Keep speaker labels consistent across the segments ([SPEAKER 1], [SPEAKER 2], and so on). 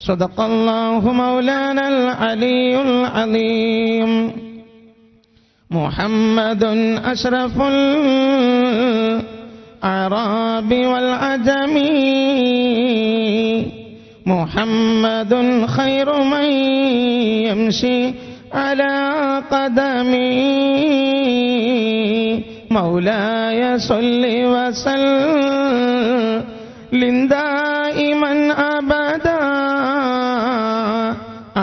[SPEAKER 1] സദഖല്ലാഹു മൗലാനൽ അലിയുൽ അലീം. മുഹമ്മദുൻ അഷ്റഫുൽ അറാബി വൽ അജമി. മുഹമ്മദുൻ ഖൈറു മൻ യംശി അലാ ഖദമി. മൗലായ സ്വല്ലി വസല്ലിം ദായിമൻ അബദാ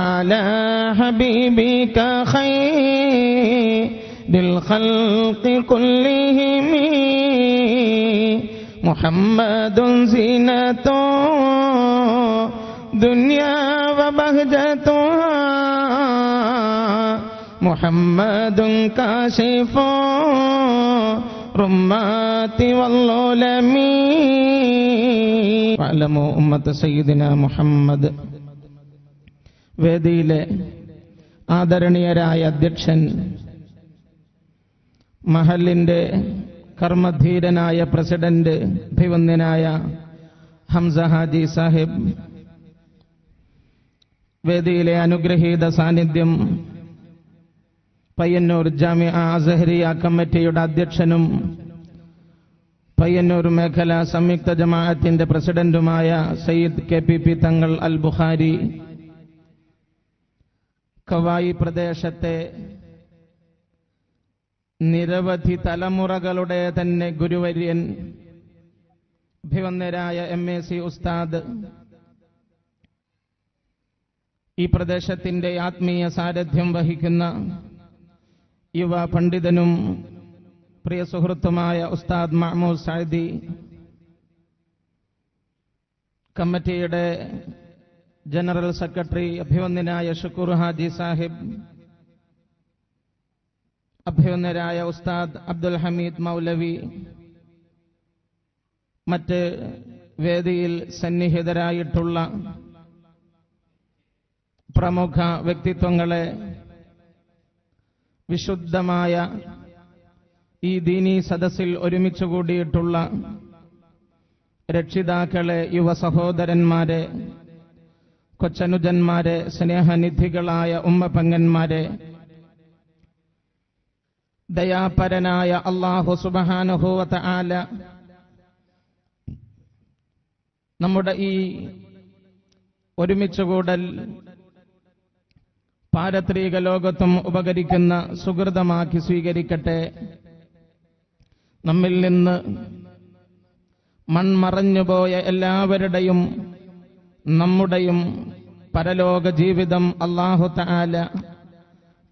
[SPEAKER 1] അലാ ഹബീബിക ഖൈറിൽ ഖൽഖി കുല്ലിഹിം. മുഹമ്മദുൻ സീനത്തു ദുനിയാ വബഹ്ജതുഹാ. മുഹമ്മദുൻ കാശിഫു റുമ്മാതി വല്ലുലമി. വഅലമു ഉമ്മത്ത് സയ്യിദിന മുഹമ്മദ്. വേദിയിലെ ആദരണീയരായ അധ്യക്ഷൻ, മഹലിന്റെ കർമ്മധീരനായ പ്രസിഡന്റ് അഭിവന്ദ്യനായ ഹംസ ഹാജി സാഹിബ്, വേദിയിലെ അനുഗ്രഹീത സാന്നിധ്യം പയ്യന്നൂർ ജാമിഅ അസ്ഹരിയ കമ്മിറ്റിയുടെ അധ്യക്ഷനും പയ്യന്നൂർ മേഖല സംയുക്ത ജമാഅത്തിന്റെ പ്രസിഡന്റുമായ സയ്യിദ് KPP തങ്ങൾ അൽ ബുഖാരി, കവായി പ്രദേശത്തെ നിരവധി തലമുറകളുടെ തന്നെ ഗുരുവര്യൻ അഭിവന്ദ്യരായ MAC ഉസ്താദ്, ഈ പ്രദേശത്തിന്റെ ആത്മീയ സാരഥ്യം വഹിക്കുന്ന യുവ പണ്ഡിതനും പ്രിയ സുഹൃത്തുമായ ഉസ്താദ് മഹ്മൂദ് സഅദി, കമ്മിറ്റിയുടെ ജനറൽ സെക്രട്ടറി അഭിവന്ദ്യനായ ഷുക്കൂർ ഹാജി സാഹിബ്, അഭിവന്ദ്യരായ ഉസ്താദ് അബ്ദുൽ ഹമീദ് മൗലവി, മറ്റ് വേദിയിൽ സന്നിഹിതരായിട്ടുള്ള പ്രമുഖ വ്യക്തിത്വങ്ങളെ, വിശുദ്ധമായ ഈ ദീനീ സദസ്സിൽ ഒരുമിച്ച് കൂടിയിട്ടുള്ള രക്ഷിതാക്കളെ, യുവ സഹോദരന്മാരെ, കൊച്ചനുജന്മാരെ, സ്നേഹനിധികളായ ഉമ്മപെങ്ങന്മാരെ, ദയാപരനായ അല്ലാഹു സുബ്ഹാനഹു വ തആല നമ്മുടെ ഈ ഒരുമിച്ചുകൂടൽ പാരത്രിക ലോകത്തും ഉപകരിക്കുന്ന സുഹൃതമാക്കി സ്വീകരിക്കട്ടെ. നമ്മിൽ നിന്ന് മൺമറഞ്ഞുപോയ എല്ലാവരുടെയും നമ്മുടെയും പരലോക ജീവിതം അല്ലാഹു തആല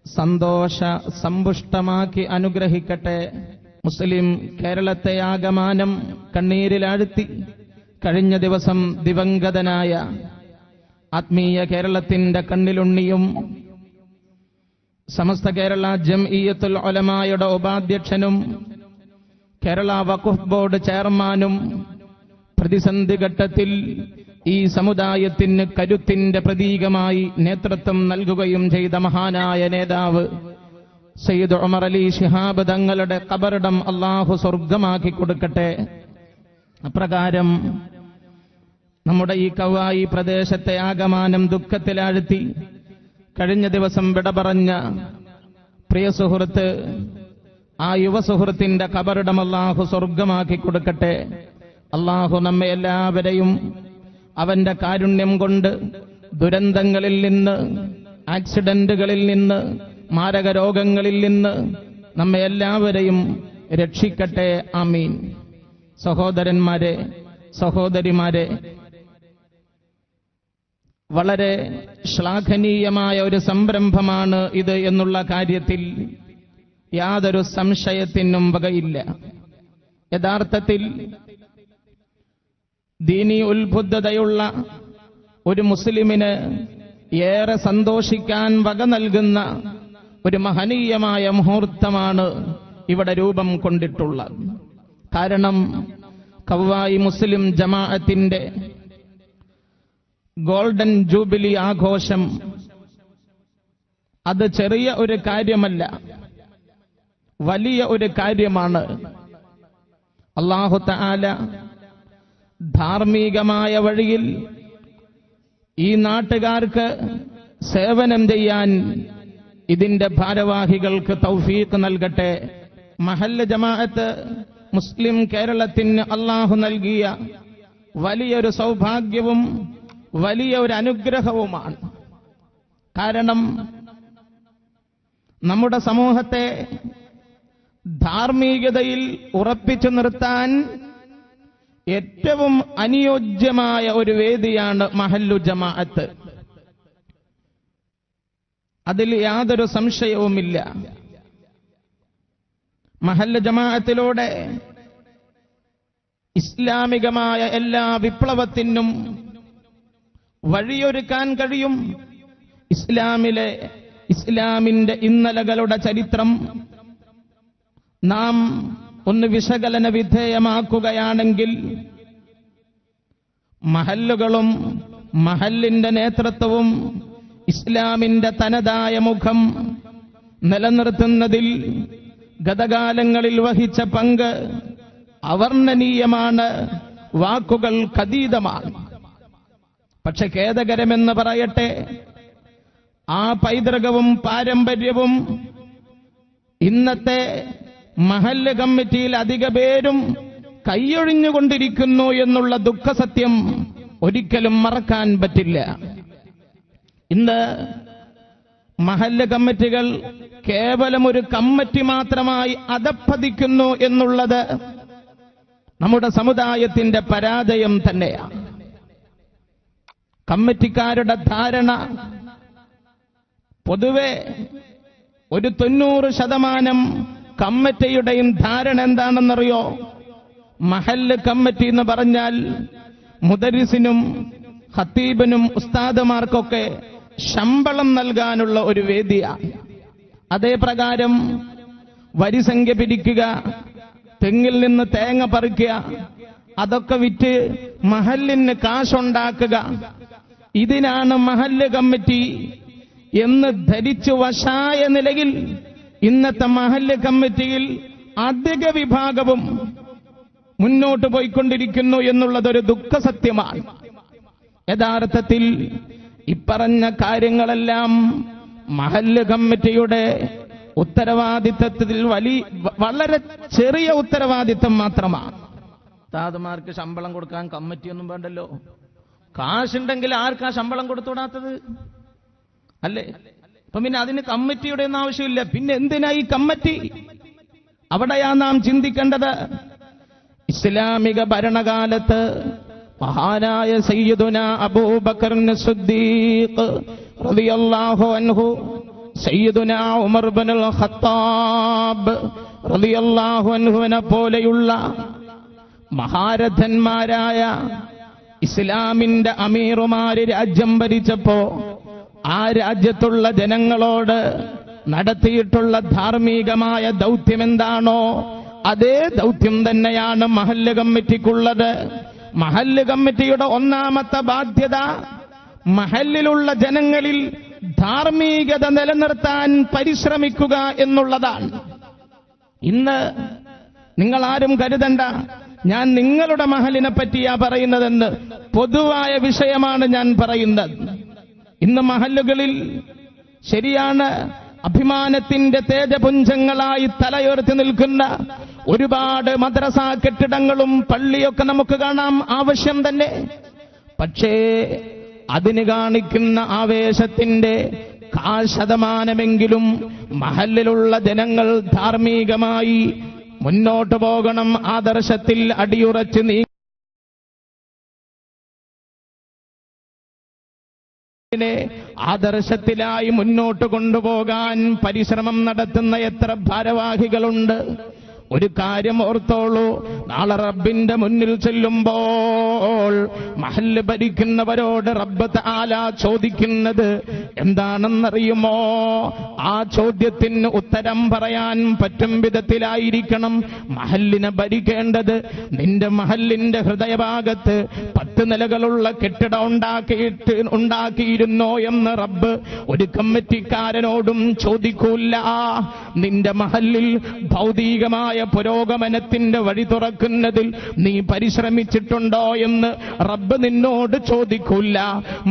[SPEAKER 1] സന്തോഷ സമ്പുഷ്ടമാക്കി അനുഗ്രഹിക്കട്ടെ. മുസ്ലിം കേരളത്തെ ആകമാനം കണ്ണീരിലാഴ്ത്തി കഴിഞ്ഞ ദിവസം ദിവംഗതനായ ആത്മീയ കേരളത്തിന്റെ കണ്ണിലുണ്ണിയും സമസ്ത കേരള ജംഇയ്യത്തുൽ ഉലമായുടെ ഉപാധ്യക്ഷനും കേരള വഖഫ് ബോർഡ് ചെയർമാനും പ്രതിസന്ധി ഘട്ടത്തിൽ ഈ സമുദായത്തിന് കരുത്തിന്റെ പ്രതീകമായി നേതൃത്വം നൽകുകയും ചെയ്ത മഹാനായ നേതാവ് സയ്യിദ് ഉമർ അലി ശിഹാബ് തങ്ങളുടെ ഖബറിടം അല്ലാഹു സ്വർഗമാക്കി കൊടുക്കട്ടെ. അപ്രകാരം നമ്മുടെ ഈ കവായി പ്രദേശത്തെ ആകമാനം ദുഃഖത്തിലാഴ്ത്തി കഴിഞ്ഞ ദിവസം വിട പറഞ്ഞ പ്രിയ സുഹൃത്ത്, ആ യുവ സുഹൃത്തിന്റെ ഖബറിടം അല്ലാഹു സ്വർഗമാക്കി കൊടുക്കട്ടെ. അല്ലാഹു നമ്മെ എല്ലാവരെയും അവന്റെ കാരുണ്യം കൊണ്ട് ദുരന്തങ്ങളിൽ നിന്ന്, ആക്സിഡന്റുകളിൽ നിന്ന്, മാരക രോഗങ്ങളിൽ നിന്ന് നമ്മെ എല്ലാവരെയും രക്ഷിക്കട്ടെ. ആമീൻ. സഹോദരന്മാരെ, സഹോദരിമാരെ, വളരെ ശ്ലാഘനീയമായ ഒരു സംരംഭമാണ് ഇത് എന്നുള്ള കാര്യത്തിൽ യാതൊരു സംശയത്തിനും വകയില്ല. യഥാർത്ഥത്തിൽ ദീനീ ഉത്ബുദ്ധതയുള്ള ഒരു മുസ്ലിമിന് ഏറെ സന്തോഷിക്കാൻ വക നൽകുന്ന ഒരു മഹനീയമായ മുഹൂർത്തമാണ് ഇവിടെ രൂപം കൊണ്ടിട്ടുള്ളത്. കാരണം കവ്വായി മുസ്ലിം ജമാഅത്തിന്റെ ഗോൾഡൻ ജൂബിലി ആഘോഷം അത് ചെറിയ ഒരു കാര്യമല്ല, വലിയ ഒരു കാര്യമാണ്. അല്ലാഹു തആല ധാർമ്മികമായ വഴിയിൽ ഈ നാട്ടുകാർക്ക് സേവനം ചെയ്യാൻ ഇതിന്റെ ഭാരവാഹികൾക്ക് തൗഫീഖ് നൽകട്ടെ. മഹല്ല് ജമാഅത്ത് മുസ്ലിം കേരളത്തിന് അല്ലാഹു നൽകിയ വലിയൊരു സൗഭാഗ്യവും വലിയൊരു അനുഗ്രഹവുമാണ്. കാരണം നമ്മുടെ സമൂഹത്തെ ധാർമ്മികതയിൽ ഉറപ്പിച്ചു നിർത്താൻ ഏറ്റവും അനുയോജ്യമായ ഒരു വേദിയാണ് മഹല്ലു ജമാഅത്ത്. അതിൽ യാതൊരു സംശയവുമില്ല. മഹല്ല് ജമാഅത്തിലൂടെ ഇസ്ലാമികമായ എല്ലാ വിപ്ലവത്തിനും വഴിയൊരുക്കാൻ കഴിയും. ഇസ്ലാമിന്റെ ഇന്നലകളുടെ ചരിത്രം നാം ഒന്ന് വിശകലന വിധേയമാക്കുകയാണെങ്കിൽ മഹല്ലുകളും മഹല്ലിന്റെ നേതൃത്വവും ഇസ്ലാമിന്റെ തനതായ മുഖം നിലനിർത്തുന്നതിൽ ഗതകാലങ്ങളിൽ വഹിച്ച പങ്ക് അവർണ്ണനീയമാണ്, വാക്കുകൾക്കതീതമാണ്. പക്ഷെ ഖേദകരമെന്ന് പറയട്ടെ, ആ പൈതൃകവും പാരമ്പര്യവും ഇന്നത്തെ മഹല്ല് കമ്മിറ്റിയിൽ അധിക പേരും കൈയൊഴിഞ്ഞുകൊണ്ടിരിക്കുന്നു എന്നുള്ള ദുഃഖസത്യം ഒരിക്കലും മറക്കാൻ പറ്റില്ല. ഇന്ന് മഹല്ല് കമ്മിറ്റികൾ കേവലം ഒരു കമ്മിറ്റി മാത്രമായി അധപ്പതിക്കുന്നു എന്നുള്ളത് നമ്മുടെ സമുദായത്തിന്റെ പരാജയം തന്നെയാണ്. കമ്മിറ്റിക്കാരുടെ ധാരണ പൊതുവെ ഒരു 90% കമ്മിറ്റിയുടെയും ധാരണ എന്താണെന്നറിയോ? മഹല്ല് കമ്മിറ്റി എന്ന് പറഞ്ഞാൽ മുദരിസിനും ഖത്തീബിനും ഉസ്താദുമാർക്കൊക്കെ ശമ്പളം നൽകാനുള്ള ഒരു വേദിയാണ്. അതേ പ്രകാരം വരിസംഖ്യ പിരിക്കുക, തെങ്ങിൽ നിന്ന് തേങ്ങ പറിക്കുക, അതൊക്കെ വിറ്റ് മഹല്ലിന് കാശുണ്ടാക്കുക, ഇതിനാണ് മഹല്ല് കമ്മിറ്റി എന്ന് ധരിച്ചു വശായ നിലയിൽ ഇന്നത്തെ മഹല്ല് കമ്മിറ്റിയിൽ അധിക വിഭാഗവും മുന്നോട്ട് പോയിക്കൊണ്ടിരിക്കുന്നു എന്നുള്ളതൊരു ദുഃഖസത്യമാണ്. യഥാർത്ഥത്തിൽ ഇപ്പറഞ്ഞ കാര്യങ്ങളെല്ലാം മഹല്ല് കമ്മിറ്റിയുടെ ഉത്തരവാദിത്തത്തിൽ വളരെ ചെറിയ ഉത്തരവാദിത്തം മാത്രമാണ്. ഉസ്താദുമാർക്ക് ശമ്പളം കൊടുക്കാൻ കമ്മിറ്റിയൊന്നും വേണ്ടല്ലോ. കാശുണ്ടെങ്കിൽ ആർക്കാ ശമ്പളം കൊടുത്തുവിടാത്തത്? അല്ലേ? അപ്പൊ പിന്നെ അതിന് കമ്മിറ്റിയുടെ ഒന്നും ആവശ്യമില്ല. പിന്നെ എന്തിനാ ഈ കമ്മിറ്റി? അവിടെയാ നാം ചിന്തിക്കേണ്ടത്. ഇസ്ലാമിക ഭരണകാലത്ത് മഹാനായ സയ്യിദുനാ അബൂബക്കർ സിദ്ദീഖ് റളിയല്ലാഹു അൻഹു, സയ്യിദുനാ ഉമർ ഇബ്നുൽ ഖത്താബ് റളിയല്ലാഹു അൻഹുവിനെ പോലെയുള്ള മഹാരഥന്മാരായ ഇസ്ലാമിന്റെ അമീറുമാര് രാജ്യം ഭരിച്ചപ്പോ ആ രാജ്യത്തുള്ള ജനങ്ങളോട് നടത്തിയിട്ടുള്ള ധാർമ്മികമായ ദൗത്യം എന്താണോ അതേ ദൗത്യം തന്നെയാണ് മഹല്ല് കമ്മിറ്റിക്കുള്ളത്. മഹല്ല് കമ്മിറ്റിയുടെ ഒന്നാമത്തെ ബാധ്യത മഹല്ലിലുള്ള ജനങ്ങളിൽ ധാർമ്മികത നിലനിർത്താൻ പരിശ്രമിക്കുക എന്നുള്ളതാണ്. ഇന്ന് നിങ്ങൾ ആരും കരുതണ്ട ഞാൻ നിങ്ങളുടെ മഹലിനെ പറ്റിയാ പറയുന്നതെന്ന്. പൊതുവായ വിഷയമാണ് ഞാൻ പറയുന്നത്. ഇന്ന് മഹല്ലുകളിൽ ശരിയാണ് അഭിമാനത്തിന്റെ തേജപുഞ്ചങ്ങളായി തലയുയർത്തി നിൽക്കുന്ന ഒരുപാട് മദ്രസ കെട്ടിടങ്ങളും പള്ളിയൊക്കെ നമുക്ക് കാണാം, ആവശ്യം തന്നെ. പക്ഷേ അതിന് കാണിക്കുന്ന ആവേശത്തിന്റെ 1% മഹല്ലിലുള്ള ജനങ്ങൾ ധാർമ്മികമായി മുന്നോട്ട് പോകണം, ആദർശത്തിൽ അടിയുറച്ച് ആദർശത്തിലായി മുന്നോട്ട് കൊണ്ടുപോകാൻ പരിശ്രമം നടത്തുന്ന എത്ര ഭാരവാഹികളുണ്ട്. ഒരു കാര്യം ഓർത്തോളൂ, നാളെ റബ്ബിന്റെ മുന്നിൽ ചെല്ലുമ്പോൾ മഹല്ല് ഭരിക്കുന്നവരോട് റബ്ബ് തആല ചോദിക്കുന്നത് എന്താണെന്നറിയുമോ? ആ ചോദ്യത്തിന് ഉത്തരം പറയാൻ പറ്റും വിധത്തിലായിരിക്കണം മഹല്ലിനെ ഭരിക്കേണ്ടത്. നിന്റെ മഹല്ലിന്റെ ഹൃദയഭാഗത്ത് 10 നിലകളുള്ള കെട്ടിടം ഉണ്ടാക്കിയിരുന്നോ എന്ന് റബ്ബ് ഒരു കമ്മിറ്റിക്കാരനോടും ചോദിക്കൂല. നിന്റെ മഹല്ലിൽ ഭൗതികമായ പുരോഗമനത്തിന്റെ വഴി തുറക്കുന്നതിൽ നീ പരിശ്രമിച്ചിട്ടുണ്ടോ എന്ന് റബ്ബ് നിന്നോട് ചോദിക്കൂല.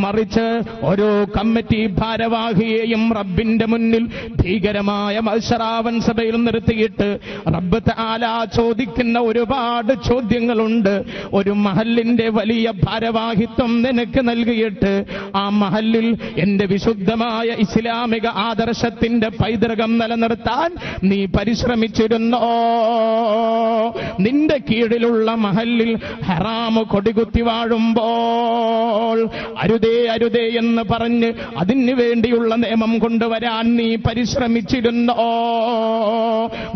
[SPEAKER 1] മറിച്ച് ഓരോ കമ്മിറ്റി ഭാരവാഹിയെയും റബ്ബിന്റെ മുന്നിൽ ഭീകരമായ മഹ്ശറാവൻ സഭയിൽ നിർത്തിയിട്ട് റബ്ബ് തആല ചോദിക്കുന്ന ഒരുപാട് ചോദ്യങ്ങളുണ്ട്. ഒരു മഹല്ലിന്റെ വലിയ ഭാരവാഹിത്വം നിനക്ക് നൽകിയിട്ട് ആ മഹല്ലിൽ എന്റെ വിശുദ്ധമായ ഇസ്ലാമിക ആദർശത്തിന്റെ പൈതൃകം നിലനിർത്താൻ നീ പരിശ്രമിച്ചിരുന്നോ? നിന്റെ കീഴിലുള്ള മഹല്ലിൽ ഹറാമ് കൊടികുത്തി വാഴുമ്പോൾ അരുതേ അരുതേ എന്ന് പറഞ്ഞ് അതിനു വേണ്ടിയുള്ള നിയമം കൊണ്ടുവരാൻ നീ പരിശ്രമിച്ചിരുന്നോ?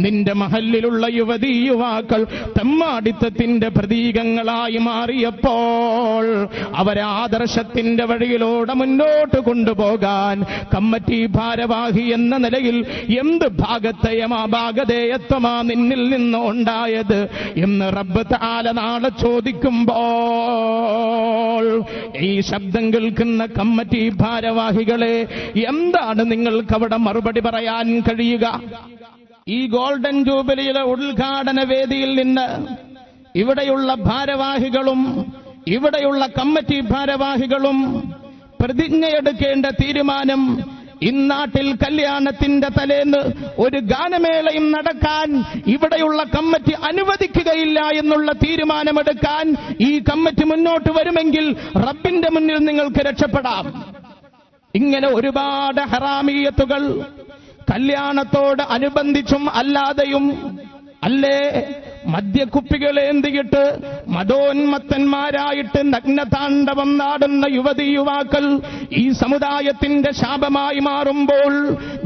[SPEAKER 1] നിന്റെ മഹല്ലിലുള്ള യുവതീ യുവാക്കൾ തെമ്മാടിത്തത്തിന്റെ പ്രതീകങ്ങളായി മാറിയപ്പോൾ അവരെ ആദർശത്തിന്റെ വഴിയിലൂടെ മുന്നോട്ട് കൊണ്ടുപോകാൻ കമ്മിറ്റി ഭാരവാഹി എന്ന നിലയിൽ എന്ത് ഭാഗധേയത്വമാ നിന്നിൽ നിന്ന് ഉണ്ടായത് എന്ന് റബ്ബ് തആല നാളെ ചോദിക്കുമ്പോൾ ഈ ശബ്ദം കേൾക്കുന്ന കമ്മിറ്റി ഭാരവാഹികളെ എന്താണ് നിങ്ങൾക്ക് അവിടെ മറുപടി പറയാൻ കഴിയുക? ഈ ഗോൾഡൻ ജൂബിലിയിലെ ഉദ്ഘാടന വേദിയിൽ നിന്ന് ഇവിടെയുള്ള ഭാരവാഹികളും ഇവിടെയുള്ള കമ്മിറ്റി ഭാരവാഹികളും പ്രതിജ്ഞയെടുക്കേണ്ട തീരുമാനം, ഇന്നാട്ടിൽ കല്യാണത്തിന്റെ തലേന്ന് ഒരു ഗാനമേളയും നടക്കാൻ ഇവിടെയുള്ള കമ്മിറ്റി അനുവദിക്കുകയില്ല എന്നുള്ള തീരുമാനമെടുക്കാൻ ഈ കമ്മിറ്റി മുന്നോട്ട് വരുമെങ്കിൽ റബ്ബിന്റെ മുന്നിൽ നിങ്ങൾക്ക് രക്ഷപ്പെടാം. ഇങ്ങനെ ഒരുപാട് ഹറാമിയത്തുകൾ കല്യാണത്തോട് അനുബന്ധിച്ചും അല്ലാതെയും അല്ലേ മദ്യക്കുപ്പികളേന്തിയിട്ട് മതോന്മത്തന്മാരായിട്ട് നഗ്നതാണ്ഡവം നാടുന്ന യുവതീ യുവാക്കൾ ഈ സമുദായത്തിന്റെ ശാപമായി മാറുമ്പോൾ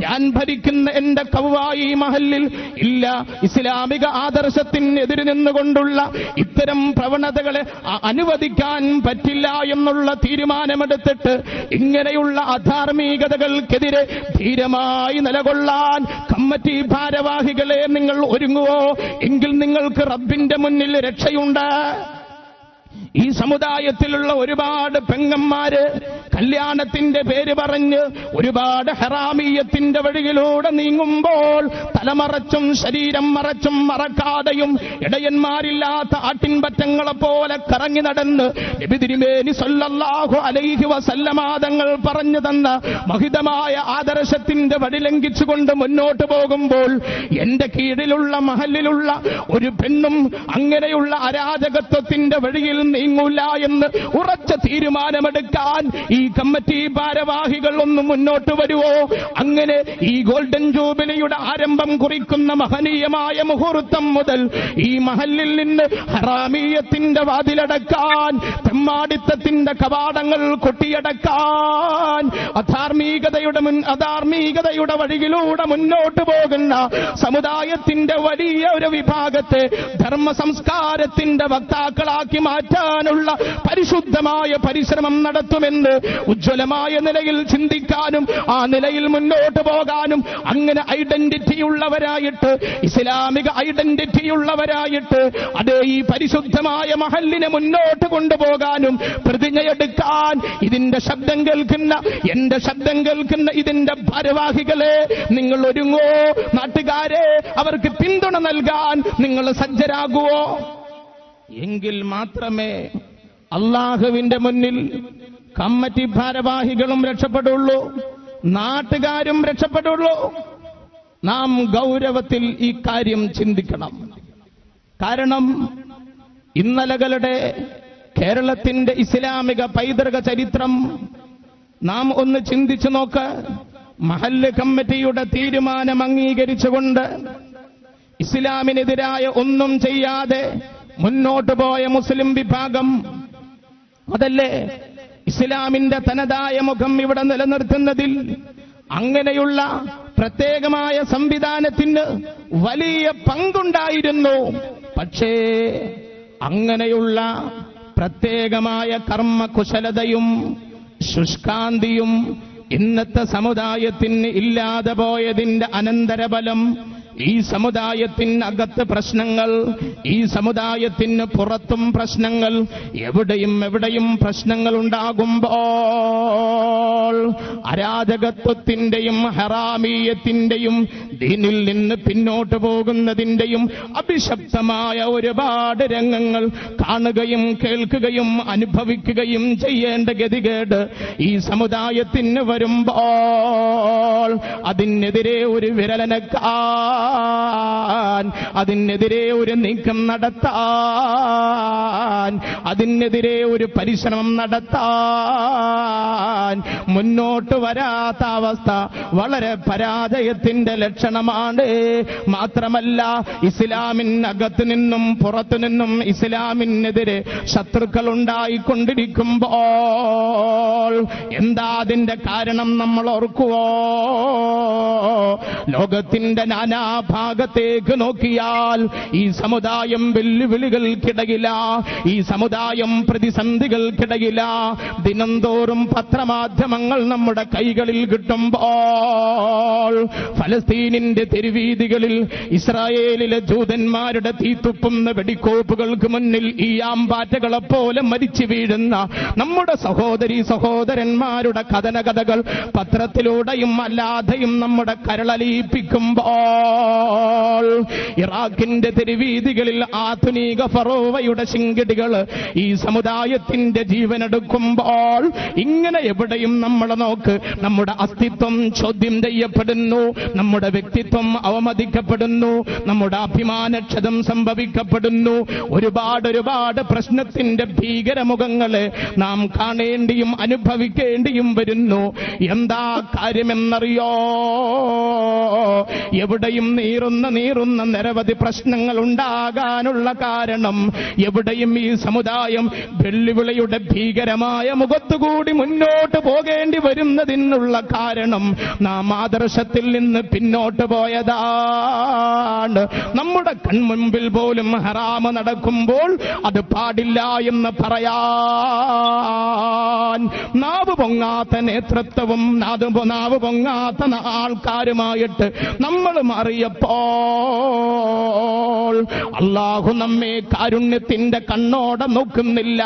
[SPEAKER 1] ഞാൻ ഭരിക്കുന്ന എന്റെ കവ്വായി മഹല്ലിൽ ഇല്ല, ഇസ്ലാമിക ആദർശത്തിനെതിരെ നിന്നുകൊണ്ടുള്ള ഇത്തരം പ്രവണതകളെ അനുവദിക്കാൻ പറ്റില്ല എന്നുള്ള തീരുമാനമെടുത്തിട്ട് ഇങ്ങനെയുള്ള അധാർമികതകൾക്കെതിരെ ധീരമായി നിലകൊള്ളാൻ കമ്മിറ്റി ഭാരവാഹികളെ നിങ്ങൾ ഒരുങ്ങുവോ? എങ്കിൽ നിങ്ങൾക്ക് റബ്ബിന്റെ മുന്നിൽ രക്ഷയുണ്ട്. ഈ സമുദായത്തിലുള്ള ഒരുപാട് പെങ്ങന്മാര് കല്യാണത്തിന്റെ പേര് പറഞ്ഞ് ഒരുപാട് ഹറാമിയത്തിന്റെ വഴിയിലൂടെ നീങ്ങുമ്പോൾ തലമറച്ചും ശരീരം മറച്ചും മറക്കാതെയും ഇടയന്മാരില്ലാത്ത ആട്ടിൻപറ്റങ്ങളെ പോലെ കറങ്ങി നടന്ന് നബി തിരുമേനി സ്വല്ലല്ലാഹു അലൈഹി വസല്ലമ തങ്ങൾ പറഞ്ഞു തന്ന മഹിതമായ ആദർശത്തിന്റെ വഴി ലംഘിച്ചുകൊണ്ട് മുന്നോട്ട് പോകുമ്പോൾ എന്റെ കീഴിലുള്ള മഹല്ലിലുള്ള ഒരു പെണ്ണും അങ്ങനെയുള്ള അരാജകത്വത്തിന്റെ വഴിയിൽ നീങ്ങൂല എന്ന് ഉറച്ച തീരുമാനമെടുക്കാൻ ഈ കമ്മിറ്റി ഭാരവാഹികൾ ഒന്ന് മുന്നോട്ട് വരുവോ? അങ്ങനെ ഈ ഗോൾഡൻ ജൂബിലിയുടെ ആരംഭം കുറിക്കുന്ന മഹനീയമായ മുഹൂർത്തം മുതൽ ഈ മഹല്ലിൽ നിന്ന് ഹറാമിയത്തിന്റെ വാതിലടക്കാൻ, തെമ്മാടിത്തത്തിന്റെ കവാടങ്ങൾ കൊട്ടിയടക്കാൻ, അധാർമികതയുടെ വഴിയിലൂടെ മുന്നോട്ട് പോകുന്ന സമുദായത്തിന്റെ വലിയ ഒരു വിഭാഗത്തെ ധർമ്മ സംസ്കാരത്തിന്റെ വക്താക്കളാക്കി മാറ്റാനുള്ള പരിശുദ്ധമായ പരിശ്രമം നടത്തുമെന്ന് ഉജ്ജ്വലമായ നിലയിൽ ചിന്തിക്കാനും ആ നിലയിൽ മുന്നോട്ട് പോകാനും അങ്ങനെ ഐഡന്റിറ്റിയുള്ളവരായിട്ട്, ഇസ്ലാമിക ഐഡന്റിറ്റിയുള്ളവരായിട്ട് അതേ ഈ പരിശുദ്ധമായ മഹല്ലിനെ മുന്നോട്ട് കൊണ്ടുപോകാനും പ്രതിജ്ഞയെടുക്കാൻ ഇതിന്റെ ശബ്ദം കേൾക്കുന്ന, എന്റെ ശബ്ദം കേൾക്കുന്ന ഇതിന്റെ ഭാരവാഹികളെ നിങ്ങൾ ഒരുങ്ങോ? നാട്ടുകാരെ അവർക്ക് പിന്തുണ നൽകാൻ നിങ്ങൾ സജ്ജരാകുവോ? എങ്കിൽ മാത്രമേ അള്ളാഹുവിന്റെ മുന്നിൽ കമ്മിറ്റി ഭാരവാഹികളും രക്ഷപ്പെടുള്ളൂ, നാട്ടുകാരും രക്ഷപ്പെടുള്ളൂ. നാം ഗൗരവത്തിൽ ഈ കാര്യം ചിന്തിക്കണം. കാരണം ഇന്നലകളുടെ കേരളത്തിന്റെ ഇസ്ലാമിക പൈതൃക ചരിത്രം നാം ഒന്ന് ചിന്തിച്ചു നോക്ക്. മഹല്ല് കമ്മിറ്റിയുടെ തീരുമാനം അംഗീകരിച്ചുകൊണ്ട് ഇസ്ലാമിനെതിരായ ഒന്നും ചെയ്യാതെ മുന്നോട്ട് പോയ മുസ്ലിം വിഭാഗം, അതല്ലേ ഇസ്ലാമിന്റെ തനതായ മുഖം ഇവിടെ നിലനിർത്തുന്നതിൽ അങ്ങനെയുള്ള പ്രത്യേകമായ സംവിധാനത്തിന് വലിയ പങ്കുണ്ടായിരുന്നു. പക്ഷേ അങ്ങനെയുള്ള പ്രത്യേകമായ കർമ്മകുശലതയും ശുഷ്കാന്തിയും ഇന്നത്തെ സമുദായത്തിന് ഇല്ലാതെ പോയതിന്റെ അനന്തരഫലം ഈ സമുദായത്തിനകത്ത് പ്രശ്നങ്ങൾ, ഈ സമുദായത്തിന് പുറത്തും പ്രശ്നങ്ങൾ, എവിടെയും പ്രശ്നങ്ങൾ ഉണ്ടാകുമ്പോൾ അരാജകത്വത്തിന്റെയും ഹറാമീയത്തിന്റെയും ദീനിൽ നിന്ന് പിന്നോട്ട് പോകുന്നതിന്റെയും അഭിശപ്തമായ ഒരുപാട് രംഗങ്ങൾ കാണുകയും കേൾക്കുകയും അനുഭവിക്കുകയും ചെയ്യേണ്ട ഗതികേട് ഈ സമുദായത്തിന് വരുമ്പോൾ അതിനെതിരെ ഒരു വിരലനക്കാൻ, അതിനെതിരെ ഒരു നീക്കം നടത്താൻ, അതിനെതിരെ ഒരു പരിശ്രമം നടത്താൻ മുന്നോട്ട് വരാത്ത അവസ്ഥ വളരെ പരാജയത്തിന്റെ ലക്ഷണമാണ്. മാത്രമല്ല, ഇസ്ലാമിനകത്തു നിന്നും പുറത്തു നിന്നും ഇസ്ലാമിനെതിരെ ശത്രുക്കൾ ഉണ്ടായിക്കൊണ്ടിരിക്കുമ്പോൾ എന്താ അതിന്റെ കാരണം നമ്മൾ ഓർക്കുവോ? ലോകത്തിന്റെ നാനാഭാഗത്തേക്ക് നോക്കിയാൽ ഈ സമുദായം വെല്ലുവിളികൾക്കിടയില, ഈ സമുദായം പ്രതിസന്ധികൾക്കിടയില. ദിനംതോറും പത്രമാധ്യമങ്ങൾ നമ്മുടെ കൈകളിൽ കിട്ടുമ്പോൾ ഫലസ്തീനിന്റെ തെരുവീതികളിൽ ഇസ്രായേലിലെ ജൂതന്മാരുടെ തീത്തുപ്പുന്ന വെടിക്കോപ്പുകൾക്ക് മുന്നിൽ ഈ ആമ്പാറ്റകളെ പോലെ മരിച്ചു വീഴുന്ന നമ്മുടെ സഹോദരീ സഹോദരന്മാരുടെ കഥനകഥകൾ പത്രത്തിലൂടെയും അല്ലാതെയും നമ്മുടെ കരളലിയിപ്പിക്കുമ്പോൾ ഇറാഖിന്റെ തെരുവീതികളിൽ ആധുനിക ഫറോവയുടെ ശിങ്കിടികൾ ഈ സമുദായത്തിന്റെ ജീവനെടുക്കുമ്പോൾ ഇങ്ങനെ എവിടെയും നമ്മളെ നോക്ക്, നമ്മുടെ അസ്തിത്വം ചോദ്യം ചെയ്യപ്പെടുന്നു, നമ്മുടെ വ്യക്തിത്വം അവമതിക്കപ്പെടുന്നു, നമ്മുടെ അഭിമാനക്ഷതം സംഭവിക്കപ്പെടുന്നു. ഒരുപാട് പ്രശ്നത്തിന്റെ ഭീകരമുഖങ്ങളെ നാം കാണേണ്ടിയും അനുഭവിക്കേണ്ടിയും വരുന്നു. എന്താ കാര്യമെന്നറിയോ? എവിടെയും നീറുന്ന നിരവധി പ്രശ്നങ്ങൾ ഉണ്ടാകാനുള്ള കാരണം, എവിടെയും ഈ സമുദായം വെല്ലുവിളിയുടെ ഭീകരമായ മുഖത്തുകൂടി മുന്നോട്ട് പോകേണ്ടി വരുന്നതിനുള്ള കാരണം നാം ആദർശത്തിൽ നിന്ന് പിന്നോട്ട് പോയതാണ്. നമ്മുടെ കൺമുമ്പിൽ പോലും ഹറാമ് നടക്കുമ്പോൾ അത് പാടില്ല എന്ന് പറയാൻ നാവ് പൊങ്ങാത്ത നേതൃത്വവും നാവ് പൊങ്ങാത്ത ആൾക്കാരുമായിട്ട് നമ്മൾ മാറിയപ്പോൾ അല്ലാഹു നമ്മെ കാരുണ്യത്തിന്റെ കണ്ണോടെ നോക്കുന്നില്ല.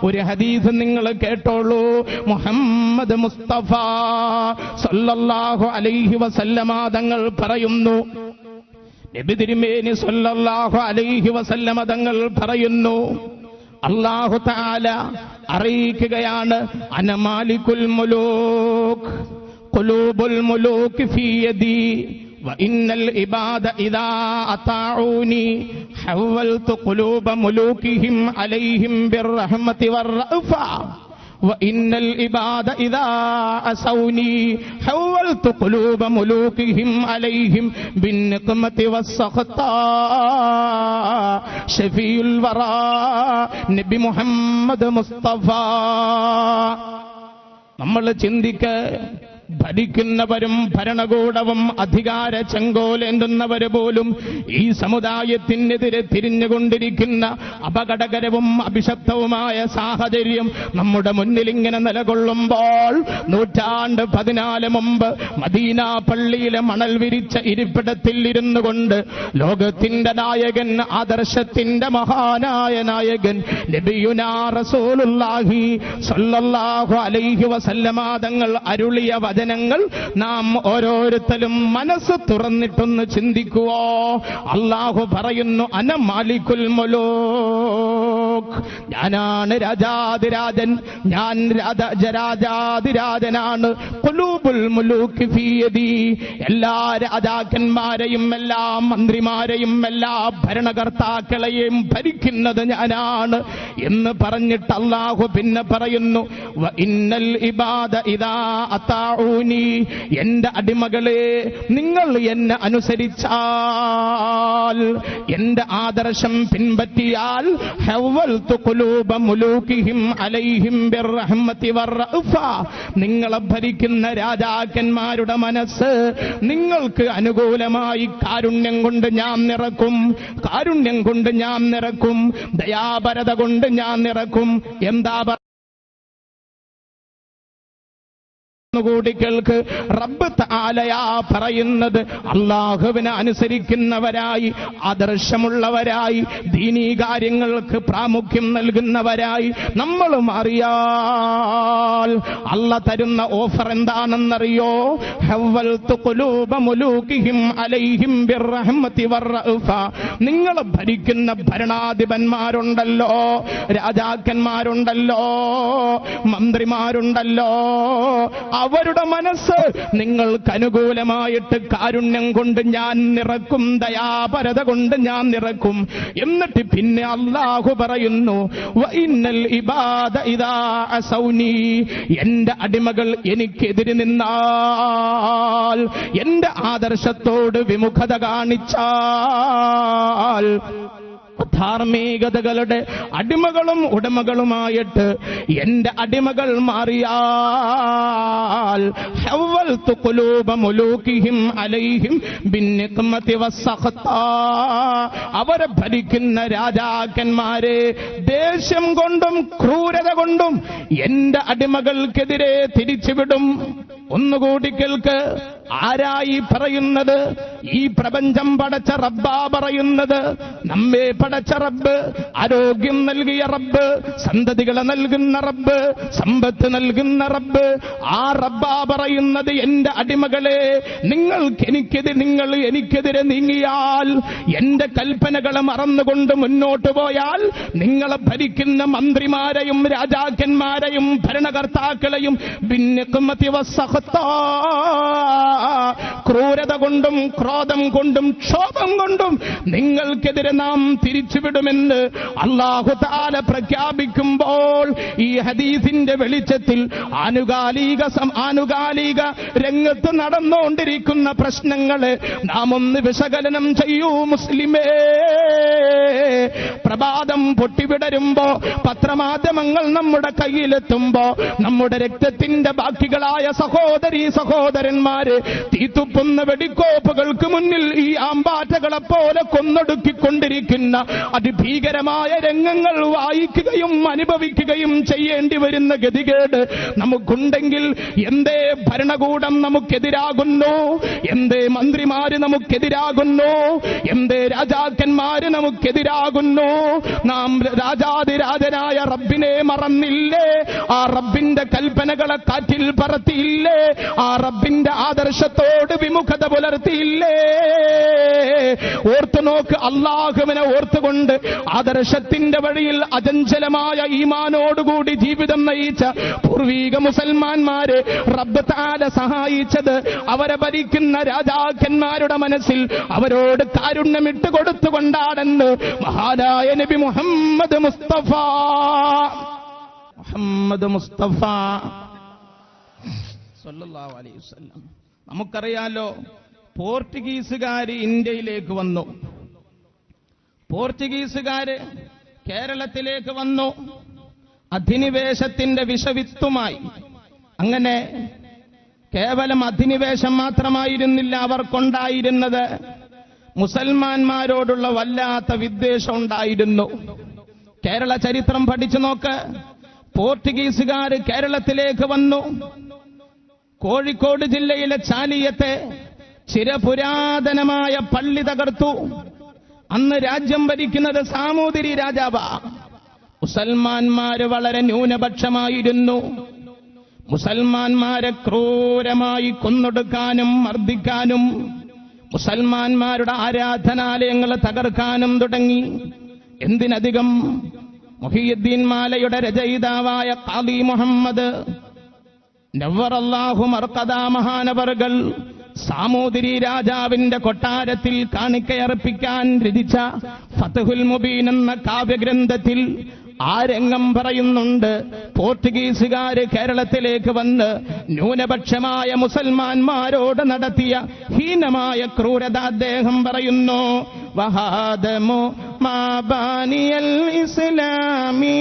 [SPEAKER 1] ഒരു ഹദീസ് നിങ്ങൾ കേട്ടോളൂ. മുഹമ്മദ് മുസ്തഫ സല്ലല്ലാഹു അലൈഹി വസല്ലമ തങ്ങൾ പറയുന്നു, നബി തിരുമേനി സല്ലല്ലാഹു അലൈഹി വസല്ലമ തങ്ങൾ പറയുന്നു, അല്ലാഹു തആല അറിയിക്കുകയാണ്, അന മാലികുൽ മുലൂക് ഖുലൂബുൽ മുലൂക് ഫീ യദി വഇന്നൽ ഇബാദ ഇദാ അതാഊനി ഹവൽതു ഖുലൂബ മുലൂകിഹിം അലൈഹിം ബിർറഹ്മതി വറഅഫ وإن العباد إذا عصوني حولت قلوب ملوكهم عليهم بالنقمة والسخط. شفيع الوراء നബി മുഹമ്മദ് മുസ്തഫ. നമ്മൾ ചിന്തിക്ക, ഭരിക്കുന്നവരും ഭരണകൂടവും അധികാര ചെങ്കോലേന്തുന്നവര് പോലും ഈ സമുദായത്തിനെതിരെ തിരിഞ്ഞുകൊണ്ടിരിക്കുന്ന അപകടകരവും അഭിശപ്തവുമായ സാഹചര്യം നമ്മുടെ മുന്നിൽ ഇങ്ങനെ നിലകൊള്ളുമ്പോൾ, 14 മുമ്പ് മദീന പള്ളിയിലെ മണൽ വിരിച്ച ഇരിപ്പിടത്തിൽ ഇരുന്നു കൊണ്ട് ലോകത്തിന്റെ നായകൻ, ആദർശത്തിന്റെ മഹാനായ നായകൻ നബിയുനാ റസൂലുള്ളാഹി സ്വല്ലല്ലാഹു അലൈഹി വസല്ലമ തങ്ങൾ അരുളിയ വചനങ്ങൾ നാം ഓരോരുത്തരും മനസ്സ് തുറന്നിട്ടൊന്ന് ചിന്തിക്കുവോ? അല്ലാഹു പറയുന്നു, അന മാലികുൽ മുലൂക്, ഞാനാണ് രാജാതിരാജൻ, ഞാൻ രാജാതിരാജനാണ്. ഖുലൂബുൽ മുലൂക് ഫീ യദി, എല്ലാ രാജാക്കന്മാരെയും എല്ലാ മന്ത്രിമാരെയും എല്ലാ ഭരണകർത്താക്കളെയും ഭരിക്കുന്നത് ഞാനാണ് എന്ന് പറഞ്ഞിട്ട് അല്ലാഹു പിന്നെ പറയുന്നു, വ ഇന്നൽ ഇബാദ ഇദാ അതാഊനി, എന്റെ അടിമകളെ നിങ്ങൾ എന്നെ അനുസരിച്ചാൽ, എന്റെ ആദർശം പിൻപറ്റിയാൽ, ഹവൽതു ഖുലൂബ മുലൂകിഹിം അലൈഹിം ബിർറഹ്മതി വറഅഫ, നിങ്ങളെ ഭരിക്കുന്ന രാജാക്കന്മാരുടെ മനസ്സ് നിങ്ങൾക്ക് അനുകൂലമായി കാരുണ്യം കൊണ്ട് ഞാൻ നിറക്കും, കാരുണ്യം കൊണ്ട് ഞാൻ നിറക്കും, ദയാപരത കൊണ്ട് ഞാൻ നിറക്കും. എന്താ കൂടി കേൾക്ക്. റബ്ബ് തആലയാ പറയുന്നത് അല്ലാഹുവിനെ അനുസരിക്കുന്നവരായി, ആദർശമുള്ളവരായി, ദീനീ കാര്യങ്ങൾക്ക് പ്രാമുഖ്യം നൽകുന്നവരായി നമ്മൾ മാറിയാൽ അല്ലാഹ് തരുന്ന ഓഫർ എന്താണെന്നറിയോ? ഹവ്വൽതു ഖുലൂബ മുലൂകിഹിം അലൈഹിം ബിർറഹ്മതി വറഅഫ. നിങ്ങൾ ഭരിക്കുന്ന ഭരണാധിപന്മാരുണ്ടല്ലോ, രാജാക്കന്മാരുണ്ടല്ലോ, മന്ത്രിമാരുണ്ടല്ലോ, അവരുടെ മനസ്സ് നിങ്ങൾക്ക് അനുകൂലമായിട്ട് കാരുണ്യം കൊണ്ട് ഞാൻ നിറക്കും, ദയാപരത കൊണ്ട് ഞാൻ നിറക്കും. എന്നിട്ട് പിന്നെ അല്ലാഹു പറയുന്നു, വഇന്നൽ ഇബാദ ഇദാ അസൗനി, എന്റെ അടിമകൾ എനിക്കെതിരെ നിന്നാൽ, എന്റെ ആദർശത്തോട് വിമുഖത കാണിച്ചാൽ, ധാർമ്മികതകളുടെ അടിമകളും ഉടമകളുമായിട്ട് എന്റെ അടിമകൾ മാറിയാൽ, ഹവ്വൽതു ഖുലൂബ മുലൂകിഹിം അലൈഹിം ബിന്നിഖ്മതി വസ്സഖത, അവരെ ഭരിക്കുന്ന രാജാക്കന്മാരെ ദേഷ്യം കൊണ്ടും ക്രൂരത കൊണ്ടും എന്റെ അടിമകൾക്കെതിരെ തിരിച്ചുവിടും. ഒന്നുകൂടി കേൾക്ക്. ആരായി പറയുന്നത്? ഈ പ്രപഞ്ചം പടച്ച റബ്ബാ പറയുന്നത്. നമ്മെ പടച്ച റബ്ബ്, ആരോഗ്യം നൽകിയ റബ്ബ്, സന്തതികളെ നൽകുന്ന റബ്ബ്, സമ്പത്ത് നൽകുന്ന റബ്ബ്, ആ റബ്ബാ പറയുന്നത്, എന്റെ അടിമകളെ നിങ്ങൾ എനിക്കെതിരെ നീങ്ങിയാൽ, എന്റെ കൽപ്പനകളെ മറന്നുകൊണ്ട് മുന്നോട്ട് പോയാൽ, നിങ്ങളെ ഭരിക്കുന്ന മന്ത്രിമാരെയും രാജാക്കന്മാരെയും ഭരണകർത്താക്കളെയും ബിന്നിഖ്മതി വസ്സഖത, ക്രൂരത കൊണ്ടും ക്രോധം കൊണ്ടും ക്ഷോഭം കൊണ്ടും നിങ്ങൾക്കെതിരെ നാം തിരിച്ചുവിടുമെന്ന് അല്ലാഹു തആല പ്രഖ്യാപിക്കുമ്പോൾ, ഈ ഹദീസിന്റെ വെളിച്ചത്തിൽ ആനുകാലിക രംഗത്ത് നടന്നുകൊണ്ടിരിക്കുന്ന പ്രശ്നങ്ങളെ നാം ഒന്ന് വിശകലനം ചെയ്യൂ മുസ്ലിമേ. പ്രഭാതം പൊട്ടിവിടരുമ്പോ, പത്രമാധ്യമങ്ങൾ നമ്മുടെ കയ്യിലെത്തുമ്പോ, നമ്മുടെ രക്തത്തിന്റെ ബാക്കികളായ സഹോദരീ സഹോദരന്മാര് തീത്തുപ്പുന്ന വെടിക്കോപ്പുകൾക്ക് മുന്നിൽ ഈ ആമ്പാറ്റകളെ പോലെ കൊന്നൊടുക്കിക്കൊണ്ടിരിക്കുന്ന അതിഭീകരമായ രംഗങ്ങൾ വായിക്കുകയും അനുഭവിക്കുകയും ചെയ്യേണ്ടി വരുന്ന ഗതികേട് നമുക്കുണ്ടെങ്കിൽ, എന്തേ ഭരണകൂടം നമുക്കെതിരാകുന്നു, എന്തേ മന്ത്രിമാര് നമുക്കെതിരാകുന്നു, എന്തേ രാജാക്കന്മാര് നമുക്കെതിരാകുന്നു? നാം രാജാതിരാജനായ റബ്ബിനെ മറന്നില്ലേ? ആ റബ്ബിന്റെ കൽപ്പനകളെ കാറ്റിൽ പറത്തിയില്ലേ? ആ റബ്ബിന്റെ ആദർശത്തോട് വിമുഖത പുലർത്തിയില്ലേ? ഓർത്തു നോക്ക്. അല്ലാഹുവിനെ ഓർത്തുകൊണ്ട് ആദർശത്തിന്റെ വഴിയിൽ അചഞ്ചലമായ ഈമാനോടുകൂടി ജീവിതം നയിച്ച പൂർവീക മുസൽമാന്മാരെ റബ്ബ് തആല സഹായിച്ചത് അവരെ ഭരിക്കുന്ന രാജാക്കന്മാരുടെ മനസ്സിൽ അവരോട് കാരുണ്യമിട്ട് കൊടുത്തുകൊണ്ടാണെന്ന് മഹാനായ നബി മുഹമ്മദ് മുസ്തഫ സല്ലല്ലാഹു അലൈഹി വസല്ലം. നമുക്കറിയാലോ, പോർച്ചുഗീസുകാര് ഇന്ത്യയിലേക്ക് വന്നു, പോർച്ചുഗീസുകാര് കേരളത്തിലേക്ക് വന്നു, അധിനിവേശത്തിന്റെ വിഷവിത്തുമായി. അങ്ങനെ കേവലം അധിനിവേശം മാത്രമായിരുന്നില്ല അവർക്കുണ്ടായിരുന്നത്, മുസൽമാന്മാരോടുള്ള വല്ലാത്ത വിദ്വേഷം ഉണ്ടായിരുന്നു. കേരള ചരിത്രം പഠിച്ചു നോക്ക്. പോർച്ചുഗീസുകാര് കേരളത്തിലേക്ക് വന്നു. കോഴിക്കോട് ജില്ലയിലെ ചാലിയത്തെ ചിരപുരാതനമായ പള്ളി തകർത്തു. അന്ന് രാജ്യം ഭരിക്കുന്നത് സാമൂതിരി രാജാവാ. മുസൽമാന്മാര് വളരെ ന്യൂനപക്ഷമായിരുന്നു. മുസൽമാന്മാരെ ക്രൂരമായി കൊന്നൊടുക്കാനും മർദ്ദിക്കാനും മുസൽമാന്മാരുടെ ആരാധനാലയങ്ങളെ തകർക്കാനും തുടങ്ങി. എന്തിനധികം, മുഹിയുദ്ദീൻ മാലയുടെ രചയിതാവായ ഖാദി മുഹമ്മദ് നവ്വറല്ലാഹു മർഖദ മഹാനവറുകൾ സാമൂതിരി രാജാവിന്റെ കൊട്ടാരത്തിൽ കാണിക്കയർപ്പിക്കാൻ രചിച്ച ഫത്ഹുൽ മുബീൻ എന്ന കാവ്യഗ്രന്ഥത്തിൽ ആ രംഗം പറയുന്നുണ്ട്. പോർച്ചുഗീസുകാര് കേരളത്തിലേക്ക് വന്ന് ന്യൂനപക്ഷമായ മുസൽമാന്മാരോട് നടത്തിയ ഹീനമായ ക്രൂരത അദ്ദേഹം പറയുന്നു. വഹാദമു മാബാനിയൽ ഇസ്ലാമി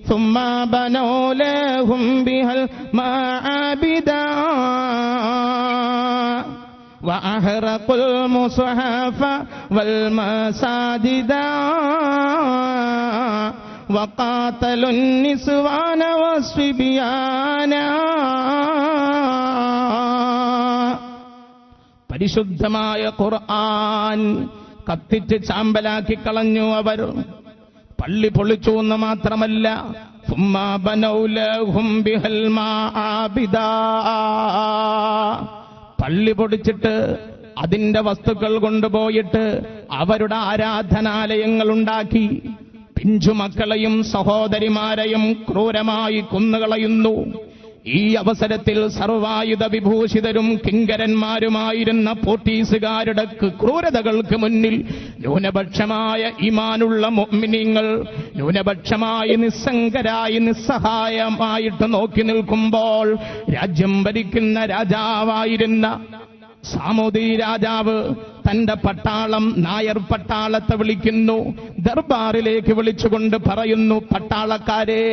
[SPEAKER 1] ثم بنوا لهم بها المعابدا وأحرقوا المصحف والمساجد വഖാതലുൻ നിസ്വാന വസ്ബിയാന. പരിശുദ്ധമായ ഖുർആൻ കത്തിച്ച് ചാമ്പലാക്കി കളഞ്ഞു അവർ. പള്ളി പൊളിച്ചു എന്ന് മാത്രമല്ല, സുമ്മാ ബനൗ ലഹും ബിഹൽ മആബിദാ. പള്ളി പൊടിച്ചിട്ട് അതിന്റെ വസ്തുക്കൾ കൊണ്ടുപോയിട്ട് അവരുടെ ആരാധനാലയങ്ങൾ ഉണ്ടാക്കി. പിഞ്ചുമക്കളെയും സഹോദരിമാരെയും ക്രൂരമായി കൊന്നുകളയുന്നു. ഈ അവസരത്തിൽ സർവായുധ വിഭൂഷിതരും കിങ്കരന്മാരുമായിരുന്ന പോർട്ടീസുകാരുടെ ക്രൂരതകൾക്ക് മുന്നിൽ ന്യൂനപക്ഷമായ ഈമാനുള്ള മുഅ്മിനീങ്ങൾ ന്യൂനപക്ഷമായി നിസ്സംഗരായി നിസ്സഹായമായിട്ട് നോക്കി നിൽക്കുമ്പോൾ രാജ്യം ഭരിക്കുന്ന രാജാവായിരുന്ന സാമൂതിരി രാജാവ് തന്റെ പട്ടാളം, നായർ പട്ടാളത്തെ വിളിക്കുന്നു. ദർബാറിലേക്ക് വിളിച്ചുകൊണ്ട് പറയുന്നു, പട്ടാളക്കാരെ,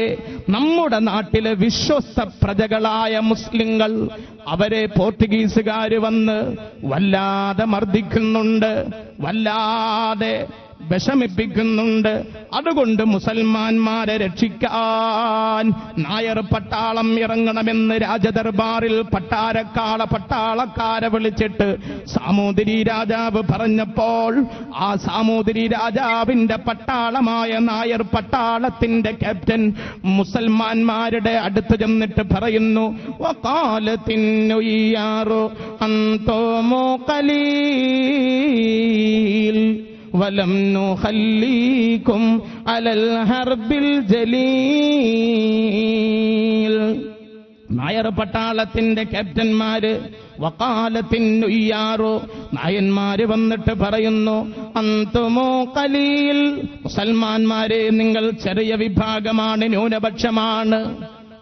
[SPEAKER 1] നമ്മുടെ നാട്ടിലെ വിശ്വസ്ത പ്രജകളായ മുസ്ലിങ്ങൾ, അവരെ പോർച്ചുഗീസുകാര് വന്ന് വല്ലാതെ മർദ്ദിക്കുന്നുണ്ട്, വല്ലാതെ വിഷമിപ്പിക്കുന്നുണ്ട്. അതുകൊണ്ട് മുസൽമാന്മാരെ രക്ഷിക്കാൻ നായർ പട്ടാളം ഇറങ്ങണമെന്ന് രാജദർബാറിൽ പട്ടാളക്കാരെ വിളിച്ചിട്ട് സാമൂതിരി രാജാവ് പറഞ്ഞപ്പോൾ ആ സാമൂതിരി രാജാവിന്റെ പട്ടാളമായ നായർ പട്ടാളത്തിന്റെ ക്യാപ്റ്റൻ മുസൽമാന്മാരുടെ അടുത്ത് ചെന്നിട്ട് പറയുന്നു, വഖാലത്തിന്നുയ്യാറു അൻതുമു ഖലീൽ വലം നുഖല്ലീകും അലൽ ഹർബിൽ ജലീൽ. നായർ പട്ടാളത്തിന്റെ ക്യാപ്റ്റന്മാര്, വഖാലത്തിന്നുയ്യാറു, നായന്മാര് വന്നിട്ട് പറയുന്നു, അൻതുമു ഖലീൽ, മുസൽമാന്മാരെ നിങ്ങൾ ചെറിയ വിഭാഗമാണ്, ന്യൂനപക്ഷമാണ്.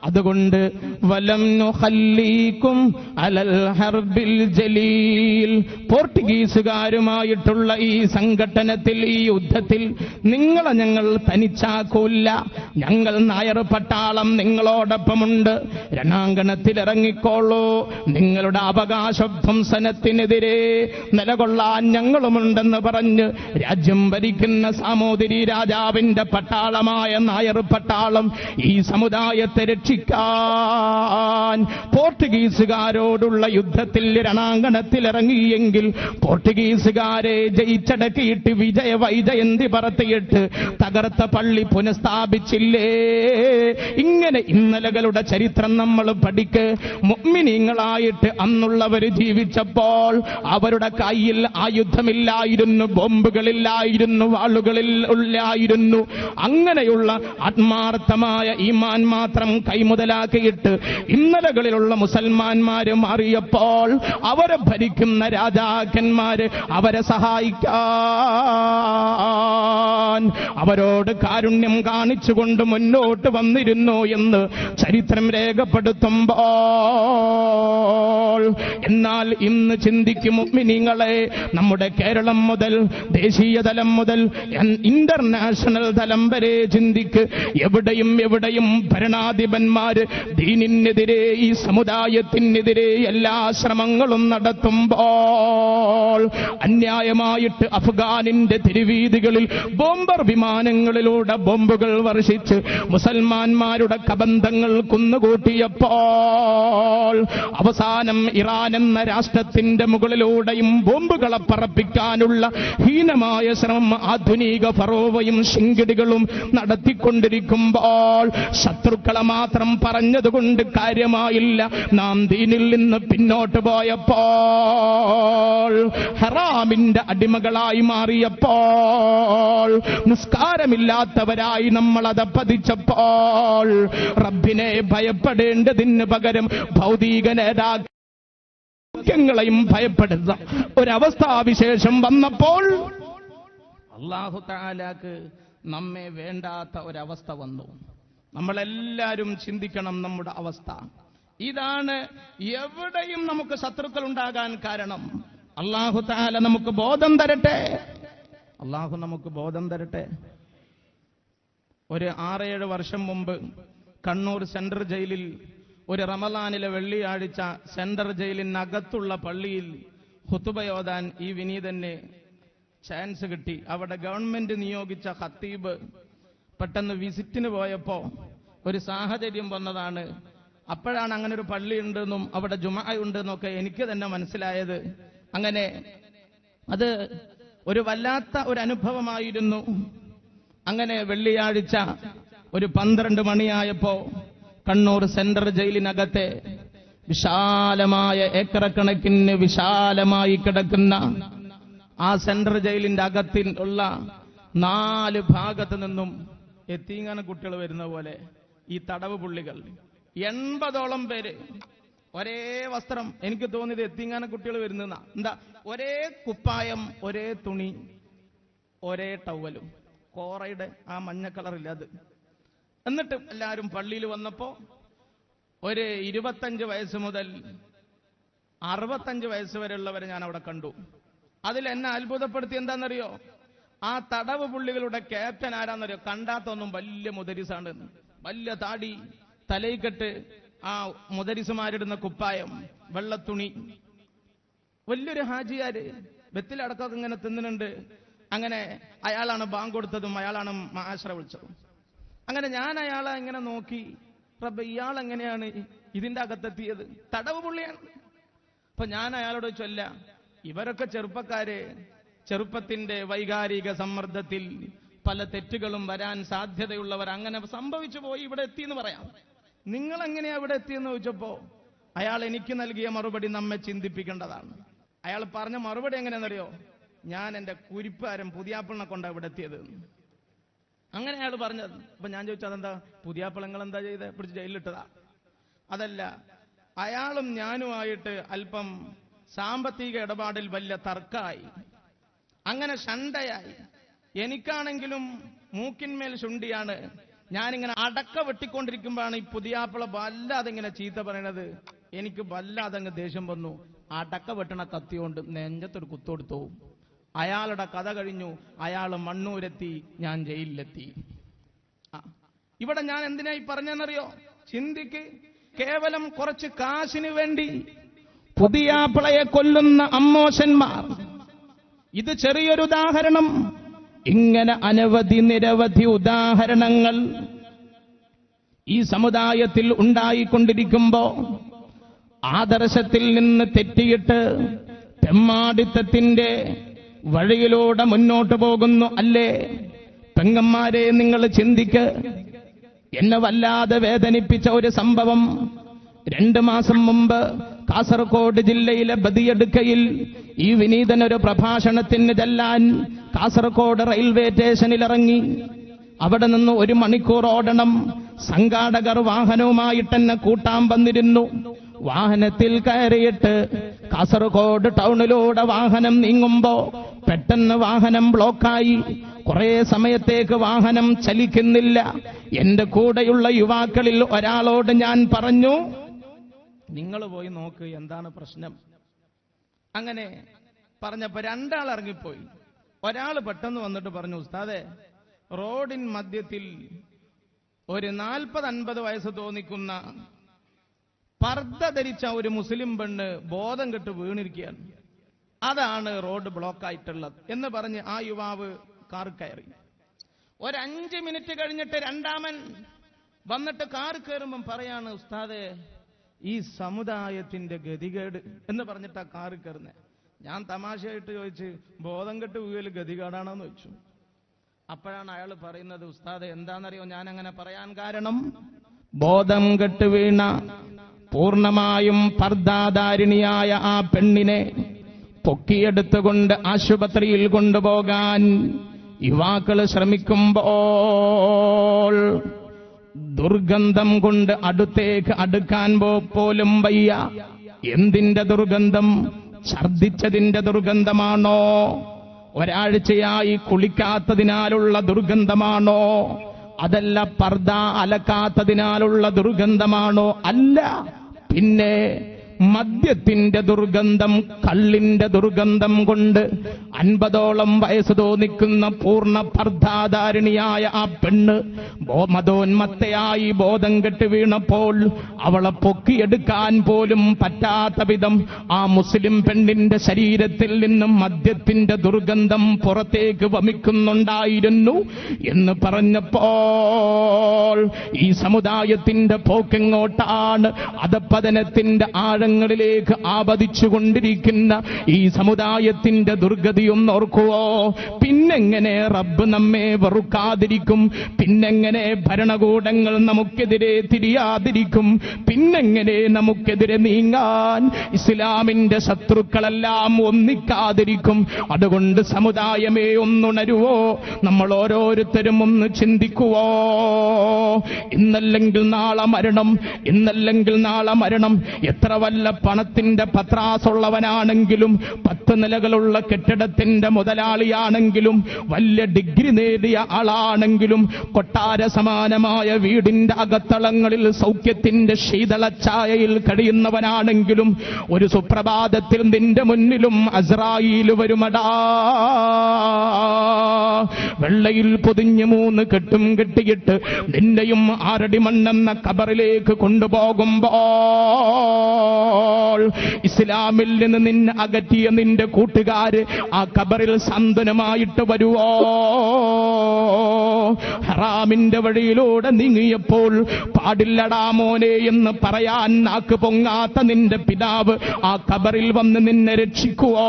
[SPEAKER 1] അതുകൊണ്ട് വലം നുഖല്ലീകും അലൽ ഹർബിൽ ജലീൽ, പോർട്ടുഗീസുകാരുമായിട്ടുള്ള ഈ സംഘട്ടനത്തിൽ, ഈ യുദ്ധത്തിൽ നിങ്ങളെ ഞങ്ങൾ തനിച്ചാക്കൂല്ല. ഞങ്ങൾ നായർ പട്ടാളം നിങ്ങളോടൊപ്പമുണ്ട്. രണാങ്കണത്തിൽ ഇറങ്ങിക്കോളൂ. നിങ്ങളുടെ അവകാശധ്വംസനത്തിനെതിരെ നിലകൊള്ളാൻ ഞങ്ങളുമുണ്ടെന്ന് പറഞ്ഞ് രാജ്യം ഭരിക്കുന്ന സാമൂതിരി രാജാവിന്റെ പട്ടാളമായ നായർ പട്ടാളം ഈ സമുദായത്തെ രക്ഷിക്കാൻ പോർട്ടുഗീസുകാരോടുള്ള യുദ്ധത്തിൽ രണാങ്കണത്തിൽ ഇറങ്ങിയെങ്കിൽ പോർട്ടുഗീസുകാരെ ജയിച്ചടക്കിയിട്ട് വൈജയന്തി പറത്തിയിട്ട് തകർത്ത പള്ളി പുനഃസ്ഥാപിച്ചില്ലേ? ഇങ്ങനെ ഇന്നലകളുടെ ചരിത്രം നമ്മൾ പഠിക്ക്. മുഅ്മിനീങ്ങളായിട്ട് അന്നുള്ളവർ ജീവിച്ചപ്പോൾ അവരുടെ കയ്യിൽ ആയുധമില്ലായിരുന്നു, ബോംബുകളില്ലായിരുന്നു, വാളുകളില്ലായിരുന്നു. അങ്ങനെയുള്ള ആത്മാർത്ഥമായ ഈമാൻ മാത്രം കൈമുതലാക്കിയിട്ട് ഇന്നലകളിലുള്ള മുസൽമാന്മാര് മാറിയപ്പോൾ അവരെ ഭരിക്കുന്ന രാജാക്കന്മാര് അവരെ സഹായിക്കാൻ അവരോട് കാരുണ്യം കാണിച്ചുകൊണ്ട് മുന്നോട്ട് വന്നിരുന്നു എന്ന് ചരിത്രം രേഖപ്പെടുത്തുമ്പോൾ, എന്നാൽ ഇന്ന് ചിന്തിക്കും മുഅ്മിനീങ്ങളെ, നമ്മുടെ കേരളം മുതൽ ദേശീയ തലം മുതൽ ഇന്റർനാഷണൽ തലം വരെ ചിന്തിക്ക്. എവിടെയും ഭരണാധിപന്മാര് ദീനിനെതിരെ, ഈ സമുദായത്തിനെതിരെ എല്ലാ ശ്രമങ്ങളും നടത്തുമ്പോൾ അന്യായമായിട്ട് അഫ്ഗാനിന്റെ തിരുവീതികളിൽ ബോംബർ വിമാനങ്ങളിലൂടെ ബോംബുകൾ വർഷിച്ച് മുസൽമാന്മാരുടെ കബന്ധങ്ങൾ കുന്നുകൂട്ടിയപ്പോൾ അവസാനം ഇറാൻ എന്ന രാഷ്ട്രത്തിന്റെ മുകളിലൂടെയും ബോംബുകളെ പറപ്പിക്കാനുള്ള ഹീനമായ ശ്രമം ആധുനിക ഫറോവയും ശിങ്കിടികളും നടത്തിക്കൊണ്ടിരിക്കുമ്പോൾ ശത്രുക്കളെ മാത്രം പറഞ്ഞതുകൊണ്ട് കാര്യമായില്ല. നാം ദീനിൽ നിന്ന് പിന്നോട്ട് പോയപ്പോൾ, ഹറാമിന്റെ അടിമകളായി മാറിയപ്പോൾ, നിസ്കാരമില്ലാത്തവരായി നമ്മൾ അതപ്പതിച്ചപ്പോൾ, റബ്ബിനെ ഭയപ്പെടേണ്ടതിന് പകരം ഭൗതിക നേതാക്കളെയും ഭയപ്പെടുന്ന ഒരവസ്ഥാവിശേഷം വന്നപ്പോൾ അല്ലാഹു തആലാക്ക് നമ്മെ വേണ്ടാത്ത ഒരവസ്ഥ വന്നു. നമ്മളെല്ലാവരും ചിന്തിക്കണം നമ്മുടെ അവസ്ഥ. ഇതാണ് എവിടെയും നമുക്ക് ശത്രുക്കൾ ഉണ്ടാകാൻ കാരണം. അല്ലാഹു തആല നമുക്ക് ബോധം തരട്ടെ. അല്ലാഹു നമുക്ക് ബോധം തരട്ടെ. ഒരു 6-7 വർഷം മുമ്പ് കണ്ണൂർ സെൻട്രൽ ജയിലിൽ ഒരു റമളാനിലെ വെള്ളിയാഴ്ച സെൻട്രൽ ജയിലിനകത്തുള്ള പള്ളിയിൽ ഖുതുബയോദാൻ ഈ വിനീതന് ചാൻസ് കിട്ടി. അവിടെ ഗവൺമെന്റ് നിയോഗിച്ച ഖത്തീബ് പെട്ടെന്ന് വിസിറ്റിന് പോയപ്പോ ഒരു സാഹചര്യം വന്നതാണ്. അപ്പോഴാണ് അങ്ങനെ ഒരു പള്ളി ഉണ്ടെന്നും അവിടെ ജുമാ ഉണ്ടെന്നൊക്കെ എനിക്ക് തന്നെ മനസ്സിലായത്. അങ്ങനെ അത് ഒരു വല്ലാത്ത ഒരു അനുഭവമായിരുന്നു. അങ്ങനെ വെള്ളിയാഴ്ച ഒരു 12 മണിയായപ്പോ കണ്ണൂർ സെൻട്രൽ ജയിലിനകത്തെ വിശാലമായ ഏക്കറക്കണക്കിന് വിശാലമായി കിടക്കുന്ന ആ സെൻട്രൽ ജയിലിന്റെ അകത്തിലുള്ള 4 ഭാഗത്ത് നിന്നും എത്തീങ്ങാന കുട്ടികൾ വരുന്ന പോലെ ഈ തടവ് പുള്ളികൾ 80ഓളം പേര് ഒരേ വസ്ത്രം. എനിക്ക് തോന്നിയത് എത്തീങ്ങാന കുട്ടികൾ വരുന്ന എന്താ, ഒരേ കുപ്പായം, ഒരേ തുണി, ഒരേ ടവലും, കോറയുടെ ആ മഞ്ഞ കളറില്ല അത്. എന്നിട്ട് എല്ലാവരും പള്ളിയിൽ വന്നപ്പോ ഒരു 25 വയസ്സ് മുതൽ 65 വയസ്സ് വരെയുള്ളവരെ ഞാൻ അവിടെ കണ്ടു. അതിൽ എന്നെ അത്ഭുതപ്പെടുത്തി എന്താണെന്നറിയോ, ആ തടവ് പുള്ളികളുടെ ക്യാപ്റ്റൻ ആരാന്നറിയോ? കണ്ടാത്തൊന്നും വലിയ മുദരിസാണ്, വലിയ താടി, തലയിക്കെട്ട്, ആ മുദരിസുമാരിടുന്ന കുപ്പായം, വെള്ളത്തുണി, വലിയൊരു ഹാജിയാര് ബത്തിലടക്കമൊക്കെ ഇങ്ങനെ തിന്നുന്നുണ്ട്. അങ്ങനെ അയാളാണ് ബാങ്ക് കൊടുത്തതും അയാളാണ് മാശ്ര വിളിച്ചതും. അങ്ങനെ ഞാൻ അയാളെ ഇങ്ങനെ നോക്കി, റബ്ബേ ഇയാൾ എങ്ങനെയാണ് ഇതിന്റെ അകത്തെത്തിയത്? തടവ് പുള്ളിയാണ്. അപ്പൊ ഞാൻ അയാളോട് ചൊല്ല, ഇവരൊക്കെ ചെറുപ്പക്കാര്, ചെറുപ്പത്തിന്റെ വൈകാരിക സമ്മർദ്ദത്തിൽ പല തെറ്റുകളും വരാൻ സാധ്യതയുള്ളവർ, അങ്ങനെ സംഭവിച്ചു പോയി ഇവിടെ എത്തിയെന്ന് പറയാം. നിങ്ങൾ എങ്ങനെയാ ഇവിടെ എത്തിയെന്ന് ചോദിച്ചപ്പോ അയാൾ എനിക്ക് നൽകിയ മറുപടി നമ്മെ ചിന്തിപ്പിക്കേണ്ടതാണ്. അയാൾ പറഞ്ഞ മറുപടി എങ്ങനെയാണെന്നറിയോ? ഞാൻ എന്റെ കുരിപ്പാരം പുതിയാപ്പിളിനെ കൊണ്ടാണ് ഇവിടെ എത്തിയത്. അങ്ങനെ അയാൾ പറഞ്ഞത്. അപ്പൊ ഞാൻ ചോദിച്ചു, അതെന്താ പുതിയാപ്പിളങ്ങൾ എന്താ ചെയ്ത് പിടിച്ച് ജയിലിലിട്ടതാ? അതല്ല, അയാളും ഞാനുമായിട്ട് അല്പം സാമ്പത്തിക ഇടപാടിൽ വലിയ തർക്കമായി, അങ്ങനെ ശണ്ടയായി. എനിക്കാണെങ്കിലും മൂക്കിന്മേൽ ശുണ്ടിയാണ്. ഞാനിങ്ങനെ അടക്ക വെട്ടിക്കൊണ്ടിരിക്കുമ്പോഴാണ് ഈ പുതിയാപ്പിള വല്ലാതെ ഇങ്ങനെ ചീത്ത പറയണത്. എനിക്ക് വല്ലാതെ അങ്ങ് ദേഷ്യം വന്നു. അടക്ക വെട്ടണ കത്തിയോണ്ട് നെഞ്ചത്തൊരു കുത്തൊടുത്തു. അയാളുടെ കഥ കഴിഞ്ഞു. അയാൾ മണ്ണൂരെത്തി, ഞാൻ ജയിലിലെത്തി. ഇവിടെ ഞാൻ എന്തിനായി പറഞ്ഞെന്നറിയോ? ചിന്തിക്ക്. കേവലം കുറച്ച് കാശിന് വേണ്ടി പുതിയാപ്പിളയെ കൊല്ലുന്ന അമ്മോശന്മാർ. ഇത് ചെറിയൊരു ഉദാഹരണം. ഇങ്ങനെ അനവധി നിരവധി ഉദാഹരണങ്ങൾ ഈ സമുദായത്തിൽ ഉണ്ടായിക്കൊണ്ടിരിക്കുമ്പോ ആദർശത്തിൽ നിന്ന് തെറ്റിയിട്ട് തെമ്മാടിത്തത്തിന്റെ വഴിയിലൂടെ മുന്നോട്ട് പോകുന്നു അല്ലേ? പെങ്ങന്മാരെ, നിങ്ങൾ ചിന്തിക്ക്. എന്നെ വല്ലാതെ വേദനിപ്പിച്ച ഒരു സംഭവം 2 മാസം മുമ്പ് കാസർഗോഡ് ജില്ലയിലെ ബദിയടുക്കയിൽ ഈ വിനീതൻ ഒരു പ്രഭാഷണത്തിന് ചെല്ലാൻ കാസർഗോഡ് റെയിൽവേ സ്റ്റേഷനിൽ ഇറങ്ങി. അവിടെ നിന്ന് 1 മണിക്കൂർ ഓടണം. സംഘാടകർ വാഹനവുമായിട്ട് എന്നെ കൂട്ടാൻ വന്നിരുന്നു. വാഹനത്തിൽ കയറിയിട്ട് കാസർഗോഡ് ടൗണിലൂടെ വാഹനം നീങ്ങുമ്പോ പെട്ടെന്ന് വാഹനം ബ്ലോക്കായി. കുറെ സമയത്തേക്ക് വാഹനം ചലിക്കുന്നില്ല. എന്റെ കൂടെയുള്ള യുവാക്കളിൽ ഒരാളോട് ഞാൻ പറഞ്ഞു, നിങ്ങൾ പോയി നോക്ക് എന്താണ് പ്രശ്നം. അങ്ങനെ പറഞ്ഞപ്പോ 2 ആൾ ഇറങ്ങിപ്പോയി. ഒരാൾ പെട്ടെന്ന് വന്നിട്ട് പറഞ്ഞു, ഉസ്താദെ, റോഡിൻ മധ്യത്തിൽ ഒരു 40-50 വയസ്സ് തോന്നിക്കുന്ന പർദ്ദ ധരിച്ച ഒരു മുസ്ലിം പെണ്ണ് ബോധം കെട്ട് വീണിരിക്കുകയാണ്, അതാണ് റോഡ് ബ്ലോക്കായിട്ടുള്ളത് എന്ന് പറഞ്ഞ് ആ യുവാവ് കാർ കയറി. 5 മിനിറ്റ് കഴിഞ്ഞിട്ട് 2ാമൻ വന്നിട്ട് കാർ കയറുമ്പം പറയാണ്, ഉസ്താദെ, ഈ സമുദായത്തിന്റെ ഗതികേട് എന്ന് പറഞ്ഞിട്ടാ കാർ കയറുന്നത്. ഞാൻ തമാശയായിട്ട് ചോദിച്ച്, ബോധം കെട്ട് വീഴൽ ഗതികേടാണോന്ന് ചോദിച്ചു. അപ്പോഴാണ് അയാൾ പറയുന്നത്, ഉസ്താദെ, എന്താണെന്നറിയോ ഞാൻ അങ്ങനെ പറയാൻ കാരണം? ബോധം കെട്ട് വീണ പൂർണ്ണമായും പർദ്ദാധാരിണിയായ ആ പെണ്ണിനെ പൊക്കിയെടുത്തുകൊണ്ട് ആശുപത്രിയിൽ കൊണ്ടുപോകാൻ യുവാക്കൾ ശ്രമിക്കുമ്പോൾ ദുർഗന്ധം കൊണ്ട് അടുത്തേക്ക് അടുക്കാൻ പോലും വയ്യ. എന്തിന്റെ ദുർഗന്ധം? ഛർദിച്ചതിന്റെ ദുർഗന്ധമാണോ? ഒരാഴ്ചയായി കുളിക്കാത്തതിനാലുള്ള ദുർഗന്ധമാണോ? അതല്ല പർദ്ദ അലക്കാത്തതിനാലുള്ള ദുർഗന്ധമാണോ? അല്ല. പിന്നെ മദ്യത്തിന്റെ ദുർഗന്ധം, കള്ളിന്റെ ദുർഗന്ധം കൊണ്ട് 50ഓളം വയസ്സ് തോന്നിക്കുന്ന പൂർണ്ണ പർദ്ധാധാരിണിയായ ആ പെണ്ണ് മതോന്മത്തയായി ബോധം കെട്ട് വീണപ്പോൾ അവളെ പൊക്കിയെടുക്കാൻ പോലും പറ്റാത്ത വിധം ആ മുസ്ലിം പെണ്ണിന്റെ ശരീരത്തിൽ നിന്നും മദ്യത്തിന്റെ ദുർഗന്ധം പുറത്തേക്ക് വമിക്കുന്നുണ്ടായിരുന്നു എന്ന് പറഞ്ഞപ്പോൾ ഈ സമുദായത്തിന്റെ പോക്കെങ്ങോട്ടാണ്? അധപ്പതനത്തിന്റെ ആഴങ്ങളിലേക്ക് ആപതിച്ചുകൊണ്ടിരിക്കുന്ന ഈ സമുദായത്തിന്റെ ദുർഗതിയൊന്നോർക്കുവോ? പിന്നെങ്ങനെ റബ്ബ് നമ്മെ വെറുക്കാതിരിക്കും? പിന്നെങ്ങനെ ഭരണകൂടങ്ങൾ നമുക്കെതിരെ തിരിയാതിരിക്കും? പിന്നെങ്ങനെ നമുക്കെതിരെ നീങ്ങാൻ ഇസ്ലാമിന്റെ ശത്രുക്കളെല്ലാം ഒന്നിക്കാതിരിക്കും? അതുകൊണ്ട് സമുദായമേ ഒന്നുണരുവോ? നമ്മൾ ഓരോരുത്തരും ഒന്ന് ചിന്തിക്കുവോ? ഇന്നല്ലെങ്കിൽ നാളെ മരണം, ഇന്നല്ലെങ്കിൽ നാളെ മരണം. എത്ര വല്ല പണത്തിന്റെ പത്രാസുള്ളവനാണെങ്കിലും, 10 നിലകളുള്ള കെട്ടിടത്തിന്റെ മുതലാളിയാണെങ്കിലും, വലിയ ഡിഗ്രി നേടിയ ആളാണെങ്കിലും, കൊട്ടാര സമാനമായ വീടിന്റെ അകത്തളങ്ങളിൽ സൗഖ്യത്തിന്റെ ശീതളച്ചായയിൽ കഴിയുന്നവനാണെങ്കിലും, ഒരു സുപ്രഭാതത്തിൽ നിന്റെ മുന്നിലും അസ്രായീൽ വരുമടാ. വെള്ളയിൽ പൊതിഞ്ഞ് 3 കെട്ടും കെട്ടിയിട്ട് നിന്നെയും 6 അടി മണ്ണെന്ന ഖബറിലേക്ക് കൊണ്ടുപോകുമ്പോൾ ഇസ്ലാമിൽ നിന്ന് നിന്നെ അകറ്റിയ നിന്റെ കൂട്ടുകാര് ആ ഖബറിൽ സാന്ത്വനമായിട്ട് വരുവോ? ഹറാമിന്റെ വഴിയിലൂടെ നീങ്ങിയപ്പോൾ പാടില്ലടാ മോനെ എന്ന് പറയാൻ നാക്ക് പൊങ്ങാത്ത നിന്റെ പിതാവ് ആ ഖബറിൽ വന്ന് നിന്നെ രക്ഷിക്കുവോ?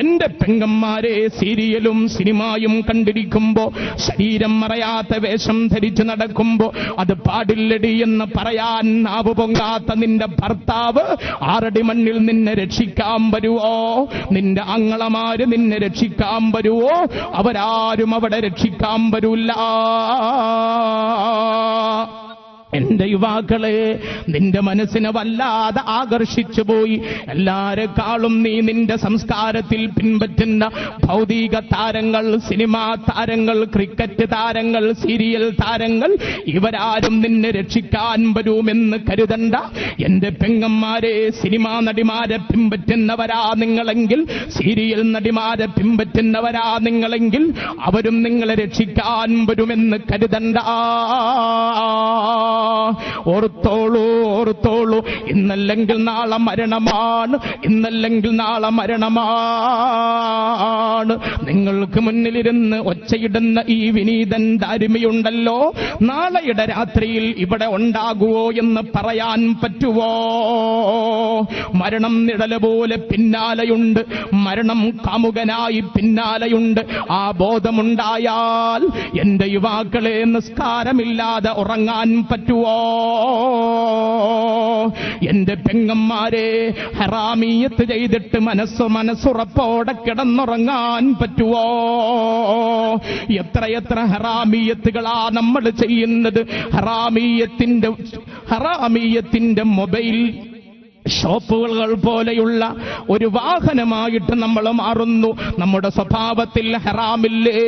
[SPEAKER 1] എന്റെ പെങ്ങന്മാരെ, സീരിയലും സിനിമയും കണ്ടിരിക്കുമ്പോ, ശരീരം മറയാത്ത വേഷം ധരിച്ചു നടക്കുമ്പോ അത് പാടില്ലടി എന്ന് പറയാൻ നാവ് പൊങ്ങാത്ത നിന്റെ ഭർത്താവ് 6 അടി മണ്ണിൽ നിന്നെ രക്ഷിക്കാൻ വരുവോ? നിന്റെ ആങ്ങളമാര് നിന്നെ രക്ഷിക്കാൻ വരുവോ? അവരാരും അവിടെ രക്ഷിക്കാൻ വരൂല്ല. എന്റെ യുവാക്കളെ, നിന്റെ മനസ്സിനെ വല്ലാതെ ആകർഷിച്ചു പോയി. എല്ലാരെക്കാളും നീ നിന്റെ സംസ്കാരത്തിൽ പിൻപറ്റുന്ന ഭൗതിക താരങ്ങൾ, സിനിമാ താരങ്ങൾ, ക്രിക്കറ്റ് താരങ്ങൾ, സീരിയൽ താരങ്ങൾ, ഇവരാരും നിന്നെ രക്ഷിക്കാൻ വരുമെന്ന് കരുതണ്ട. എന്റെ പെങ്ങന്മാരെ, സിനിമാ നടിമാരെ പിൻപറ്റുന്നവരാ നിങ്ങളെങ്കിൽ, സീരിയൽ നടിമാരെ പിൻപറ്റുന്നവരാ നിങ്ങളെങ്കിൽ, അവരും നിങ്ങളെ രക്ഷിക്കാൻ വരുമെന്ന് കരുതണ്ട. ഓർത്തോളൂ, ഓർത്തോളൂ, ഇന്നല്ലെങ്കിൽ നാളെ മരണമാണ്, ഇന്നല്ലെങ്കിൽ നാളെ മരണമാണ്. നിങ്ങൾക്ക് മുന്നിലിരുന്ന് ഒച്ചയിടുന്ന ഈ വിനീതൻ ദാരിമിയുണ്ടല്ലോ, നാളെയുടെ രാത്രിയിൽ ഇവിടെ ഉണ്ടാകുവോ എന്ന് പറയാൻ പറ്റുവോ? മരണം നിഴല് പോലെ പിന്നാലെയുണ്ട്, മരണം കാമുകനായി പിന്നാലെയുണ്ട്. ആ ബോധമുണ്ടായാൽ എന്റെ യുവാക്കളെ, നിസ്കാരമില്ലാതെ ഉറങ്ങാൻ പറ്റുവോ? എന്റെ പെങ്ങന്മാരെ, ഹറാമിയത്ത് ചെയ്തിട്ട് മനസ്സുറപ്പോടെ കിടന്നുറങ്ങാൻ പറ്റുവോ? എത്രയെത്ര ഹറാമിയത്തുകളാ നമ്മൾ ചെയ്യുന്നത്. ഹറാമിയത്തിന്റെ മൊബൈൽ ഷോപ്പുകൾ പോലെയുള്ള ഒരു വാഹനമായിട്ട് നമ്മൾ മാറുന്നു. നമ്മുടെ സ്വഭാവത്തിൽ ഹറാമില്ലേ?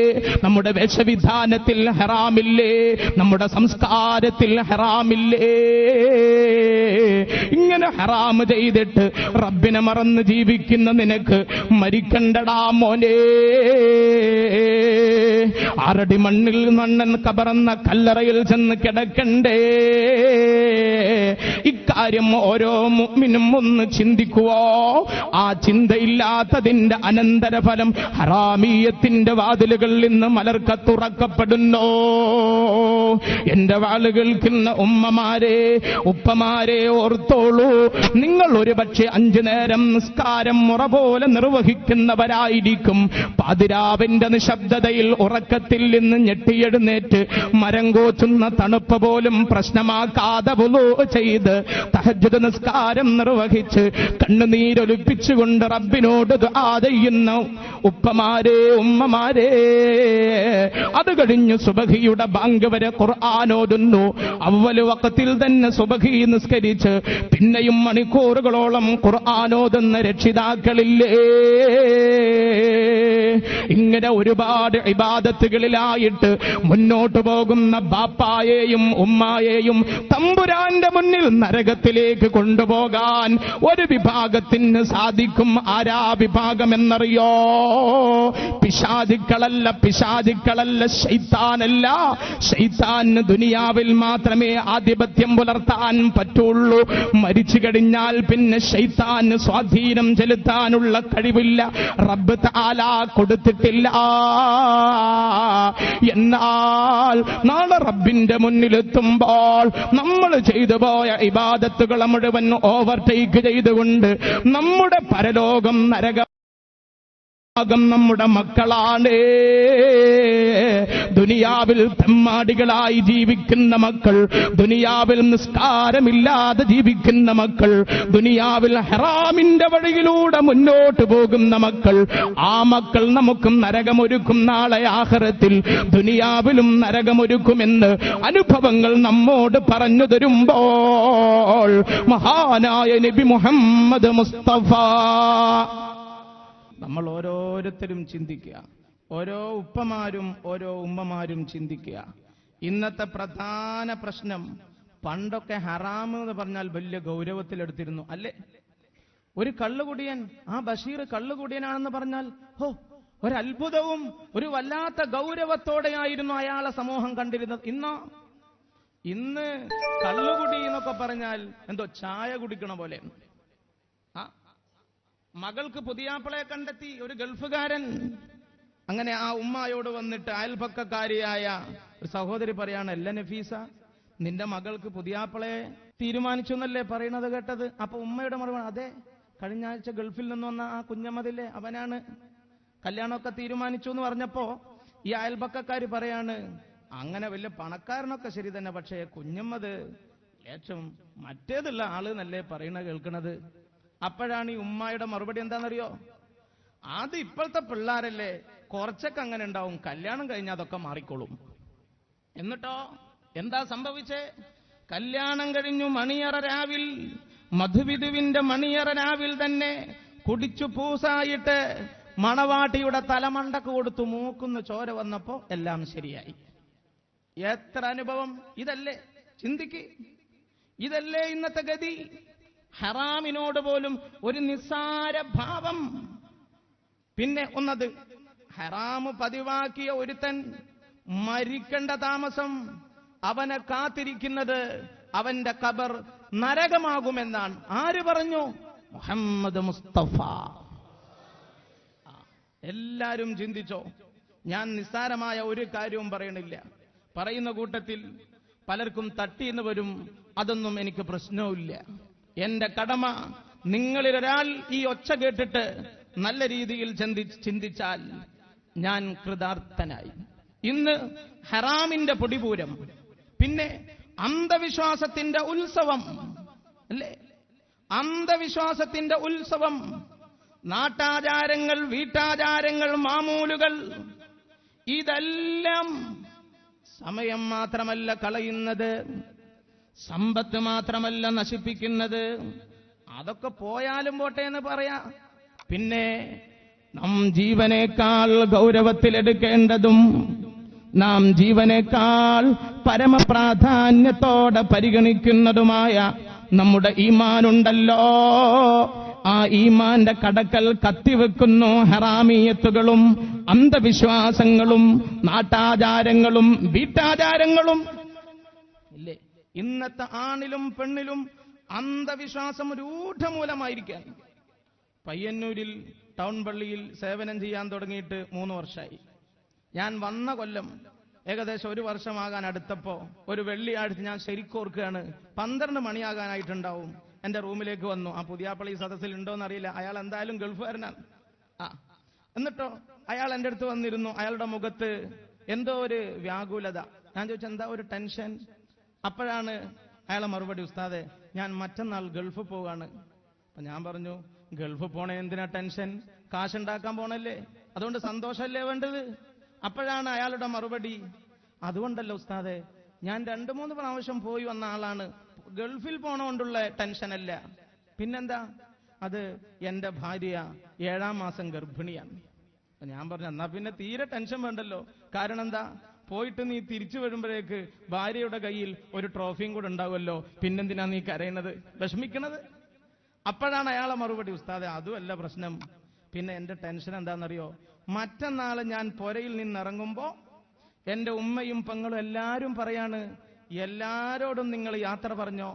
[SPEAKER 1] നമ്മുടെ വേഷവിധാനത്തിൽ ഹറാമില്ലേ? നമ്മുടെ സംസ്കാരത്തിൽ ഹറാമില്ലേ? ഇങ്ങനെ ഹറാം ചെയ്തിട്ട് റബ്ബിനെ മറന്ന് ജീവിക്കുന്ന നിനക്ക് മരിക്കണ്ടടാ മോനെ. 6 അടി മണ്ണിൽ മണ്ണൻ കബറന്ന കല്ലറയിൽ ചെന്ന് കിടക്കണ്ടേ? ഇക്കാര്യം ഓരോ മുഅ്മിനും ഒന്ന് ചിന്തിക്കുവോ? ആ ചിന്തയില്ലാത്തതിന്റെ അനന്തരഫലം ഹറാമിയത്തിന്റെ വാതിലുകളിൽ നിന്ന് മലർക്ക തുറക്കപ്പെടുന്നു. എന്റെ വാള് കേൾക്കുന്ന ഉമ്മമാരെ, ഉപ്പമാരെ, ഓർത്തോളൂ, നിങ്ങൾ ഒരുപക്ഷെ 5 നേരം നിസ്കാരം മുറ പോലെ നിർവഹിക്കുന്നവരായിരിക്കും. പാതിരാവിന്റെ നിശബ്ദതയിൽ ഉറക്കത്തിൽ നിന്ന് ഞെട്ടിയെഴുന്നേറ്റ് മരം കോച്ചുന്ന തണുപ്പ് പോലും പ്രശ്നമാക്കാതെ വുളൂ ചെയ്ത് തഹജ്ജുദ് നിസ്കാരം നിർവഹിച്ച് കണ്ണുനീരൊലിപ്പിച്ചുകൊണ്ട് റബ്ബിനോട് ദുആ ചെയ്യുന്ന ഉപ്പമാരെ, ഉമ്മമാരെ, അത് കഴിഞ്ഞ് സുബഹിയുടെ ബാങ്ക് വരെ ഖുർആൻ ഓതുന്നു. അവ്വൽ വഖത്തിൽ തന്നെ സുബഹി നിസ്കരിച്ച് പിന്നെയും മണിക്കൂറുകളോളം ഖുർആൻ ഓതുന്ന രക്ഷിതാക്കളില്ലേ? ഇങ്ങനെ ഒരുപാട് ഇബാദത്തുകളിലായിട്ട് മുന്നോട്ടു പോകുന്ന ബാപ്പായെയും ഉമ്മായെയും തമ്പുരാന്റെ മുന്നിൽ നരകത്തിലേക്ക് കൊണ്ടുപോകാൻ ഒരു വിഭാഗത്തിന് സാധിക്കും. ആരാ വിഭാഗം എന്നറിയോ? പിശാചുക്കളല്ല, ശൈത്താനല്ല. ശൈത്താന് ദുനിയാവിൽ മാത്രമേ ആധിപത്യം പുലർത്താൻ പറ്റുള്ളൂ. മരിച്ചു കഴിഞ്ഞാൽ പിന്നെ ശൈത്താന് സ്വാധീനം ചെലുത്താനുള്ള കഴിവില്ല, റബ്ബ് തആല കൊടുത്തിട്ടില്ല. എന്നാൽ നാളെ റബ്ബിന്റെ മുന്നിലെത്തുമ്പോൾ നമ്മൾ ചെയ്തു പോയ ഇബാദത്തുകളെ മുഴുവൻ ഓവർടേക്ക് ചെയ്തുകൊണ്ട് നമ്മുടെ പരലോകം നരകം നമ്മുടെ മക്കളാണ്. ദുനിയാവിൽ തെമ്മാടികളായി ജീവിക്കുന്ന മക്കൾ, ദുനിയാവിൽ നിസ്കാരമില്ലാതെ ജീവിക്കുന്ന മക്കൾ, ദുനിയാവിൽ ഹറാമിന്റെ വഴിയിലൂടെ മുന്നോട്ട് പോകുന്ന മക്കൾ, ആ മക്കൾ നമുക്കും നരകമൊരുക്കും. നാളെ ആഖിറത്തിൽ ദുനിയാവിലും നരകമൊരുക്കുമെന്ന് അനുഭവങ്ങൾ നമ്മോട് പറഞ്ഞു തരുമ്പോൾ മഹാനായ നബി മുഹമ്മദ് മുസ്തഫ നമ്മൾ ഓരോരുത്തരും ചിന്തിക്കുക, ഓരോ ഉപ്പമാരും ഓരോ ഉമ്മമാരും ചിന്തിക്കുക. ഇന്നത്തെ പ്രധാന പ്രശ്നം, പണ്ടൊക്കെ ഹറാം എന്ന് പറഞ്ഞാൽ വലിയ ഗൗരവത്തിലെടുത്തിരുന്നു, അല്ലേ? ഒരു കള്ളുകുടിയൻ, ആ ബഷീർ കള്ളുകുടിയനാണെന്ന് പറഞ്ഞാൽ ഒരത്ഭുതവും ഒരു വല്ലാത്ത ഗൗരവത്തോടെയായിരുന്നു അയാളെ സമൂഹം കണ്ടിരുന്നത്. ഇന്ന് കള്ളുകുടി എന്നൊക്കെ പറഞ്ഞാൽ എന്തോ ചായ കുടിക്കണ പോലെ. മകൾക്ക് പുതിയാപ്പിളയെ കണ്ടെത്തി ഒരു ഗൾഫുകാരൻ. അങ്ങനെ ആ ഉമ്മായോട് വന്നിട്ട് അയൽപക്കക്കാരിയായ ഒരു സഹോദരി പറയാണ്, അല്ല നഫീസ, നിന്റെ മകൾക്ക് പുതിയാപ്പിളയെ തീരുമാനിച്ചു എന്നല്ലേ പറയണത് കേട്ടത്? അപ്പൊ ഉമ്മയുടെ മറുപടി, അതെ, കഴിഞ്ഞ ആഴ്ച ഗൾഫിൽ നിന്ന് വന്ന ആ കുഞ്ഞമ്മതില്ലേ, അവനാണ് കല്യാണമൊക്കെ തീരുമാനിച്ചു എന്ന് പറഞ്ഞപ്പോ ഈ അയൽപക്കക്കാരി പറയാണ്, അങ്ങനെ വലിയ പണക്കാരനൊക്കെ ശരി തന്നെ, പക്ഷേ കുഞ്ഞമ്മത് ഏറ്റവും മറ്റേതുള്ള ആള് എന്നല്ലേ പറയണ കേൾക്കണത്. അപ്പോഴാണ് ഈ ഉമ്മായുടെ മറുപടി എന്താണെന്നറിയോ? അത് ഇപ്പോഴത്തെ പിള്ളേരല്ലേ, കുറച്ചൊക്കെ അങ്ങനെ ഉണ്ടാവും, കല്യാണം കഴിഞ്ഞാൽ അതൊക്കെ മാറിക്കോളും. എന്നിട്ടോ എന്താ സംഭവിച്ചേ? കല്യാണം കഴിഞ്ഞു മണിയറ രാവിൽ, മധുവിധുവിന്റെ മണിയറ രാവിൽ തന്നെ കുടിച്ചു പൂസായിട്ട് മണവാട്ടിയുടെ തലമണ്ടക്ക് കൊടുത്തു, മൂക്കുന്ന് ചോര വന്നപ്പോ എല്ലാം ശരിയായി. എത്ര അനുഭവം! ഇതല്ലേ, ചിന്തിക്ക്, ഇതല്ലേ ഇന്നത്തെ ഗതി? ഹറാമിനോട് പോലും ഒരു നിസ്സാര ഭാവം. പിന്നെ ഒന്നത്, ഹറാമ് പതിവാക്കിയ ഒരുത്തൻ മരിക്കേണ്ട താമസം, അവനെ കാത്തിരിക്കുന്നത് അവന്റെ ഖബർ നരകമാകുമെന്നാണ്. ആര് പറഞ്ഞു? മുഹമ്മദ് മുസ്തഫ. എല്ലാരും ചിന്തിച്ചോ? ഞാൻ നിസ്സാരമായ ഒരു കാര്യവും പറയണില്ല. പറയുന്ന കൂട്ടത്തിൽ പലർക്കും തട്ടിയെന്ന് വരും, അതൊന്നും എനിക്ക് പ്രശ്നവുമില്ല. എന്റെ കടമ, നിങ്ങളിൽ ഒരാൾ ഈ ഒച്ച കേട്ടിട്ട് നല്ല രീതിയിൽ ചിന്തിച്ചാൽ ഞാൻ കൃതാർത്ഥനായി. ഇന്ന് ഹറാമിന്റെ പൊടിപൂരം, പിന്നെ അന്ധവിശ്വാസത്തിന്റെ ഉത്സവം, അല്ലേ? അന്ധവിശ്വാസത്തിന്റെ ഉത്സവം, നാട്ടാചാരങ്ങൾ, വീട്ടാചാരങ്ങൾ, മാമൂലുകൾ, ഇതെല്ലാം സമയം മാത്രമല്ല കളയുന്നത്, സമ്പത്ത് മാത്രമല്ല നശിപ്പിക്കുന്നത്. അതൊക്കെ പോയാലും പോട്ടെ എന്ന് പറയാ. പിന്നെ നാം ജീവനേക്കാൾ ഗൗരവത്തിലെടുക്കേണ്ടതും നാം ജീവനേക്കാൾ പരമപ്രാധാന്യത്തോടെ പരിഗണിക്കുന്നതുമായ നമ്മുടെ ഈമാനുണ്ടല്ലോ, ആ ഈമാന്റെ കടക്കൽ കത്തിവെക്കുന്നു ഹറാമിയത്തുകളും അന്ധവിശ്വാസങ്ങളും നാട്ടാചാരങ്ങളും വീട്ടാചാരങ്ങളും. ഇല്ലേ? ഇന്നത്തെ ആണിലും പെണ്ണിലും അന്ധവിശ്വാസം രൂഢമൂലമായിരിക്കാൻ. പയ്യന്നൂരിൽ ടൗൺ പള്ളിയിൽ സേവനം ചെയ്യാൻ തുടങ്ങിയിട്ട് 3 വർഷമായി. ഞാൻ വന്ന കൊല്ലം ഏകദേശം 1 വർഷമാകാൻ അടുത്തപ്പോ ഒരു വെള്ളിയാഴ്ച, ഞാൻ ശരിക്കോർക്കുകയാണ്, 12 മണിയാകാനായിട്ടുണ്ടാവും, എന്റെ റൂമിലേക്ക് വന്നു. ആ പുതിയാപ്പള്ളി സദസ്സിൽ ഉണ്ടോന്ന് അറിയില്ല, അയാൾ എന്തായാലും ഗൾഫുകാരനാണ്. എന്നിട്ടോ അയാൾ എന്റെ അടുത്ത് വന്നിരുന്നു. അയാളുടെ മുഖത്ത് എന്തോ ഒരു വ്യാകുലത. ഞാൻ ചോദിച്ചു, എന്താ ഒരു ടെൻഷൻ? അപ്പോഴാണ് അയാളെ മറുപടി, ഉസ്താദെ, ഞാൻ മറ്റന്നാൾ ഗൾഫ് പോവാണ്. അപ്പൊ ഞാൻ പറഞ്ഞു, ഗൾഫ് പോണേ എന്തിനാ ടെൻഷൻ? കാശുണ്ടാക്കാൻ പോണല്ലേ, അതുകൊണ്ട് സന്തോഷമല്ലേ വേണ്ടത്? അപ്പോഴാണ് അയാളുടെ മറുപടി, അതുകൊണ്ടല്ലോ ഉസ്താദെ, ഞാൻ 2-3 പ്രാവശ്യം പോയി വന്ന ആളാണ്, ഗൾഫിൽ പോണോണ്ടുള്ള ടെൻഷനല്ല. പിന്നെന്താ? അത് എന്റെ ഭാര്യ 7-ാം മാസം ഗർഭിണിയാണ്. ഞാൻ പറഞ്ഞു, എന്നാ പിന്നെ തീരെ ടെൻഷൻ വേണ്ടല്ലോ. കാരണം എന്താ, പോയിട്ട് നീ തിരിച്ചു വരുമ്പോഴേക്ക് ഭാര്യയുടെ കയ്യിൽ ഒരു ട്രോഫിയും കൂടെ ഉണ്ടാവുമല്ലോ, പിന്നെന്തിനാ നീ കരയുന്നത്, വിഷമിക്കണത്? അപ്പോഴാണ് അയാളെ മറുപടി, ഉസ്താദെ അതുമല്ല പ്രശ്നം, പിന്നെ എന്റെ ടെൻഷൻ എന്താണെന്നറിയോ, മറ്റന്നാൾ ഞാൻ പുരയിൽ നിന്നിറങ്ങുമ്പോ എന്റെ ഉമ്മയും പെങ്ങളും എല്ലാരും പറയാണ്, എല്ലാരോടും നിങ്ങൾ യാത്ര പറഞ്ഞോ.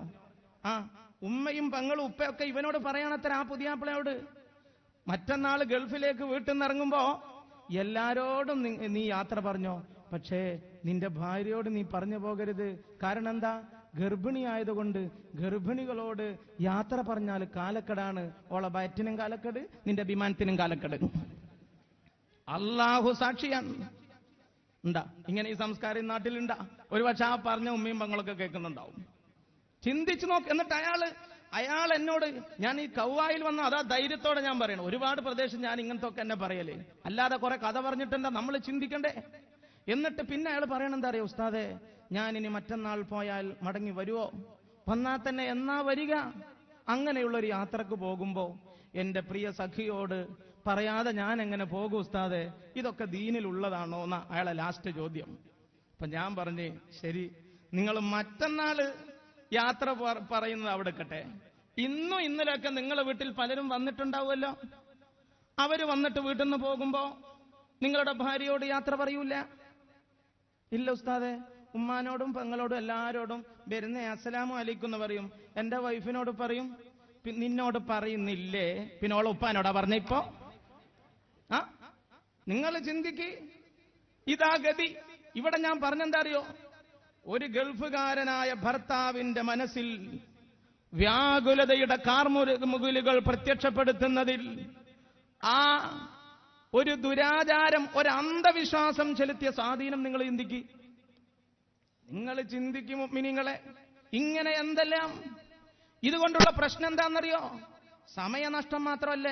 [SPEAKER 1] ഉമ്മയും പെങ്ങളും ഉപ്പയൊക്കെ ഇവനോട് പറയണത്ര, ആ പുതിയാപ്പിളയോട്, മറ്റന്നാൾ ഗൾഫിലേക്ക് വീട്ടിൽ നിന്നിറങ്ങുമ്പോ എല്ലാരോടും നീ യാത്ര പറഞ്ഞോ, പക്ഷേ നിന്റെ ഭാര്യയോട് നീ പറഞ്ഞു പോകരുത്. കാരണം എന്താ, ഗർഭിണിയായതുകൊണ്ട് ഗർഭിണികളോട് യാത്ര പറഞ്ഞാൽ കാലക്കടാണ്. ഓളെ വയറ്റിനും കാലക്കട്, നിന്റെ വിമാനത്തിനും കാലക്കട്. അള്ളാഹു സാക്ഷിയാണ്. ഉണ്ടാ ഇങ്ങനെ ഈ സംസ്കാരം നാട്ടിലുണ്ടാ? ഒരു പക്ഷെ ആ പറഞ്ഞ ഉമ്മയും പെങ്ങളൊക്കെ കേൾക്കുന്നുണ്ടാവും. ചിന്തിച്ചു നോക്ക്. എന്നിട്ട് അയാൾ എന്നോട്, ഞാൻ ഈ കൗവായിൽ വന്ന അതാ ധൈര്യത്തോടെ ഞാൻ പറയണം, ഒരുപാട് പ്രദേശം ഞാൻ ഇങ്ങനത്തെ ഒക്കെ എന്നെ പറയലേ, അല്ലാതെ കുറെ കഥ പറഞ്ഞിട്ടെന്താ, നമ്മൾ ചിന്തിക്കണ്ടേ? എന്നിട്ട് പിന്നെ അയാൾ പറയണം, എന്താ അറിയോ ഉസ്താദെ, ഞാൻ ഇനി മറ്റന്നാൾ പോയാൽ മടങ്ങി വരുവോ? വന്നാൽ തന്നെ എന്നാ വരിക? അങ്ങനെയുള്ളൊരു യാത്രക്ക് പോകുമ്പോ എന്റെ പ്രിയ സഖിയോട് പറയാതെ ഞാൻ എങ്ങനെ പോകും ഉസ്താദെ? ഇതൊക്കെ ദീനിലുള്ളതാണോ എന്നാ അയാളെ ലാസ്റ്റ് ചോദ്യം. അപ്പൊ ഞാൻ പറഞ്ഞ്, ശരി, നിങ്ങൾ മറ്റന്നാള് യാത്ര പറയുന്നത് അവിടെ കട്ടെ, ഇന്നും ഇന്നലെയൊക്കെ നിങ്ങളെ വീട്ടിൽ പലരും വന്നിട്ടുണ്ടാവുമല്ലോ. അവര് വന്നിട്ട് വീട്ടിൽ നിന്ന് പോകുമ്പോ നിങ്ങളുടെ ഭാര്യയോട് യാത്ര പറയൂല? ഇല്ല ഉസ്താദെ, ഉമ്മാനോടും പെങ്ങളോടും എല്ലാരോടും വരുന്ന അസ്സലാമു അലൈക്കും എന്ന് പറയും. എന്റെ വൈഫിനോട് പറയും, നിന്നോട് പറയുന്നില്ലേ? പിന്നെ ഓളെ ഉപ്പാനോടാ പറഞ്ഞ ഇപ്പോ? നിങ്ങൾ ചിന്തിക്ക്, ഇതാ ഗതി. ഇവിടെ ഞാൻ പറഞ്ഞെന്താ അറിയോ, ഒരു ഗൾഫുകാരനായ ഭർത്താവിന്റെ മനസ്സിൽ വ്യാകുലതയുടെ കാർമുകിലുകൾ പ്രത്യക്ഷപ്പെടുത്തുന്നതിൽ ആ ഒരു ദുരാചാരം, ഒരു അന്ധവിശ്വാസം ചെലുത്തിയ സ്വാധീനം നിങ്ങൾ ചിന്തിക്ക്. നിങ്ങൾ ചിന്തിക്കും മുഅ്മിനീങ്ങളെ, ഇങ്ങനെ എന്തെല്ലാം. ഇതുകൊണ്ടുള്ള പ്രശ്നം എന്താണെന്നറിയോ, സമയനഷ്ടം മാത്രമല്ല,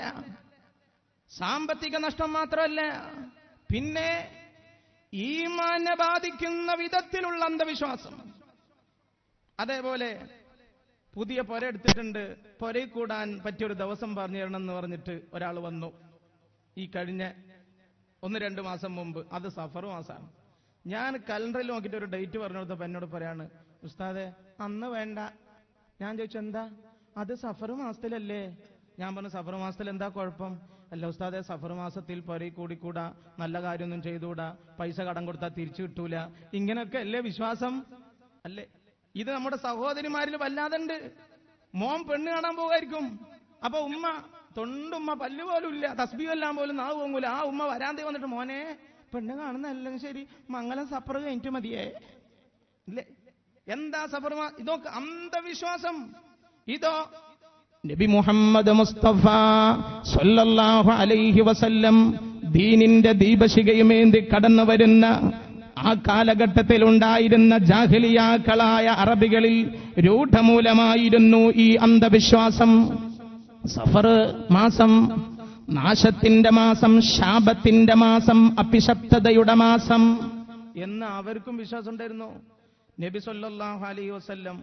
[SPEAKER 1] സാമ്പത്തിക നഷ്ടം മാത്രമല്ല, പിന്നെ ഈമാനെ ബാധിക്കുന്ന വിധത്തിലുള്ള അന്ധവിശ്വാസം. അതേപോലെ പുതിയ പുര എടുത്തിട്ടുണ്ട്, പുരയിൽ കൂടാൻ പറ്റിയൊരു ദിവസം പറഞ്ഞു തരണം എന്ന് പറഞ്ഞിട്ട് ഒരാൾ വന്നു ഈ കഴിഞ്ഞ 1-2 മാസം മുമ്പ്. അത് സഫർ മാസമാണ്. ഞാൻ കലണ്ടറിൽ നോക്കിയിട്ട് ഒരു ഡേറ്റ് പറഞ്ഞു കൊടുത്തപ്പോൾ എന്നോട് പറയാണ്, ഉസ്താദെ അന്ന് വേണ്ട. ഞാൻ ചോദിച്ചു, എന്താ? അത് സഫർ മാസത്തിലല്ലേ? ഞാൻ പറഞ്ഞു, സഫർ മാസത്തിൽ എന്താ കുഴപ്പം? അല്ല ഉസ്താദെ, സഫർ മാസത്തിൽ പുരയിൽ കൂടിക്കൂടാ, നല്ല കാര്യമൊന്നും ചെയ്തുകൂടാ, പൈസ കടം കൊടുത്താൽ തിരിച്ചു കിട്ടൂല, ഇങ്ങനെയൊക്കെ അല്ലേ വിശ്വാസം? അല്ലേ? ഇത് നമ്മുടെ സഹോദരിമാരിൽ വല്ലാതുണ്ട്. മോൻ പെണ്ണ് കാണാൻ പോകായിരിക്കും, അപ്പൊ ഉമ്മ തൊണ്ടുമ്മ പല്ല് പോലും ഇല്ല, തസ്ബീഹ് എല്ലാം പോലും നാവ് പോങ്ങൂല. ആ ഉമ്മ വരാന്തേ വന്നിട്ട്, മോനെ പെണ്ണ് കാണുന്നല്ല ശരി, മംഗലം സഫർ കഴിഞ്ഞിട്ട് മതിയേ. ഇല്ലേ? എന്താ സഫർ? ഇതൊക്കെ അന്ധവിശ്വാസം. ഇതോ നബി മുഹമ്മദ് മുസ്തഫ സ്വല്ലല്ലാഹു അലൈഹി വസല്ലം ദീനിന്റെ ദീപശിഖയുമേന്തി കടന്നു വരുന്ന ആ കാലഘട്ടത്തിൽ ഉണ്ടായിരുന്ന ജാഹിലിയാക്കളായ അറബികളിൽ രൂഢമൂലമായിരുന്നു ഈ അന്ധവിശ്വാസം. സഫർ മാസം നാശത്തിന്റെ മാസം, ശാപത്തിന്റെ മാസം, അഭിശപ്തതയുടെ മാസം എന്ന് അവർക്കും വിശ്വാസം ഉണ്ടായിരുന്നു. നബി സല്ലല്ലാഹു അലൈഹി വസല്ലം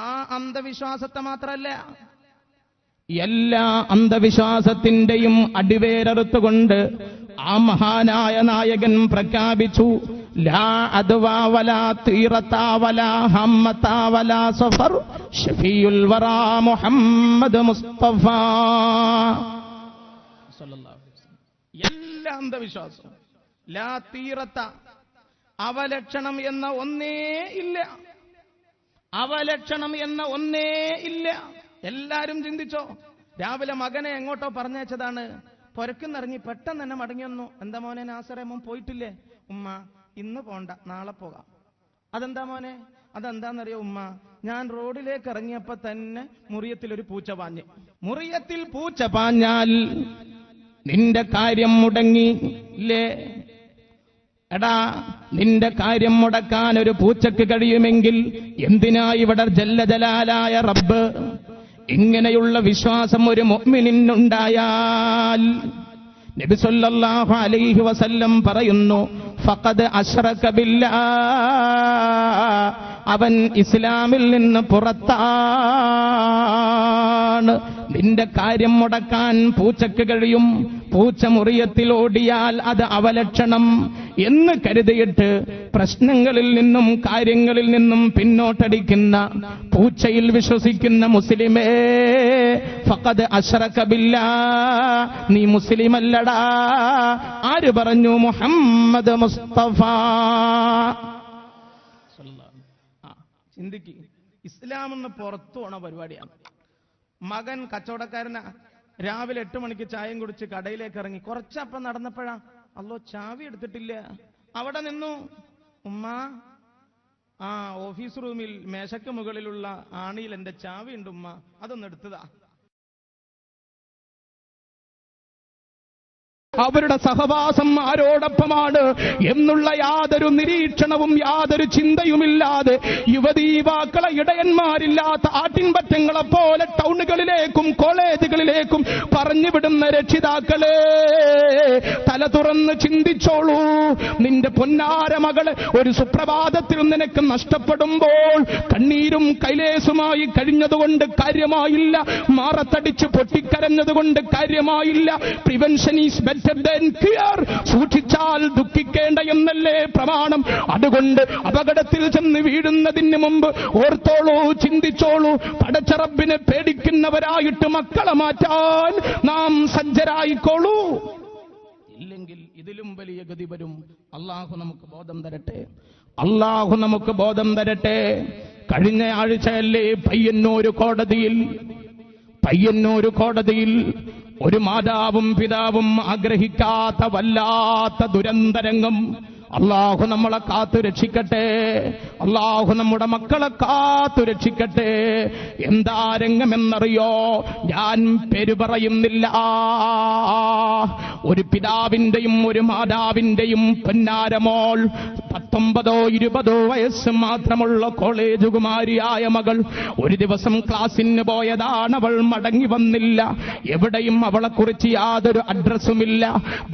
[SPEAKER 1] ആ അന്ധവിശ്വാസത്തെ മാത്രമല്ല, എല്ലാ അന്ധവിശ്വാസത്തിന്റെയും അടിവേരറുത്തുകൊണ്ട് ആ മഹാനായ നായകൻ പ്രഖ്യാപിച്ചു, ലാ അദ്വാ വലാ തീറതാ വലാ ഹമ്മതാ വലാ സഫർ ഷഫീഉൽ വറാ മുഹമ്മദ് മുസ്തഫ സല്ലല്ലാഹു അലൈഹി വസല്ലം. എല്ലാ അന്ധവിശ്വാസവും ലാ തീറത, അവലക്ഷണം എന്ന ഒന്നേ ഇല്ല. അവലക്ഷണം എന്ന ഒന്നേ ഇല്ല. എല്ലാരും ചിന്തിച്ചോ, രാവിലെ മകനെ എങ്ങോട്ടോ പറഞ്ഞയച്ചതാണ്, പുരക്കുന്നിറങ്ങി പെട്ടെന്ന് തന്നെ മടങ്ങി വന്നു. എന്താ മോനെ നാസറേ, മോൻ പോയിട്ടില്ലേ? ഉമ്മ ഇന്ന് പോണ്ട, നാളെ പോകാം. അതെന്താ മോനെ? അതെന്താന്നറിയോ ഉമ്മ, ഞാൻ റോഡിലേക്ക് ഇറങ്ങിയപ്പോ തന്നെ മുറിയത്തിൽ ഒരു പൂച്ച പാഞ്ഞ്. മുറിയത്തിൽ പൂച്ച പാഞ്ഞാൽ നിന്റെ കാര്യം മുടങ്ങി ഇല്ലേ? എടാ, നിന്റെ കാര്യം മുടക്കാൻ ഒരു പൂച്ചക്ക് കഴിയുമെങ്കിൽ എന്തിനാ ഇവിടെ ജല്ലജലാലായ റബ്ബ് ഇങ്ങനെയുള്ള വിശ്വാസം ഒരു മുഅ്മിനിനുണ്ടായാൽ? നബി സല്ലല്ലാഹു അലൈഹി വസല്ലം പറയുന്നു, ഫഖദ് അശ്റക ബില്ലാഹ്, അവൻ ഇസ്ലാമിൽ നിന്ന് പുറത്താണ്. നിന്റെ കാര്യം മുടക്കാൻ പൂച്ചക്ക് കഴിയും, പൂച്ച മുറിയത്തിൽ ഓടിയാൽ അത് അവലക്ഷണം എന്ന് കരുതിയിട്ട് പ്രശ്നങ്ങളിൽ നിന്നും കാര്യങ്ങളിൽ നിന്നും പിന്നോട്ടടിക്കുന്ന, പൂച്ചയിൽ വിശ്വസിക്കുന്ന മുസ്ലിമേ, ഫഖദ് അശ്റക ബില്ലാഹ്, നീ മുസ്ലിമല്ലടാ. ആര് പറഞ്ഞു? മുഹമ്മദ് മുസ്തഫ. ചിന്തിക്ക്, ഇസ്ലാമെന്ന് പുറത്തു പോണ പരിപാടിയാണ്. മകൻ കച്ചവടക്കാരനാ, രാവിലെ 8 മണിക്ക് ചായയും കുടിച്ച് കടയിലേക്ക് ഇറങ്ങി. കുറച്ചപ്പം നടന്നപ്പോഴാ അല്ലോ ചാവി എടുത്തിട്ടില്ല. അവിടെ നിന്നു. ഉമ്മ, ഓഫീസ് റൂമിൽ മേശക്ക് മുകളിലുള്ള ആണിയിൽ എന്റെ ചാവി ഉണ്ട് ഉമ്മ, അതൊന്ന് എടുത്തതാ. അവരുടെ സഹവാസം ആരോടൊപ്പമാണ് എന്നുള്ള യാതൊരു നിരീക്ഷണവും യാതൊരു ചിന്തയുമില്ലാതെ യുവതീവാക്കളെ ഇടയന്മാരില്ലാത്ത ആട്ടിൻപറ്റങ്ങളെ പോലെ ടൗണുകളിലേക്കും കോളേജുകളിലേക്കും പറഞ്ഞുവിടുന്ന രക്ഷിതാക്കളെ, തല തുറന്ന് ചിന്തിച്ചോളൂ. നിന്റെ പൊന്നാര മകള് ഒരു സുപ്രഭാതത്തിൽ നിനക്ക് നഷ്ടപ്പെടുമ്പോൾ കണ്ണീരും കൈലേസുമായി കഴിഞ്ഞതുകൊണ്ട് കാര്യമായില്ല, മാറത്തടിച്ച് പൊട്ടിക്കരഞ്ഞതുകൊണ്ട് കാര്യമായില്ല. Prevention is better than cure. സൂക്ഷിച്ചാൽ ദുഃഖിക്കേണ്ട എന്നല്ലേ പ്രമാണം. അതുകൊണ്ട് അപകടത്തിൽ ചെന്ന് വീഴുന്നതിന് മുമ്പ് ഓർത്തോളൂ, ചിന്തിച്ചോളൂ. പടച്ച റബ്ബിനെ പേടിക്കുന്നവരായിട്ട് മക്കളെ മാറ്റാൻ നാം സജ്ജരായിക്കോളൂ. ഇല്ലെങ്കിൽ ഇതിലും വലിയ ഗതി വരും. അള്ളാഹു നമുക്ക് ബോധം തരട്ടെ, അള്ളാഹു നമുക്ക് ബോധം തരട്ടെ. കഴിഞ്ഞ ആഴ്ചയല്ലേ പയ്യന്നൂര് കോടതിയിൽ ഒരു മാതാവും പിതാവും ആഗ്രഹിക്കാത്ത വല്ലാത്ത ദുരന്തരംഗം. അള്ളാഹു നമ്മളെ കാത്തു രക്ഷിക്കട്ടെ, അള്ളാഹു നമ്മുടെ മക്കളെ കാത്തു രക്ഷിക്കട്ടെ. എന്താ രംഗമെന്നറിയോ? ഞാൻ പേര് പറയുന്നില്ല. ഒരു പിതാവിന്റെയും ഒരു മാതാവിന്റെയും പൊന്നാരമോൾ, 19 20 വയസ്സ് മാത്രമുള്ള കോളേജ് കുമാരിയായ മകൾ ഒരു ദിവസം ക്ലാസ്സിന് പോയതാണ്. അവൾ മടങ്ങി വന്നില്ല. എവിടെയും അവളെക്കുറിച്ച് യാതൊരു അഡ്രസ്സുമില്ല.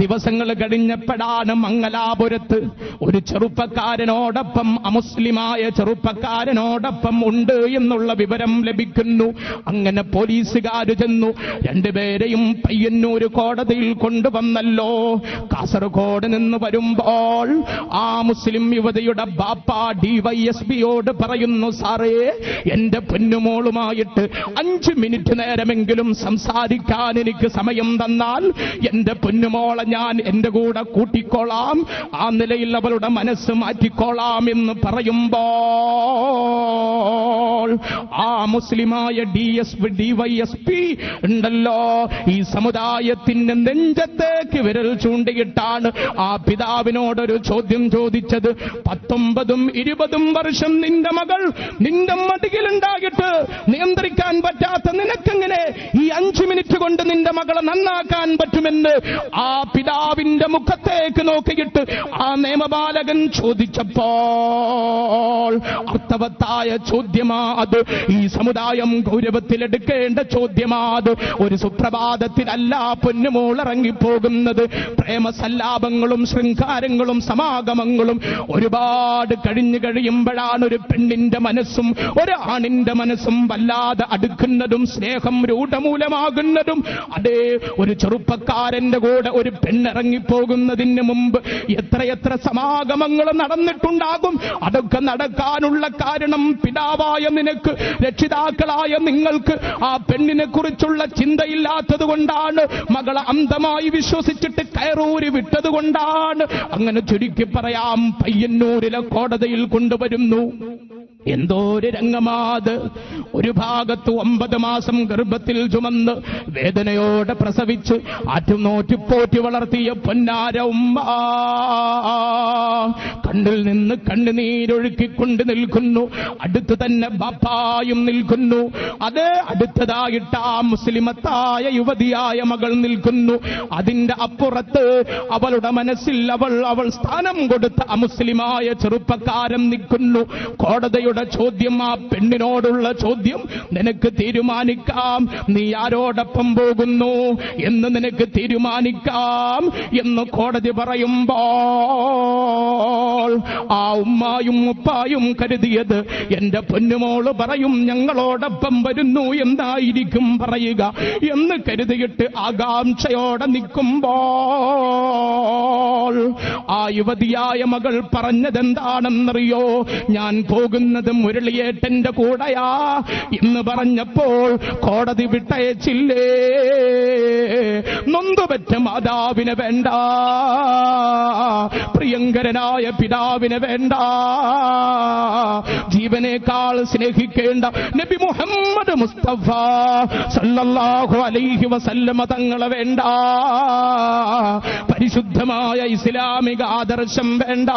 [SPEAKER 1] ദിവസങ്ങൾ കഴിഞ്ഞപ്പോഴാണ് മംഗലാപുരത്ത് ഒരു ചെറുപ്പക്കാരനോടൊപ്പം, അമുസ്ലിമായ ചെറുപ്പക്കാരനോടൊപ്പം ഉണ്ട് എന്നുള്ള വിവരം ലഭിക്കുന്നു. അങ്ങനെ പോലീസുകാർ ചെന്നു. രണ്ടുപേരെയും പയ്യന്നൂര് കോടതിയിൽ കൊണ്ടുവന്നല്ലോ. കാസർഗോഡ് നിന്ന് വരുമ്പോൾ ആ മുസ്ലിം യുവതിയുടെ ബാപ്പ ഡിവൈഎസ്പിയോട് പറയുന്നു, സാറേ, എന്റെ പൊന്നുമോളുമായിട്ട് 5 മിനിറ്റ് നേരമെങ്കിലും സംസാരിക്കാൻ എനിക്ക് സമയം തന്നാൽ എന്റെ പൊന്നുമോളെ ഞാൻ എന്റെ കൂടെ കൂട്ടിക്കോളാം, ആ നിലയിൽ അവളുടെ മനസ്സ് മാറ്റിക്കോളാം എന്ന് പറയുമ്പോൾ ആ മുസ്ലിമായ ഡിവൈഎസ്പി ഉണ്ടല്ലോ, ഈ സമുദായത്തിന്റെ നെഞ്ചത്തേക്ക് വിരൽ ചൂണ്ടിയിട്ടാണ് ആ പിതാവിനോടൊരു ചോദ്യം ചോദിച്ചത്. 19 20 വർഷം നിന്റെ മകൾ നിന്റെ മടിയിലുണ്ടായിട്ട് നിയന്ത്രിക്കാൻ പറ്റാത്ത നിനക്കെങ്ങനെ ഈ 5 മിനിറ്റ് കൊണ്ട് നിന്റെ മകളെ നന്നാക്കാൻ പറ്റുമെന്ന് ആ പിതാവിന്റെ മുഖത്തേക്ക് നോക്കിയിട്ട് ആ നിയമപാലകൻ ചോദിച്ചപ്പോൾ അർത്ഥവത്തായ ചോദ്യമാ അത്. ഈ സമുദായം ഗൗരവത്തിലെടുക്കേണ്ട ചോദ്യമാ അത്. ഒരു സുപ്രഭാതത്തിലല്ല പൊന്നുമോൾ ഇറങ്ങിപ്പോകുന്നത്. പ്രേമസല്ലാപങ്ങളും ശൃംഗാരങ്ങളും സമാഗമങ്ങളും ഒരുപാട് കഴിഞ്ഞു കഴിയുമ്പോഴാണ് ഒരു പെണ്ണിന്റെ മനസ്സും ഒരു ആണിന്റെ മനസ്സും വല്ലാതെ അടുക്കുന്നതും സ്നേഹം രൂഢമൂലമാകുന്നതും. അതേ, ഒരു ചെറുപ്പക്കാരന്റെ കൂടെ ഒരു പെണ്ണിറങ്ങിപ്പോകുന്നതിന് മുമ്പ് എത്രയെത്ര സമാഗമങ്ങൾ നടന്നിട്ടുണ്ടാകും. അതൊക്കെ നടക്കാനുള്ള കാരണം പിതാവായ നിനക്ക്, രക്ഷിതാക്കളായ നിങ്ങൾക്ക് ആ പെണ്ണിനെ കുറിച്ചുള്ള ചിന്തയില്ലാത്തത് കൊണ്ടാണ്. മകളെ അന്ധമായി വിശ്വസിച്ചിട്ട് കയറൂരി വിട്ടത് കൊണ്ടാണ്. അങ്ങനെ ചുരുക്കി പറയാം, പയ്യന്നൂരിലെ കോടതിയിൽ കൊണ്ടുവരുന്നു. എന്തോ ഒരു രംഗമാത്. ഒരു ഭാഗത്ത് 9 മാസം ഗർഭത്തിൽ ചുമന്ന് വേദനയോടെ പ്രസവിച്ച് ആറ്റുനോറ്റിപ്പോറ്റി വളർത്തിയ പൊന്നാര ഉമ്മ കണ്ണിൽ നിന്ന് കണ്ണുനീരൊഴുക്കിക്കൊണ്ട് നിൽക്കുന്നു. അടുത്ത് തന്നെ ബാപ്പായും നിൽക്കുന്നു. അത് അടുത്തതായിട്ട് ആ മുസ്ലിമത്തായ യുവതിയായ മകൾ നിൽക്കുന്നു. അതിന്റെ അപ്പുറത്ത് അവളുടെ മനസ്സിൽ അവൾ സ്ഥാനം കൊടുത്ത അമുസ്ലിമായ ചെറുപ്പക്കാരൻ നിൽക്കുന്നു. കോടതിയുടെ ഭാര്യയുടെ ചോദ്യം, ആ പെണ്ണിനോടുള്ള ചോദ്യം, നിനക്ക് തീരുമാനിക്കാം നീ ആരോടൊപ്പം പോകുന്നു എന്ന് നിനക്ക് തീരുമാനിക്കാം എന്ന് കോടതി പറയുമ്പോൾ ആ ഉമ്മായും ഉപ്പായും കരുതിയത് എന്റെ പൊന്നുമോള് പറയും ഞങ്ങളോടൊപ്പം വരുന്നു എന്നായിരിക്കും പറയുക എന്ന് കരുതിയിട്ട് ആകാംക്ഷയോടെ നിൽക്കുമ്പോൾ ആ യുവതിയായ മകൾ പറഞ്ഞതെന്താണെന്നറിയോ? ഞാൻ പോകുന്നത് മുരളിയേട്ടന്റെ കൂടെയാ എന്ന് പറഞ്ഞപ്പോൾ കോടതി വിട്ടയച്ചില്ലേ. നൊന്തുപറ്റ മാതാവിനെ വേണ്ട, പ്രിയങ്കരനായ പിതാവിനെ വേണ്ട, ജീവനേക്കാൾ സ്നേഹിക്കേണ്ട നബി മുഹമ്മദ് മുസ്തഫ സല്ലല്ലാഹു അലൈഹി വസല്ലമ തങ്ങളെ വേണ്ട, പരിശുദ്ധമായ ഇസ്ലാമിക ആദർശം വേണ്ട,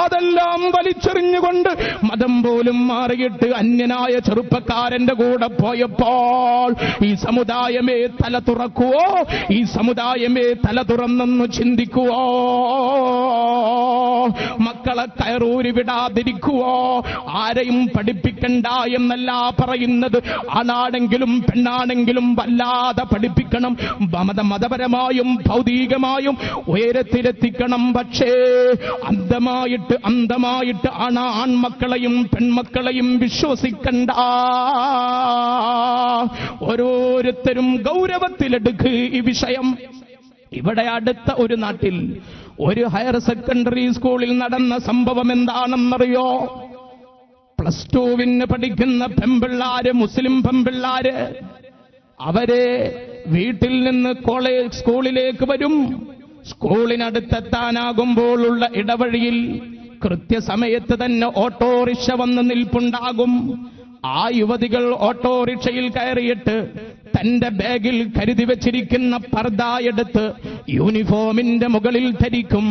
[SPEAKER 1] അതെല്ലാം വലിച്ചെറിഞ്ഞുകൊണ്ട് മതം പോലും മാറിയിട്ട് അന്യനായ ചെറുപ്പക്കാരന്റെ കൂടെ പോയപ്പോൾ ഈ സമുദായമേ തല തുറക്കുവോ? ഈ സമുദായമേ തല തുറന്നൊന്ന് ചിന്തിക്കുവോ? മക്കളെ കയറൂരി വിടാതിരിക്കുവോ? ആരെയും പഠിപ്പിക്കണ്ട എന്നല്ല പറയുന്നത്, ആണാണെങ്കിലും പെണ്ണാണെങ്കിലും വല്ലാതെ പഠിപ്പിക്കണം, മതപരമായും ഭൗതികമായും ഉയരത്തിലെത്തിക്കണം. പക്ഷേ അന്ധമായിട്ട് ആൺമക്കളെയും പെൺമക്കളെയും വിശ്വസിക്കണ്ട. ഓരോരുത്തരും ഗൗരവത്തിലെടുക്ക് ഈ വിഷയം. ഇവിടെ അടുത്ത ഒരു നാട്ടിൽ ഒരു ഹയർ സെക്കൻഡറി സ്കൂളിൽ നടന്ന സംഭവം എന്താണെന്നറിയോ? +2 പഠിക്കുന്ന പെമ്പിള്ളാര്, മുസ്ലിം പെമ്പിള്ളാര്, അവരെ വീട്ടിൽ നിന്ന് സ്കൂളിലേക്ക് വരും. സ്കൂളിനടുത്തെത്താനാകുമ്പോഴുള്ള ഇടവഴിയിൽ കൃത്യസമയത്ത് തന്നെ ഓട്ടോറിക്ഷ വന്ന് നിൽപ്പുണ്ടാകും. ആ യുവതികൾ ഓട്ടോറിക്ഷയിൽ കയറിയിട്ട് തന്റെ ബാഗിൽ കരുതി വെച്ചിരിക്കുന്ന പർദ എടുത്ത് യൂണിഫോമിന്റെ മുകളിൽ ധരിക്കും.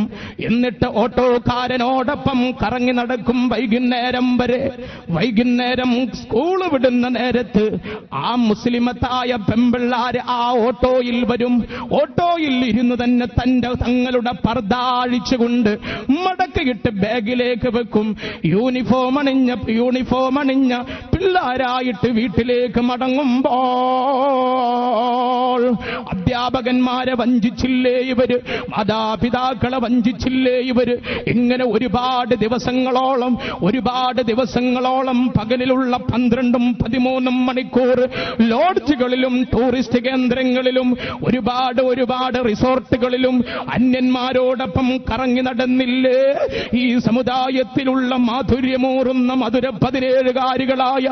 [SPEAKER 1] എന്നിട്ട് ഓട്ടോക്കാരനോടൊപ്പം കറങ്ങി നടക്കും വൈകുന്നേരം വരെ. വൈകുന്നേരം സ്കൂള് വിടുന്ന നേരത്ത് ആ മുസ്ലിമത്തായ പെമ്പിള്ളാര് ആ ഓട്ടോയിൽ വരും. ഓട്ടോയിൽ ഇരുന്ന് തന്നെ തങ്ങളുടെ പർദ അഴിച്ചുകൊണ്ട് മടക്കിയിട്ട് ബാഗിലേക്ക് വെക്കും. യൂണിഫോം അണിഞ്ഞ പിള്ളാരായിട്ട് വീട്ടിലേക്ക് മടങ്ങുമ്പോൾ അധ്യാപകന്മാരെ വഞ്ചിച്ചില്ലേ ഇവര്? മാതാപിതാക്കളെ വഞ്ചിച്ചില്ലേ ഇവര്? ഇങ്ങനെ ഒരുപാട് ദിവസങ്ങളോളം പകലിലുള്ള 12-13 മണിക്കൂർ ലോഡ്ജുകളിലും ടൂറിസ്റ്റ് കേന്ദ്രങ്ങളിലും ഒരുപാട് റിസോർട്ടുകളിലും അന്യന്മാരോടൊപ്പം കറങ്ങി നടന്നില്ലേ? ഈ സമുദായത്തിലുള്ള മാധുര്യമൂറുന്ന മധുര 17കാരികളായ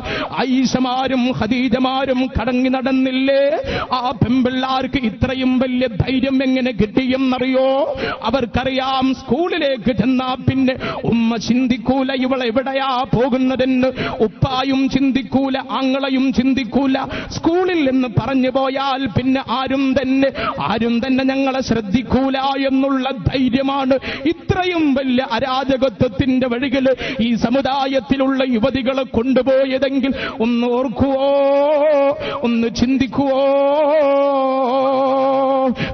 [SPEAKER 1] ആയിഷമാരും ഖദീജമാരും കറങ്ങി നടന്നില്ലേ? ആ പെമ്പിള്ളാർക്ക് ഇത്രയും വലിയ ധൈര്യം എങ്ങനെ കിട്ടിയെന്നറിയോ? അവർക്കറിയാം സ്കൂളിലേക്ക് ചെന്നാ പിന്നെ ഉമ്മ ചിന്തിക്കൂല ഇവളെ എവിടെയാ പോകുന്നതെന്ന്, ഉപ്പായും ചിന്തിക്കൂല, ആങ്ങളയും ചിന്തിക്കൂല. സ്കൂളിൽ എന്ന് പറഞ്ഞു പോയാൽ പിന്നെ ആരും തന്നെ ഞങ്ങളെ ശ്രദ്ധിക്കൂല എന്നുള്ള ധൈര്യമാണ് ഇത്രയും വലിയ അരാജകത്വത്തിന്റെ വഴികൾ ഈ സമുദായത്തിലുള്ള യുവതികളെ കൊണ്ടുപോയതെങ്കിൽ ഒന്ന് ഓർക്കുവോ? ഒന്ന് ചിന്തിക്കുവോ?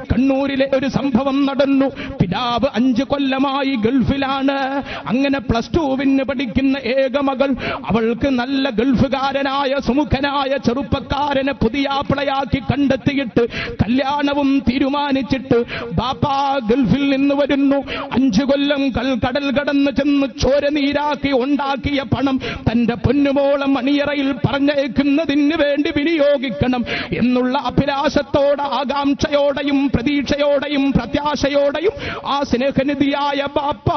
[SPEAKER 1] കണ്ണൂരിലെ ഒരു സംഭവം നടന്നു. പിതാവ് 5 കൊല്ലമായി ഗൾഫിലാണ്. അങ്ങനെ +2 പഠിക്കുന്ന ഏക മകൾ, അവൾക്ക് നല്ല ഗൾഫുകാരനായ സുമുഖനായ ചെറുപ്പക്കാരനെ പുതിയാപ്പിളയാക്കി കണ്ടെത്തിയിട്ട് കല്യാണവും തീരുമാനിച്ചിട്ട് ബാപ്പാ ഗൾഫിൽ നിന്ന് വരുന്നു. 5 കൊല്ലം കടൽ കടന്ന് ചെന്ന് ചോരനീരാക്കി ഉണ്ടാക്കിയ പണം തന്റെ പൊന്നുമോളം മണിയറയിൽ പറഞ്ഞയക്കുന്നതിന് വേണ്ടി വിനിയോഗിക്കണം എന്നുള്ള അഭിലാഷത്തോടെ, ആകാംക്ഷയോടെയും പ്രതീക്ഷയോടെയും പ്രത്യാശയോടെയും ആ സ്നേഹനിധിയായ ബാപ്പ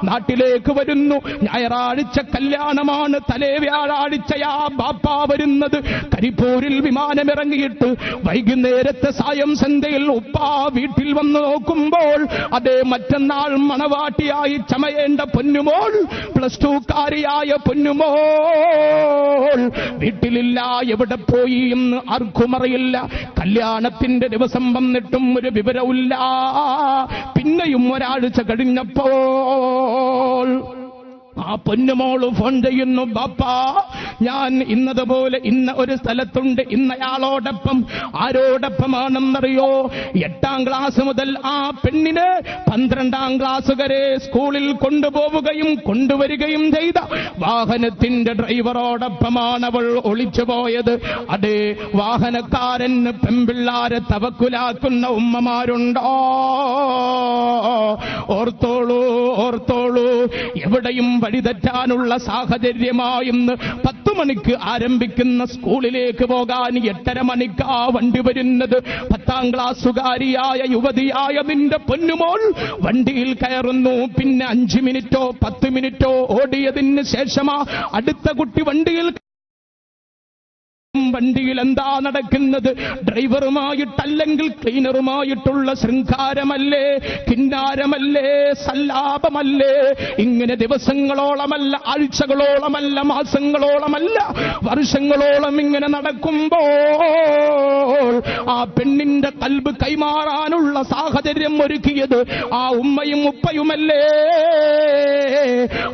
[SPEAKER 1] നാട്ടിലേക്ക് വരുന്നു. ഞായറാഴ്ച കല്യാണമാണ്, തലേ വ്യാഴാഴ്ചയാ ബാപ്പ വരുന്നത്. കരിപ്പൂരിൽ വിമാനമിറങ്ങിയിട്ട് വൈകുന്നേരത്തെ സായം സന്ധ്യയിൽ ഉപ്പ വീട്ടിൽ വന്ന് നോക്കുമ്പോൾ അതേ മറ്റന്നാൾ മണവാട്ടിയായി ചമയേണ്ട പൊന്നുമോൾ, +2കാരിയായ പൊന്നുമോൾ വീട്ടിലില്ല. എവിടെ പോയി എന്ന് ആർക്കും അറിയില്ല. കല്യാണത്തിന്റെ ദിവസം വന്നിട്ടും ഒരു വിവരമില്ല. പിന്നെയും ഒരാഴ്ച കഴിഞ്ഞപ്പോൾ ആ പൊന്നുമോള് ഫോൺ ചെയ്യുന്നു, ബാപ്പാ ഞാൻ ഇന്നതുപോലെ ഇന്ന ഒരു സ്ഥലത്തുണ്ട്, ഇന്നയാളോടൊപ്പം. ആരോടൊപ്പമാണെന്നറിയോ? 8ാം ക്ലാസ് മുതൽ ആ പെണ്ണിന് 12ാം ക്ലാസ് വരെ സ്കൂളിൽ കൊണ്ടുപോവുകയും കൊണ്ടുവരികയും ചെയ്ത വാഹനത്തിന്റെ ഡ്രൈവറോടൊപ്പമാണ് അവൾ ഒളിച്ചുപോയത്. അതേ, വാഹനക്കാരന് പെമ്പിള്ളാരെ തവക്കുലാക്കുന്ന ഉമ്മമാരുണ്ടോ? ഓർത്തോളൂ, ഓർത്തോളൂ. എവിടെയും വഴിതെറ്റാനുള്ള സാഹചര്യമായിന്ന് 10 മണിക്ക് ആരംഭിക്കുന്ന സ്കൂളിലേക്ക് പോകാൻ 8:30 മണിക്കാ വണ്ടി വരുന്നത്. 10ാം ക്ലാസ്സുകാരിയായ യുവതിയായ നിന്റെ പൊന്നുമോൾ വണ്ടിയിൽ കയറുന്നു. പിന്നെ 5 മിനിറ്റോ 10 മിനിറ്റോ ഓടിയതിന് ശേഷമാ അടുത്ത കുട്ടി വണ്ടിയിൽ എന്താ നടക്കുന്നത്? ഡ്രൈവറുമായിട്ടല്ലെങ്കിൽ ക്ലീനറുമായിട്ടുള്ള ശൃംഗാരമല്ലേ, കിന്നാരമല്ലേ, സല്ലാപമല്ലേ? ഇങ്ങനെ ദിവസങ്ങളോളമല്ല, ആഴ്ചകളോളമല്ല, മാസങ്ങളോളമല്ല, വർഷങ്ങളോളം ഇങ്ങനെ നടക്കുമ്പോൾ ആ പെണ്ണിന്റെ കൽബ് കൈമാറാനുള്ള സാഹചര്യം ഒരുക്കിയത് ആ ഉമ്മയും ഉപ്പയുമല്ലേ?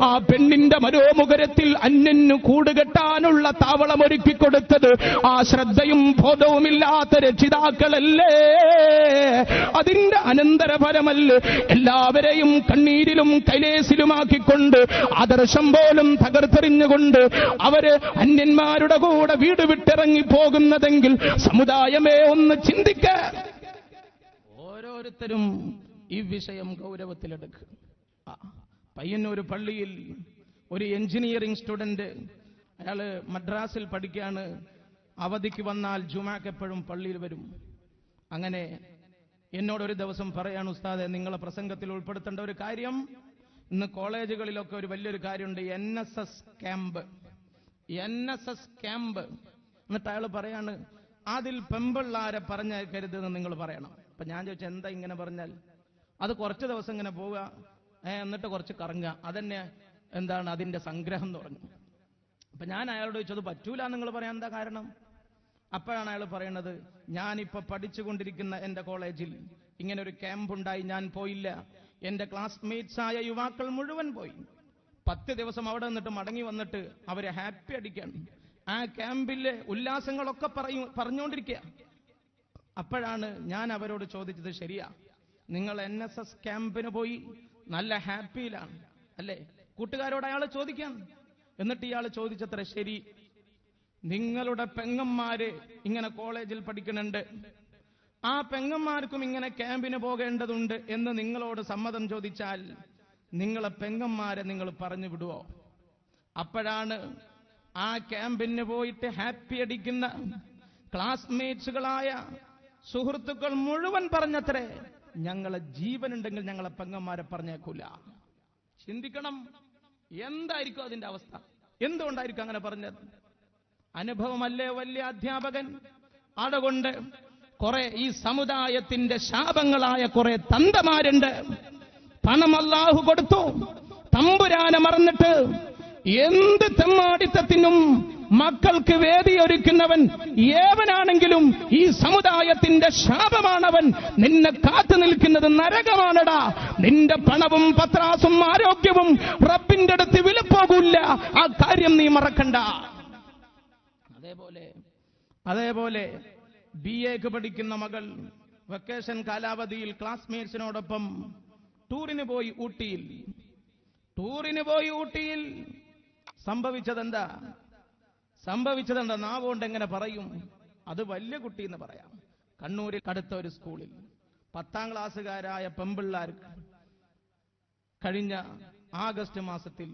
[SPEAKER 1] ആ പെണ്ണിന്റെ മനോമുഖരത്തിൽ അന്യന് കൂടുകെട്ടാനുള്ള താവളം ഒരുക്കിക്കൊടുത്തത് ആ ശ്രദ്ധയും ബോധവുമില്ലാത്ത രക്ഷിതാക്കളല്ലേ? അതിന്റെ അനന്തരഫലമല്ലേ എല്ലാവരെയും കണ്ണീരിലും കൈലേസിലുമാക്കിക്കൊണ്ട് ആദർശം പോലും തകർത്തെറിഞ്ഞുകൊണ്ട് അവര് അന്യന്മാരുടെ കൂടെ വീട് വിട്ടിറങ്ങി പോകുന്നതെങ്കിൽ സമുദായമേ ഒന്ന് ചിന്തിക്ക. ഓരോരുത്തരും ഈ വിഷയം ഗൗരവത്തിലെടുക്കുക. പയ്യന്നൂർ പള്ളിയിൽ ഒരു എഞ്ചിനീയറിംഗ് സ്റ്റുഡന്റ്, അയാള് മദ്രാസിൽ പഠിക്കുകയാണ്. അവധിക്ക് വന്നാൽ ജുമാക്ക് എപ്പോഴും പള്ളിയിൽ വരും. അങ്ങനെ എന്നോടൊരു ദിവസം പറയാണ്, ഉസ്താദെ നിങ്ങളെ പ്രസംഗത്തിൽ ഉൾപ്പെടുത്തേണ്ട ഒരു കാര്യം, ഇന്ന് കോളേജുകളിലൊക്കെ ഒരു വലിയൊരു കാര്യമുണ്ട്, NSS ക്യാമ്പ്. എന്നിട്ട് അയാൾ പറയാണ്, അതിൽ പെമ്പിള്ളാരെ പറഞ്ഞയക്കരുതെന്ന് നിങ്ങൾ പറയണം. അപ്പൊ ഞാൻ ചോദിച്ചു, എന്താ ഇങ്ങനെ പറഞ്ഞാൽ? അത് കുറച്ച് ദിവസം ഇങ്ങനെ പോവുക, എന്നിട്ട് കുറച്ച് കറങ്ങുക, അതന്നെ എന്താണ് അതിന്റെ സംഗ്രഹം എന്ന് പറഞ്ഞു. അപ്പൊ ഞാൻ അയാളോട് ചോദിച്ചത് പറ്റൂല നിങ്ങൾ പറയാൻ എന്താ കാരണം? അപ്പോഴാണ് അയാൾ പറയുന്നത്, ഞാനിപ്പോ പഠിച്ചുകൊണ്ടിരിക്കുന്ന എന്റെ കോളേജിൽ ഇങ്ങനെ ഒരു ക്യാമ്പ് ഉണ്ടായി, ഞാൻ പോയില്ല. എന്റെ ക്ലാസ്മേറ്റ്സ് ആയ യുവാക്കൾ മുഴുവൻ പോയി. 10 ദിവസം അവിടെ നിന്നിട്ട് മടങ്ങി വന്നിട്ട് അവരെ ഹാപ്പി അടിക്കാൻ, ആ ക്യാമ്പിലെ ഉല്ലാസങ്ങളൊക്കെ പറഞ്ഞുകൊണ്ടിരിക്കുക. അപ്പോഴാണ് ഞാൻ അവരോട് ചോദിച്ചത്, ശരിയാ, നിങ്ങൾ NSS ക്യാമ്പിന് പോയി നല്ല ഹാപ്പിയിലാണ് അല്ലേ? കൂട്ടുകാരോട് അയാൾ ചോദിക്കാൻ. എന്നിട്ട് ഇയാൾ ചോദിച്ചത്ര, ശരി, നിങ്ങളുടെ പെങ്ങന്മാര് ഇങ്ങനെ കോളേജിൽ പഠിക്കുന്നുണ്ട്, ആ പെങ്ങന്മാർക്കും ഇങ്ങനെ ക്യാമ്പിന് പോകേണ്ടതുണ്ട് എന്ന് നിങ്ങളോട് സമ്മതം ചോദിച്ചാൽ നിങ്ങളെ പെങ്ങന്മാരെ നിങ്ങൾ പറഞ്ഞു വിടുവോ? അപ്പോഴാണ് ആ ക്യാമ്പിന് പോയിട്ട് ഹാപ്പി അടിക്കുന്ന ക്ലാസ്മേറ്റ്സുകളായ സുഹൃത്തുക്കൾ മുഴുവൻ പറഞ്ഞത്രേ, ഞങ്ങളെ ജീവനുണ്ടെങ്കിൽ ഞങ്ങളെ പെങ്ങന്മാരെ പറഞ്ഞേക്കൂല. ചിന്തിക്കണം, എന്തായിരിക്കും അതിന്റെ അവസ്ഥ? എന്തുകൊണ്ടായിരിക്കും അങ്ങനെ പറഞ്ഞത്? അനുഭവമല്ലേ വലിയ അധ്യാപകൻ? അതുകൊണ്ട് കുറെ ഈ സമുദായത്തിന്റെ ശാപങ്ങളായ കുറെ തന്തമാരുണ്ട്. പണം അല്ലാഹു കൊടുത്തു, തമ്പുരാനെ മറന്നിട്ട് എന്ത് തെമ്മാടിത്തത്തിനും മക്കൾക്ക് വേദിയൊരുക്കുന്നവൻ ഏവനാണെങ്കിലും ഈ സമുദായത്തിന്റെ ശാപമാണവൻ. നിന്നെ കാത്തു നിൽക്കുന്നത് നരകമാണടാ. നിന്റെ പണവും പത്രാസും ആരോഗ്യവും റബ്ബിന്റെ അടുത്ത് വിലപ്പോകൂല്ല. ആ കാര്യം നീ മറക്കണ്ട. അതേപോലെ BA പഠിക്കുന്ന മകൾ വെക്കേഷൻ കാലാവധിയിൽ ക്ലാസ്മേറ്റ്സിനോടൊപ്പം ടൂറിന് പോയി ഊട്ടിയിൽ. സംഭവിച്ചതെന്താ നാവുകൊണ്ട് എങ്ങനെ പറയും? അത് വലിയ കുട്ടി എന്ന് പറയാം. കണ്ണൂരിൽ അടുത്ത ഒരു സ്കൂളിൽ 10ാം ക്ലാസ്സുകാരായ പെമ്പിള്ളാർക്ക് കഴിഞ്ഞ ആഗസ്റ്റ് മാസത്തിൽ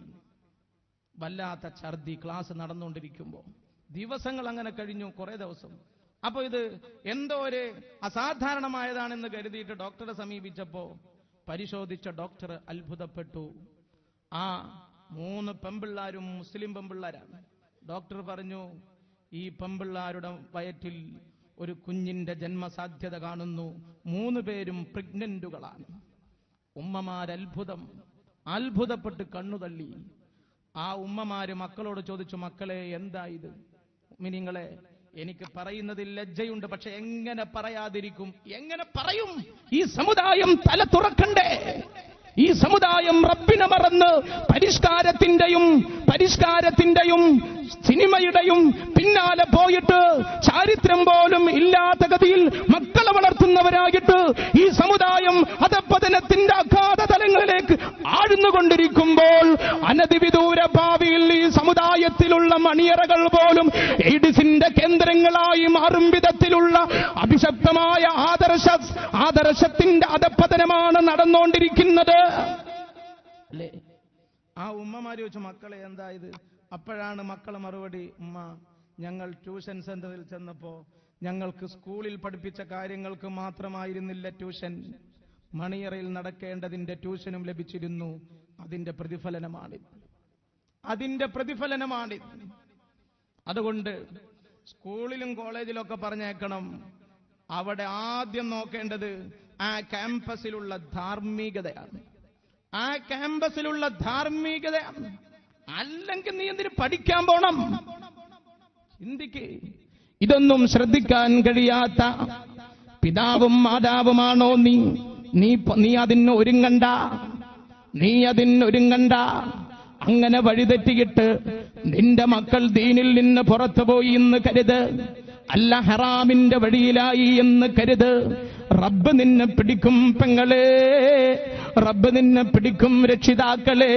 [SPEAKER 1] വല്ലാത്ത ഛർദി. ക്ലാസ് നടന്നുകൊണ്ടിരിക്കുമ്പോൾ ദിവസങ്ങൾ അങ്ങനെ കഴിഞ്ഞു, കുറെ ദിവസം. അപ്പൊ ഇത് എന്തോ ഒരു അസാധാരണമായതാണെന്ന് കരുതിയിട്ട് ഡോക്ടറെ സമീപിച്ചപ്പോ പരിശോധിച്ച ഡോക്ടർ അത്ഭുതപ്പെട്ടു. ആ 3 പെമ്പിള്ളാരും മുസ്ലിം പെമ്പിള്ളാരാണ്. ഡോക്ടർ പറഞ്ഞു, ഈ പെമ്പിള്ളാരുടെ വയറ്റിൽ ഒരു കുഞ്ഞിന്റെ ജന്മസാധ്യത കാണുന്നു. 3 പേരും പ്രഗ്നന്റുകളാണ്. അത്ഭുതപ്പെട്ട് കണ്ണുതള്ളി. ആ ഉമ്മമാര് മക്കളോട് ചോദിച്ചു, മക്കളെ എന്താ ഇത്? മിനിങ്ങളെ, എനിക്ക് പറയുന്നതിൽ ലജ്ജയുണ്ട്, പക്ഷെ എങ്ങനെ പറയാതിരിക്കും? എങ്ങനെ പറയും? ഈ സമുദായം തല തുറക്കണ്ടേ? ഈ സമുദായം റബ്ബിനെ മറന്ന് പരിഷ്കാരത്തിന്റെയും സിനിമയുടെയും പിന്നാലെ പോയിട്ട് ചാരിത്രം പോലും ഇല്ലാത്ത ഗതിയിൽ മക്കളെ വളർത്തുന്നവരായിട്ട് ഈ സമുദായം അധപ്പതനത്തിന്റെ അഗാധ തലങ്ങളിലേക്ക് ആഴ്ന്നുകൊണ്ടിരിക്കുമ്പോൾ അനധിവിദൂര ഭാവിയിൽ ഈ സമുദായത്തിലുള്ള മണിയറകൾ പോലും എയ്ഡ്സിന്റെ കേന്ദ്രങ്ങളായി മാറും വിധത്തിലുള്ള അഭിശപ്തമായ ആദർശത്തിന്റെ അധപ്പതനമാണ് നടന്നുകൊണ്ടിരിക്കുന്നത് അല്ലേ? ആ ഉമ്മമാര് ചോദിച്ചു, മക്കളെ എന്താ ഇത്? അപ്പോഴാണ് മക്കളെ മറുപടി, ഉമ്മ, ഞങ്ങൾ ട്യൂഷൻ സെന്ററിൽ ചെന്നപ്പോ ഞങ്ങൾക്ക് സ്കൂളിൽ പഠിപ്പിച്ച കാര്യങ്ങൾക്ക് മാത്രമായിരുന്നില്ല ട്യൂഷൻ, മണിയറയിൽ നടക്കേണ്ടതിന്റെ ട്യൂഷനും ലഭിച്ചിരുന്നു. അതിന്റെ പ്രതിഫലനമാണിത്. അതുകൊണ്ട് സ്കൂളിലും കോളേജിലൊക്കെ പറഞ്ഞേക്കണം, അവിടെ ആദ്യം നോക്കേണ്ടത് ആ ക്യാമ്പസിലുള്ള ധാർമ്മികതയാണ്. അല്ലെങ്കിൽ നീ എന്തിനു പഠിക്കാൻ പോണം? ചിന്തിക്ക്. ഇതൊന്നും ശ്രദ്ധിക്കാൻ കഴിയാത്ത പിതാവും മാതാവുമാണോ നീ അതിനൊരുങ്ങണ്ട. അങ്ങനെ വഴിതെറ്റിയിട്ട് നിന്റെ മക്കൾ ദീനിൽ നിന്ന് പുറത്തുപോയി എന്ന് കരുത്, അല്ല ഹറാമിന്റെ വഴിയിലായി എന്ന് കരുത്. റബ്ബ് നിന്നെ പിടിക്കും പെങ്ങളെ, റബ്ബ് നിന്നെ പിടിക്കും രക്ഷിതാക്കളെ.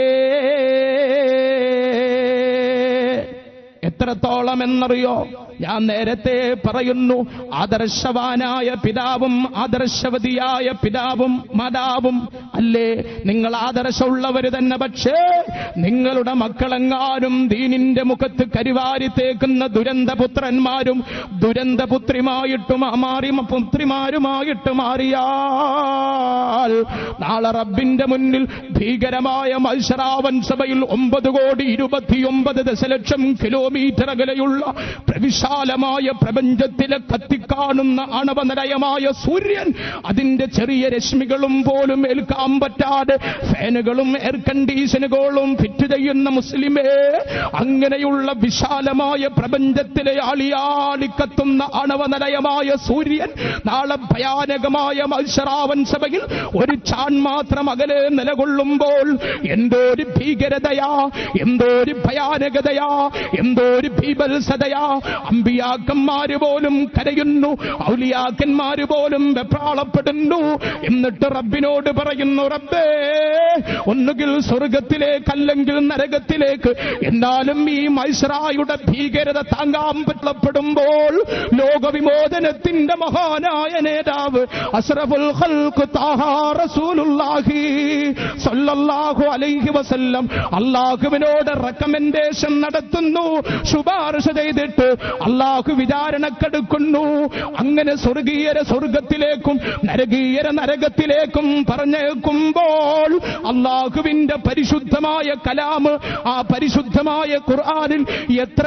[SPEAKER 1] എത്രത്തോളം എന്നറിയോ? ഞാൻ നേരത്തെ പറയുന്നു, ആദർശവാനായ പിതാവും ആദർശവതിയായ പിതാവും മാതാവും അല്ലേ നിങ്ങൾ ആദർശമുള്ളവർ തന്നെ. പക്ഷേ നിങ്ങളുടെ മക്കളെങ്ങാനും ദീനിന്റെ മുഖത്ത് കരിവാരി തേക്കുന്ന ദുരന്തപുത്രന്മാരും ദുരന്തപുത്രിമായിട്ട് മാറിയാൽ നാളെ റബ്ബിന്റെ മുന്നിൽ ഭീകരമായ മത്സരാവൻ സഭയിൽ 9,29,00,000 കിലോമീറ്റർ അകലെയുള്ള വിശാലമായ പ്രപഞ്ചത്തിലെ കത്തിക്കാണുന്ന ആണവനിലയമായ സൂര്യൻ, അതിന്റെ ചെറിയ രശ്മികളും പോലും ഏൽക്കാൻ പറ്റാതെ ഫാനുകളും എയർ കണ്ടീഷനുകളും ഫിറ്റ് ചെയ്യുന്ന മുസ്ലിമേ, അങ്ങനെയുള്ള വിശാലമായ പ്രപഞ്ചത്തിലെ ആളിയാളിക്കത്തുന്ന ആണവനിലയമായ സൂര്യൻ നാളെ ഭയാനകമായ മത്സരാവൻ സഭയിൽ ഒരു ചാൺ മാത്രം അകലെ നിലകൊള്ളുമ്പോൾ എന്തോ ഒരു ഭീകരതയാ, എന്തോ ഒരു ഭയാനകതയാ, എന്തോ ഒരു ഭീഭത്സതയാ. അമ്പിയാക്കന്മാര് പോലും കരയുന്നു, ഔലിയാക്കന്മാര് പോലും വെപ്രാളപ്പെടുന്നു. എന്നിട്ട് റബ്ബിനോട് പറയുന്നു, റബ്ബേ, ഒന്നുകിൽ സ്വർഗത്തിലേക്ക് അല്ലെങ്കിൽ നരകത്തിലേക്ക്. എന്നാലും ഈ മൈസ്രായുടെ ഭീകരത താങ്ങാൻ പറ്റപ്പെടുമ്പോൾ ലോകവിമോചനത്തിന്റെ മഹാനായ നേതാവ് അസ്റഫുൽ ഖൽഖ് ത്വാഹ റസൂലുള്ളാഹി സ്വല്ലല്ലാഹു അലൈഹി വസല്ലം അല്ലാഹുവിനോട് റെക്കമെൻഡേഷൻ നടത്തുന്നു, ശുപാർശ ചെയ്തിട്ട് അല്ലാഹു വിചാരണക്കെടുക്കുന്നു. അങ്ങനെ സ്വർഗീയരെ സ്വർഗത്തിലേക്കും നരകീയരെ നരകത്തിലേക്കും പറഞ്ഞേക്കുമ്പോൾ അല്ലാഹുവിന്റെ പരിശുദ്ധമായ കലാം, ആ പരിശുദ്ധമായ ഖുർആനിൽ എത്ര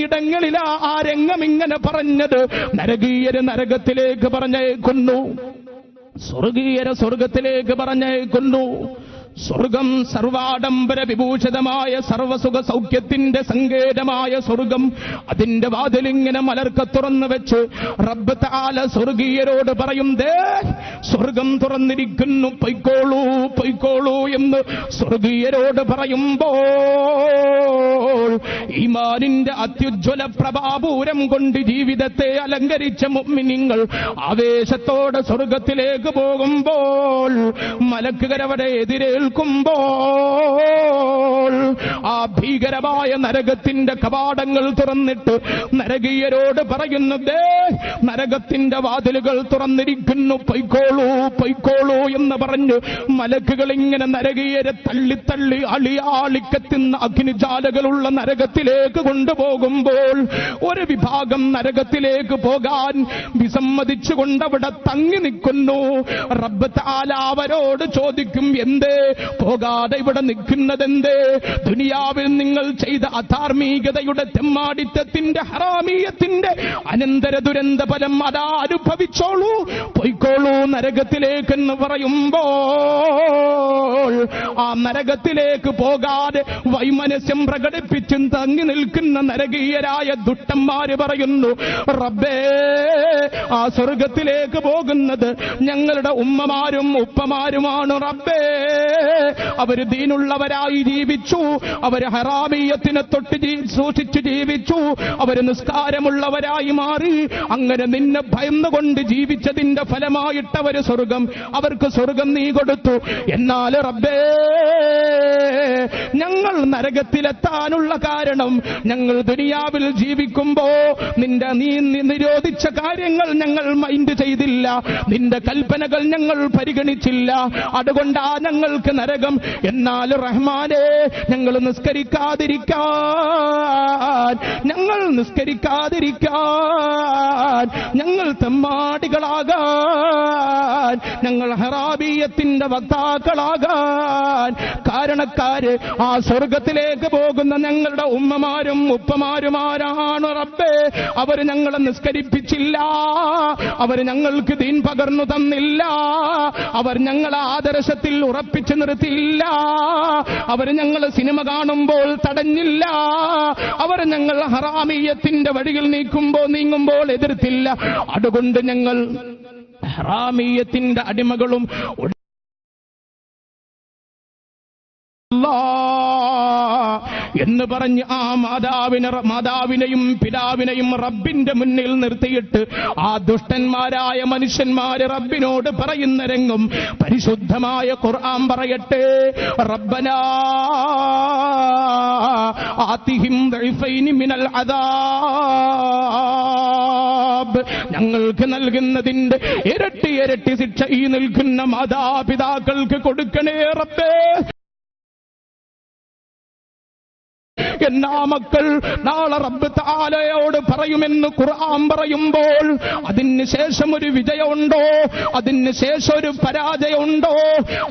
[SPEAKER 1] ഇടങ്ങളിലാ ആ രംഗം ഇങ്ങനെ പറഞ്ഞത്. നരകീയരെ നരകത്തിലേക്ക് പറഞ്ഞേക്കുന്നു, സ്വർഗീയരെ സ്വർഗത്തിലേക്ക് പറഞ്ഞേക്കുന്നു. സ്വർഗം സർവാഡംബര വിഭൂഷിതമായ സർവസുഖ സൗഖ്യത്തിന്റെ സങ്കേതമായ സ്വർഗം, അതിന്റെ വാതിലിങ്ങനെ മലർക്ക തുറന്നു വെച്ച് റബ്ബ് തആല സ്വർഗീയരോട് പറയും, ദേ സ്വർഗം തുറന്നിരിക്കുന്നു, പൊയ്ക്കോളൂ പൊയ്ക്കോളൂ എന്ന് സ്വർഗീയരോട് പറയുമ്പോൾ ഈമാനിന്റെ അത്യുജ്വല പ്രഭാപൂരം കൊണ്ട് ജീവിതത്തെ അലങ്കരിച്ച മുഅ്മിനീങ്ങൾ ആവേശത്തോടെ സ്വർഗത്തിലേക്ക് പോകുമ്പോൾ മലക്കുകളവിടെ എതിരേൽക്കുമ്പോൾ ആ ഭീകരമായ നരകത്തിന്റെ കവാടങ്ങൾ തുറന്നിട്ട് നരകീയരോട് പറയുന്നത്, നരകത്തിന്റെ വാതിലുകൾ തുറന്നിരിക്കുന്നു, പൊയ്ക്കോളൂ പൊയ്ക്കോളൂ എന്ന് പറഞ്ഞു മലക്കുകൾ ഇങ്ങനെ നരകീയരെ തള്ളി അളിയാളിക്കത്തുന്ന അഗ്നിജാലകളുള്ള നരകത്തിലേക്ക് കൊണ്ടുപോകുമ്പോൾ ഒരു വിഭാഗം നരകത്തിലേക്ക് പോകാൻ വിസമ്മതിച്ചുകൊണ്ട് അവിടെ തങ്ങി നിൽക്കുന്നു. റബ്ബ് തആല അവരോട് ചോദിക്കും, എന്തേ പോകാതെ ഇവിടെ നിൽക്കുന്നതെന്തേ? ദുനിയാവിൽ നിങ്ങൾ ചെയ്ത അധാർമികതയുടെ തെമ്മാടിത്തത്തിന്റെ ഹറാമീയത്തിന്റെ അനന്തര ദുരന്ത ഫലം അതാ അനുഭവിച്ചോളൂ, പൊയ്ക്കോളൂ നരകത്തിലേക്കെന്ന് പറയുമ്പോൾ ആ നരകത്തിലേക്ക് പോകാതെ വൈമനസ്യം പ്രകടിപ്പിച്ചും തങ്ങി നിൽക്കുന്ന നരകീയരായ ദുഷ്ടന്മാര് പറയുന്നു, റബ്ബേ, ആ സ്വർഗത്തിലേക്ക് പോകുന്നത് ഞങ്ങളുടെ ഉമ്മമാരും ഉപ്പമാരുമാണ് റബ്ബേ. അവര് ദീനുള്ളവരായി ജീവിച്ചു, അവര് ഹറാമിയത്തിനെ തൊട്ട് സൂക്ഷിച്ചു ജീവിച്ചു, അവര് നിസ്കാരമുള്ളവരായി മാറി. അങ്ങനെ നിന്നെ ഭയന്നുകൊണ്ട് ജീവിച്ചതിന്റെ ഫലമായിട്ട് അവർക്ക് സ്വർഗം നീ കൊടുത്തു. എന്നാൽ റബ്ബേ, ഞങ്ങൾ നരകത്തിലെത്താനുള്ള കാരണം ഞങ്ങൾ ദുനിയാവിൽ ജീവിക്കുമ്പോ നീ നിരോധിച്ച കാര്യങ്ങൾ ഞങ്ങൾ മൈൻഡ് ചെയ്തില്ല, നിന്റെ കൽപ്പനകൾ ഞങ്ങൾ പരിഗണിച്ചില്ല, അതുകൊണ്ടാ ഞങ്ങൾക്ക് നരകം. എന്നാൽ റഹ്മാനേ, ഞങ്ങൾ നിസ്കരിക്കാതിരിക്കാൻ, ഞങ്ങൾ തെമ്മാടികളാകാൻ, ഞങ്ങൾ ഹറാബിയത്തിന്റെ വക്താക്കളാകാൻ കാരണക്കാര് ആ സ്വർഗത്തിലേക്ക് പോകുന്ന ഞങ്ങളുടെ ഉമ്മമാരും ഉപ്പമാരുമാരാണ് റബ്ബേ. അവർ ഞങ്ങളെ നിസ്കരിപ്പിച്ചില്ല, അവർ ഞങ്ങൾക്ക് ദീൻ പകർന്നു തന്നില്ല, അവർ ഞങ്ങളെ ആദർശത്തിൽ ഉറപ്പിച്ചു നിർത്തിയില്ല, അവർ ഞങ്ങൾ സിനിമ കാണുമ്പോൾ തടഞ്ഞില്ല, അവർ ഞങ്ങൾ ഹറാമിയത്തിന്റെ വഴിയിൽ നീങ്ങുമ്പോൾ എതിർത്തില്ല. അതുകൊണ്ട് ഞങ്ങൾ ഹറാമിയത്തിന്റെ അടിമകളും എന്ന് പറഞ്ഞ് ആ മാതാവിനെയും പിതാവിനെയും റബ്ബിന്റെ മുന്നിൽ നിർത്തിയിട്ട് ആ ദുഷ്ടന്മാരായ മനുഷ്യന്മാര് റബ്ബിനോട് പറയുന്ന രംഗം പരിശുദ്ധമായ ഖുർആൻ പറയട്ടെ. റബ്ബനാ ആതിഹിം ദൈഫൈനി മിനൽ അദാബ്, ഞങ്ങൾക്ക് നൽകുന്നതിന്റെ ഇരട്ടി ശിക്ഷ ഈ നിൽക്കുന്ന മാതാപിതാക്കൾക്ക് കൊടുക്കണേ റബ്ബേ. എന്നാ മക്കൾ നാളെ റബ്ബ് തആലയോട് പറയുമെന്ന് ഖുർആൻ പറയുമ്പോൾ അതിന് ശേഷം ഒരു വിജയമുണ്ടോ, അതിന് ശേഷം ഒരു പരാജയമുണ്ടോ?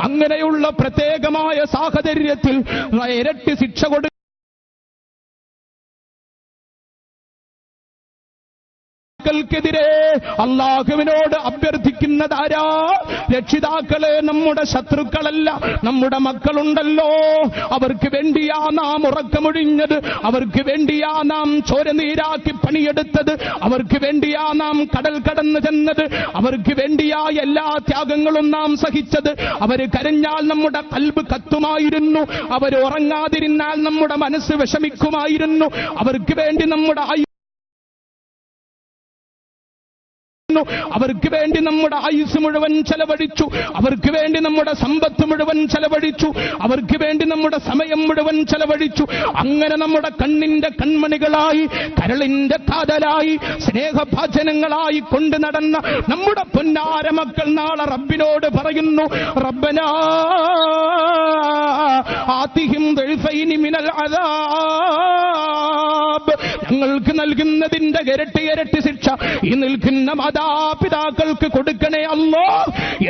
[SPEAKER 1] അങ്ങനെയുള്ള പ്രത്യേകമായ സാഹചര്യത്തിൽ ഇരട്ടി ശിക്ഷ ക്കെതിരെ അല്ലാഹുവിനോട് അഭ്യർത്ഥിക്കുന്നതാരാ? രക്ഷിതാക്കളെ, നമ്മുടെ ശത്രുക്കളല്ല, നമ്മുടെ മക്കളുണ്ടല്ലോ, അവർക്ക് വേണ്ടിയാ നാം ഉറക്കമൊഴിഞ്ഞത്, അവർക്ക് വേണ്ടിയാ നാം ചോരനീരാക്കി പണിയെടുത്തത്, അവർക്ക് വേണ്ടിയാ നാം കടൽ കടന്നു ചെന്നത്, അവർക്ക് വേണ്ടിയാ എല്ലാ ത്യാഗങ്ങളും നാം സഹിച്ചത്. അവര് കരഞ്ഞാൽ നമ്മുടെ ഖൽബ് കത്തുമായിരുന്നു, അവർ ഉറങ്ങാതിരുന്നാൽ നമ്മുടെ മനസ്സ് വിഷമിക്കുമായിരുന്നു. അവർക്ക് വേണ്ടി നമ്മുടെ അവർക്ക് വേണ്ടി നമ്മുടെ ആയുസ് മുഴുവൻ ചെലവഴിച്ചു, അവർക്ക് വേണ്ടി നമ്മുടെ സമ്പത്ത് മുഴുവൻ ചെലവഴിച്ചു, അവർക്ക് വേണ്ടി നമ്മുടെ സമയം മുഴുവൻ ചെലവഴിച്ചു. അങ്ങനെ നമ്മുടെ കണ്ണിന്റെ കൺമണികളായി, കരളിന്റെ കാതലായി, സ്നേഹഭാജനങ്ങളായി കൊണ്ടു നടന്ന നമ്മുടെ പൊന്നാര മക്കൾ നാളെ റബ്ബിനോട് പറയുന്നു, റബ്ബനാ ആതിഹിം ദൈഫൈനി മിനൽ അദാബ്, ഞങ്ങൾക്ക് നൽകുന്നതിന്റെ ഇരട്ടി ശിക്ഷ ഈ നിൽക്കുന്ന മാതാപിതാക്കൾക്ക് കൊടുക്കണേ അല്ലാ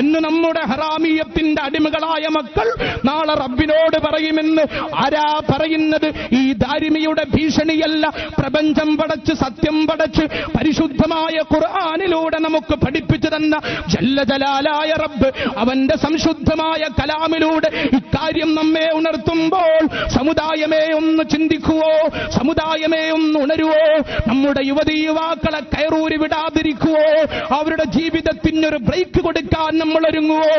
[SPEAKER 1] എന്ന് നമ്മുടെ ഹറാമിയത്തിന്റെ അടിമകളായ മക്കൾ നാളെ റബ്ബിനോട് പറയുമെന്ന്. ആരാ പറയുന്നത്? ഈ ദാരിമിയുടെ ഭീഷണിയല്ല, പ്രപഞ്ചം പടച്ച് സത്യം പടച്ച് പരിശുദ്ധമായ ഖുർആനിലൂടെ നമുക്ക് പഠിപ്പിച്ചു തന്ന ജല്ല ജലാലായ റബ്ബ് അവന്റെ സംശുദ്ധമായ കലാമിലൂടെ ഇക്കാര്യം നമ്മെ ഉണർത്തുമ്പോൾ സമുദായമേ ഒന്ന് ചിന്തിക്കുവോ, സമുദായമേ ഒന്ന് ഉണരുവോ, നമ്മുടെ യുവതീ യുവാക്കളെ കയറൂരി വിടാതിരിക്കുവോ, അവരുടെ ജീവിതത്തിനൊരു ബ്രേക്ക് കൊടുക്കാൻ നമ്മൾ ഒരുങ്ങുവോ,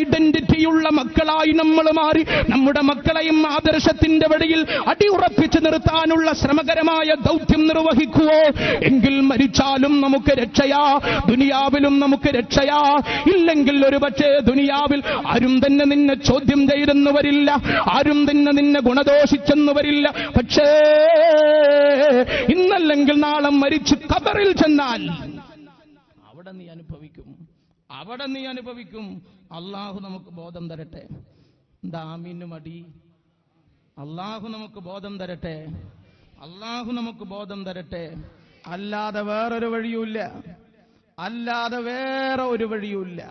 [SPEAKER 1] ഐഡന്റിറ്റിയുള്ള മക്കളായി നമ്മൾ മാറി നമ്മുടെ മക്കളെയും ആദർശത്തിന്റെ വഴിയിൽ അടിയുറപ്പിച്ചു നിർത്താനുള്ള ശ്രമകരമായ ദൗത്യം നിർവഹിക്കുവോ, എങ്കിൽ മരിച്ചാലും നമുക്ക് രക്ഷയാ, ദുനിയാവിലും നമുക്ക് രക്ഷയാ. ഇല്ലെങ്കിൽ ഒരു പക്ഷേ ദുനിയാവിൽ ആരും തന്നെ നിന്നെ ചോദ്യം ചെയ്തെന്നു വരില്ല, ആരും തന്നെ നിന്നെ ഗുണദോഷിച്ചെന്നു വരില്ല. പക്ഷേ ഇന്നല്ലെങ്കിൽ നാളെ മരിച്ച് ഖബറിൽ ചെന്നാൽ അവിടെ നീ അനുഭവിക്കും. അള്ളാഹു നമുക്ക് ബോധം തരട്ടെ. എന്താ ആമീന് മടി? അള്ളാഹു നമുക്ക് ബോധം തരട്ടെ, അള്ളാഹു നമുക്ക് ബോധം തരട്ടെ. അല്ലാതെ വേറൊരു വഴിയുമില്ല, അല്ലാതെ വേറെ ഒരു വഴിയുമില്ല.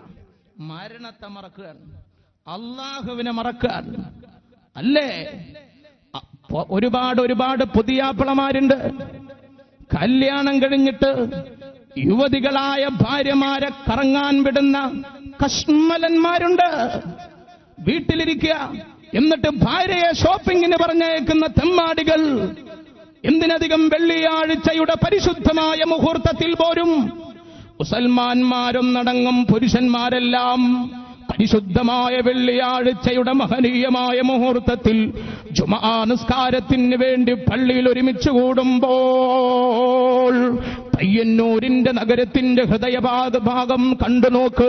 [SPEAKER 1] മരണത്തെ മറക്കാൻ, അള്ളാഹുവിനെ മറക്കാൻ അല്ലേ? ഒരുപാട് പുതിയാപ്പിളമാരുണ്ട്, കല്യാണം കഴിഞ്ഞിട്ട് യുവതികളായ ഭാര്യമാരെ കറങ്ങാൻ വിടുന്ന കശ്മലന്മാരുണ്ട്. വീട്ടിലിരിക്കുക, എന്നിട്ട് ഭാര്യയെ ഷോപ്പിങ്ങിന് പറഞ്ഞയക്കുന്ന തെമ്മാടികൾ. എന്തിനധികം വെള്ളിയാഴ്ചയുടെ പരിശുദ്ധമായ മുഹൂർത്തത്തിൽ പോലും മുസൽമാന്മാരൊന്നടങ്ങും പുരുഷന്മാരെല്ലാം പരിശുദ്ധമായ വെള്ളിയാഴ്ചയുടെ മഹനീയമായ മുഹൂർത്തത്തിൽ ജുമുഅ നിസ്കാരത്തിന് വേണ്ടി പള്ളിയിൽ ഒരുമിച്ച് കൂടുമ്പോൾ പയ്യന്നൂരിന്റെ നഗരത്തിന്റെ ഹൃദയഭാഗം കണ്ടു നോക്ക്.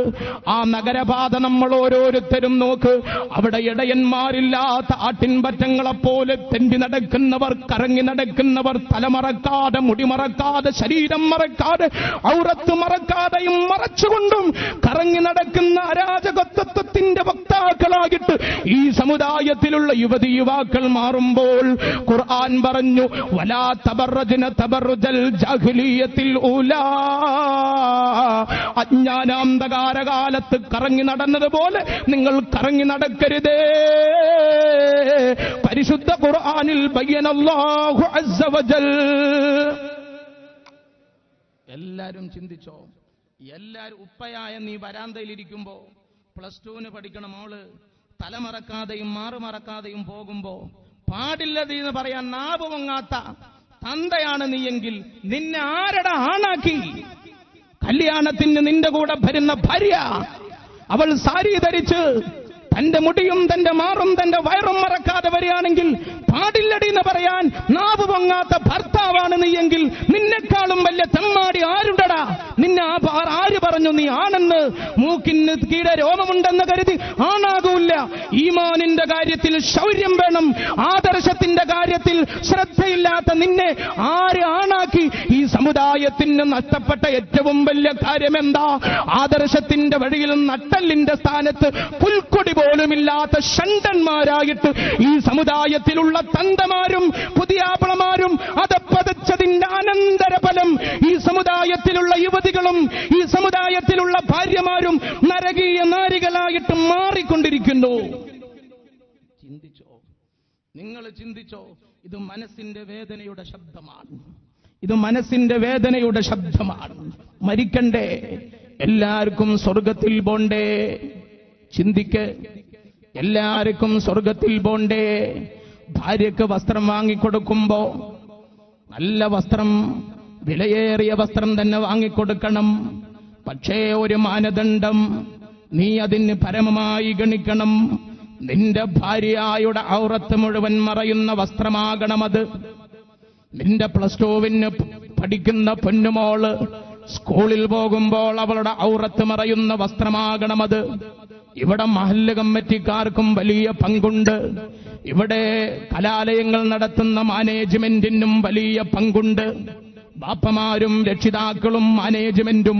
[SPEAKER 1] ആ നഗരപാത നമ്മൾ ഓരോരുത്തരും നോക്ക്. അവിടെ ഇടയന്മാരില്ലാത്ത ആട്ടിൻപറ്റങ്ങളെപ്പോലെ തെണ്ടി നടക്കുന്നവർ, കറങ്ങി നടക്കുന്നവർ, തലമറക്കാതെ, മുടിമറക്കാതെ, ശരീരം മറക്കാതെ, ഔറത്ത് മറക്കാതെയും മറച്ചുകൊണ്ടും കറങ്ങി നടക്കുന്ന അരാജകത്വത്തിന്റെ വക്താക്കളായിട്ട് ഈ സമുദായത്തിലുള്ള യുവതി യുവാക്കൾ മാറുമ്പോൾ ഖുർആൻ പറഞ്ഞു, വലാ തബറജ്ന തബറുജൽ ജാഹിലിയ്യത്തിൽ ഊലാ. അജ്ഞാനാന്ധകാരകാലത്ത് കറങ്ങി നടന്നതുപോലെ നിങ്ങൾ കറങ്ങി നടക്കരുതേ. പരിശുദ്ധ ഖുർആനിൽ ബയ്യനല്ലാഹു അസ്സ വജൽ. എല്ലാരും ചിന്തിച്ചോ, എല്ലാരും ഉപ്പയായ നീ വരാന്തയിലിരിക്കുമ്പോ, +2 പഠിക്കണ മോള് തലമറക്കാതെയും മാറുമറക്കാതെയും പോകുമ്പോ പാടില്ലതെന്ന് പറയാൻ നാവ് പൊങ്ങാത്ത തന്തയാണ് നീയെങ്കിൽ നിന്നെ ആരുടെ ആണാക്കി? കല്യാണത്തിന് നിന്റെ കൂടെ വരുന്ന ഭാര്യ അവൾ സാരി ധരിച്ച് തന്റെ മുടിയും തന്റെ മാറും തന്റെ വയറും മറക്കാതെ വരികയാണെങ്കിൽ പാടില്ലടി എന്ന് പറയാൻ നാവ് പൊങ്ങാത്ത ഭർത്താവാണ് നീയെങ്കിൽ നിന്നെക്കാളും വലിയ തെമ്മാടി ആരുണ്ടടാ? നിന്നെ ആര് പറഞ്ഞു നീ ആണെന്ന്? മൂക്കിന് കീഴെ രോമമുണ്ടെന്ന് കരുതി ആണാകൂല്ല. ഈമാനിന്റെ കാര്യത്തിൽ ശൗര്യം വേണം. ആദർശത്തിന്റെ കാര്യത്തിൽ ശ്രദ്ധയില്ലാത്ത നിന്നെ ആര് ആണാക്കി? ഈ സമുദായത്തിന് നഷ്ടപ്പെട്ട ഏറ്റവും വലിയ കാര്യമെന്താ? ആദർശത്തിന്റെ വഴിയിൽ നട്ടലിന്റെ സ്ഥാനത്ത് പുൽക്കൊടി പോലുമില്ലാത്ത ഷണ്ടന്മാരായിട്ട് ഈ സമുദായത്തിലുള്ള തന്തമാരും പുതിയാപ്പളമാരും അതപ്പതച്ചതിന്റെ അനന്തരഫലം ഈ സമുദായത്തിലുള്ള യുവതികളും ഈ സമുദായത്തിലുള്ള ഭാര്യമാരും നരകീയ നാരികളായിട്ട് മാറിക്കൊണ്ടിരിക്കുന്നു. ചിന്തിച്ചോ, നിങ്ങൾ ചിന്തിച്ചോ. ഇത് മനസ്സിന്റെ വേദനയുടെ ശബ്ദമാണ്. ഇത് മനസ്സിന്റെ വേദനയുടെ ശബ്ദമാണ്. മരിക്കണ്ടേ? എല്ലാവർക്കും സ്വർഗത്തിൽ പോണ്ടേ? ചിന്തിക്ക്. എല്ലാവർക്കും സ്വർഗത്തിൽ പോണ്ടേ? ഭാര്യക്ക് വസ്ത്രം വാങ്ങിക്കൊടുക്കുമ്പോ നല്ല വസ്ത്രം, വിലയേറിയ വസ്ത്രം തന്നെ വാങ്ങിക്കൊടുക്കണം. പക്ഷേ ഒരു മാനദണ്ഡം, നീ അതിന് പരമമായി ഗണിക്കണം. നിന്റെ ഭാര്യയുടെ ഔറത്ത് മുഴുവൻ മറയുന്ന വസ്ത്രമാകണമത്. നിന്റെ +2 പഠിക്കുന്ന പൊന്നുമോള് സ്കൂളിൽ പോകുമ്പോൾ അവളുടെ ഔറത്ത് മറയുന്ന വസ്ത്രമാകണമത്. ഇവിടെ മഹല്ല് കമ്മിറ്റിക്കാർക്കും വലിയ പങ്കുണ്ട്. ഇവിടെ കലാലയങ്ങൾ നടത്തുന്ന മാനേജ്മെന്റിനും വലിയ പങ്കുണ്ട്. ബാപ്പമാരും രക്ഷിതാക്കളും മാനേജ്മെന്റും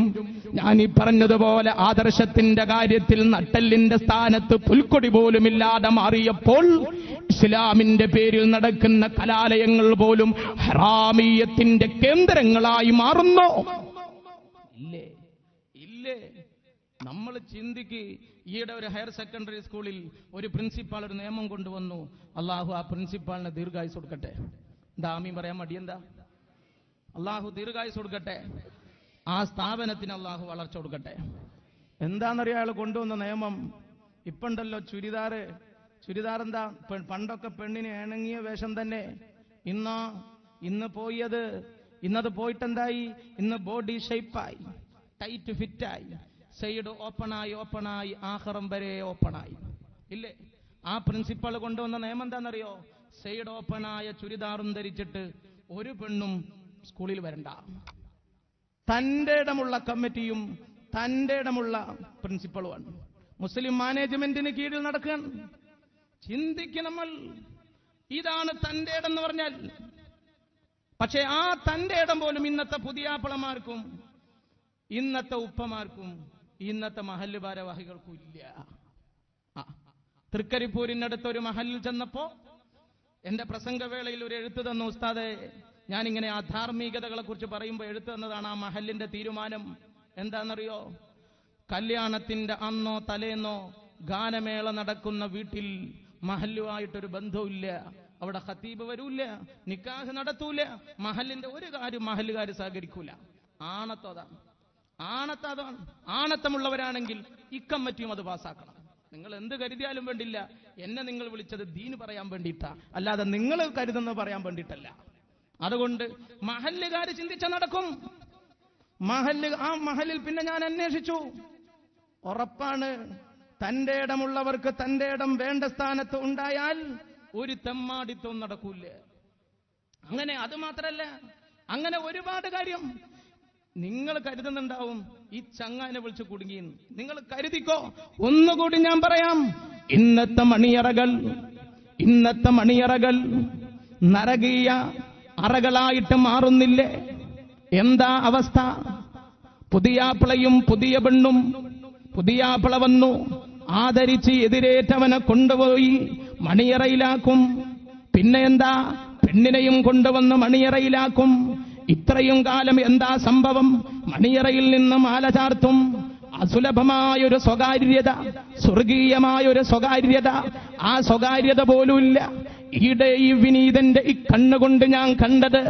[SPEAKER 1] ഞാൻ ഈ പറഞ്ഞതുപോലെ ആദർശത്തിന്റെ കാര്യത്തിൽ നട്ടെല്ലിന്റെ സ്ഥാനത്ത് പുൽക്കൊടി പോലുമില്ലാതെ മാറിയപ്പോൾ ഇസ്ലാമിന്റെ പേരിൽ നടക്കുന്ന കലാലയങ്ങൾ പോലും ഹറാമിയത്തിന്റെ കേന്ദ്രങ്ങളായി മാറുന്നു. ഇല്ലേ? ഇല്ലേ? നമ്മൾ ചിന്തിക്ക്. ഈയിടെ ഒരു ഹയർ സെക്കൻഡറി സ്കൂളിൽ ഒരു പ്രിൻസിപ്പാൾ ഒരു നിയമം കൊണ്ടുവന്നു. അള്ളാഹു ആ പ്രിൻസിപ്പാളിന് ദീർഘായുസ് കൊടുക്കട്ടെ. എന്താ ആമീൻ പറയാൻ മടിയെന്താ? അള്ളാഹു ദീർഘായുസ് കൊടുക്കട്ടെ. ആ സ്ഥാപനത്തിന് അള്ളാഹു വളർച്ച കൊടുക്കട്ടെ. എന്താണെന്നറിയാം അയാൾ കൊണ്ടുവന്ന നിയമം? ഇപ്പുണ്ടല്ലോ ചുരിദാർ എന്താ? പണ്ടൊക്കെ പെണ്ണിന് ഇണങ്ങിയ വേഷം തന്നെ. ഇന്നത് പോയിട്ടെന്തായി? ഇന്ന് ബോഡി ഷേപ്പായി, ടൈറ്റ് ഫിറ്റായി, സൈഡ് ഓപ്പണായി ആഹ്റം വരെ ഓപ്പണായി. ഇല്ലേ? ആ പ്രിൻസിപ്പൾ കൊണ്ടുവന്ന നിയമം എന്താണെന്നറിയോ? സൈഡ് ഓപ്പണായ ചുരിദാറും ധരിച്ചിട്ട് ഒരു പെണ്ണും സ്കൂളിൽ വരണ്ട. തന്റെ ഇടമുള്ള കമ്മിറ്റിയും തന്റെ ഇടമുള്ള പ്രിൻസിപ്പളുമാണ്. മുസ്ലിം മാനേജ്മെന്റിന് കീഴിൽ നടക്കാൻ ചിന്തിക്കണം നമ്മൾ. ഇതാണ് തന്റെ ഇടം എന്ന് പറഞ്ഞാൽ. പക്ഷേ ആ തന്റെ ഇടം പോലും ഇന്നത്തെ പുതിയാപ്പളമാർക്കും ഇന്നത്തെ ഉപ്പമാർക്കും ഇന്നത്തെ മഹല്ല് ഭാരവാഹികൾക്കും ഇല്ല. തൃക്കരിപ്പൂരിനടുത്തൊരു മഹല്ലിൽ ചെന്നപ്പോ എന്റെ പ്രസംഗവേളയിൽ ഒരു എഴുത്ത് തന്നു. ഉസ്താദെ, ഞാനിങ്ങനെ അധാർമികതകളെ കുറിച്ച് പറയുമ്പോൾ എഴുത്ത് തന്നതാണ്. ആ മഹല്ലിന്റെ തീരുമാനം എന്താണെന്നറിയോ? കല്യാണത്തിന്റെ അന്നോ തലേന്നോ ഗാനമേള നടക്കുന്ന വീട്ടിൽ മഹല്ലുമായിട്ടൊരു ബന്ധവുമില്ല. അവിടെ ഖതീബ് വരൂല്ല, നിക്കാഹ് നടത്തൂല, മഹല്ലിന്റെ ഒരു കാര്യം മഹല്ലുകാർ സഹകരിക്കൂല. ആണത്തതാണ്. ആണത്തമുള്ളവരാണെങ്കിൽ ഇക്കമ്മറ്റിയും അത് പാസ്സാക്കണം. നിങ്ങൾ എന്ത് കരുതിയാലും വേണ്ടില്ല, എന്നെ നിങ്ങൾ വിളിച്ചത് ദീന് പറയാൻ വേണ്ടിയിട്ടാ, അല്ലാതെ നിങ്ങൾ കരുതുന്നത് പറയാൻ വേണ്ടിയിട്ടല്ല. അതുകൊണ്ട് മഹല്ലുകാർ ചിന്തിച്ച നടക്കും. ആ മഹല്ലിൽ പിന്നെ ഞാൻ അന്വേഷിച്ചു. ഉറപ്പാണ് തന്റെ ഇടമുള്ളവർക്ക് തന്റെ ഇടം വേണ്ട സ്ഥാനത്ത് ഉണ്ടായാൽ ഒരു തെമ്മാടിത്വം നടക്കൂല. അങ്ങനെ അത് മാത്രല്ല, അങ്ങനെ ഒരുപാട് കാര്യം നിങ്ങൾ കരുതുന്നുണ്ടാവും ഈ ചങ്ങാനെ വിളിച്ച് കുടുങ്ങി. നിങ്ങൾ കരുതിക്കോ. ഒന്നുകൂടി ഞാൻ പറയാം, ഇന്നത്തെ മണിയറകൾ നരകീയ അറകളായിട്ട് മാറുന്നില്ലേ? എന്താ അവസ്ഥ? പുതിയാപ്പിളയും പുതിയ പെണ്ണും, പുതിയാപ്പിള വന്നു ആദരിച്ച് എതിരേറ്റവനെ കൊണ്ടുപോയി മണിയറയിലാക്കും. പിന്നെ എന്താ, പെണ്ണിനെയും കൊണ്ടുവന്ന് മണിയറയിലാക്കും. ഇത്രയും കാലം എന്താ സംഭവം? മണിയറയിൽ നിന്ന് മാല ചാർത്തും. അസുലഭമായൊരു സ്വകാര്യത, സ്വർഗീയമായൊരു സ്വകാര്യത, ആ സ്വകാര്യത പോലുമില്ല. ഈടെ ഈ വിനീതന്റെ ഈ കണ്ണുകൊണ്ട് ഞാൻ കണ്ടത്,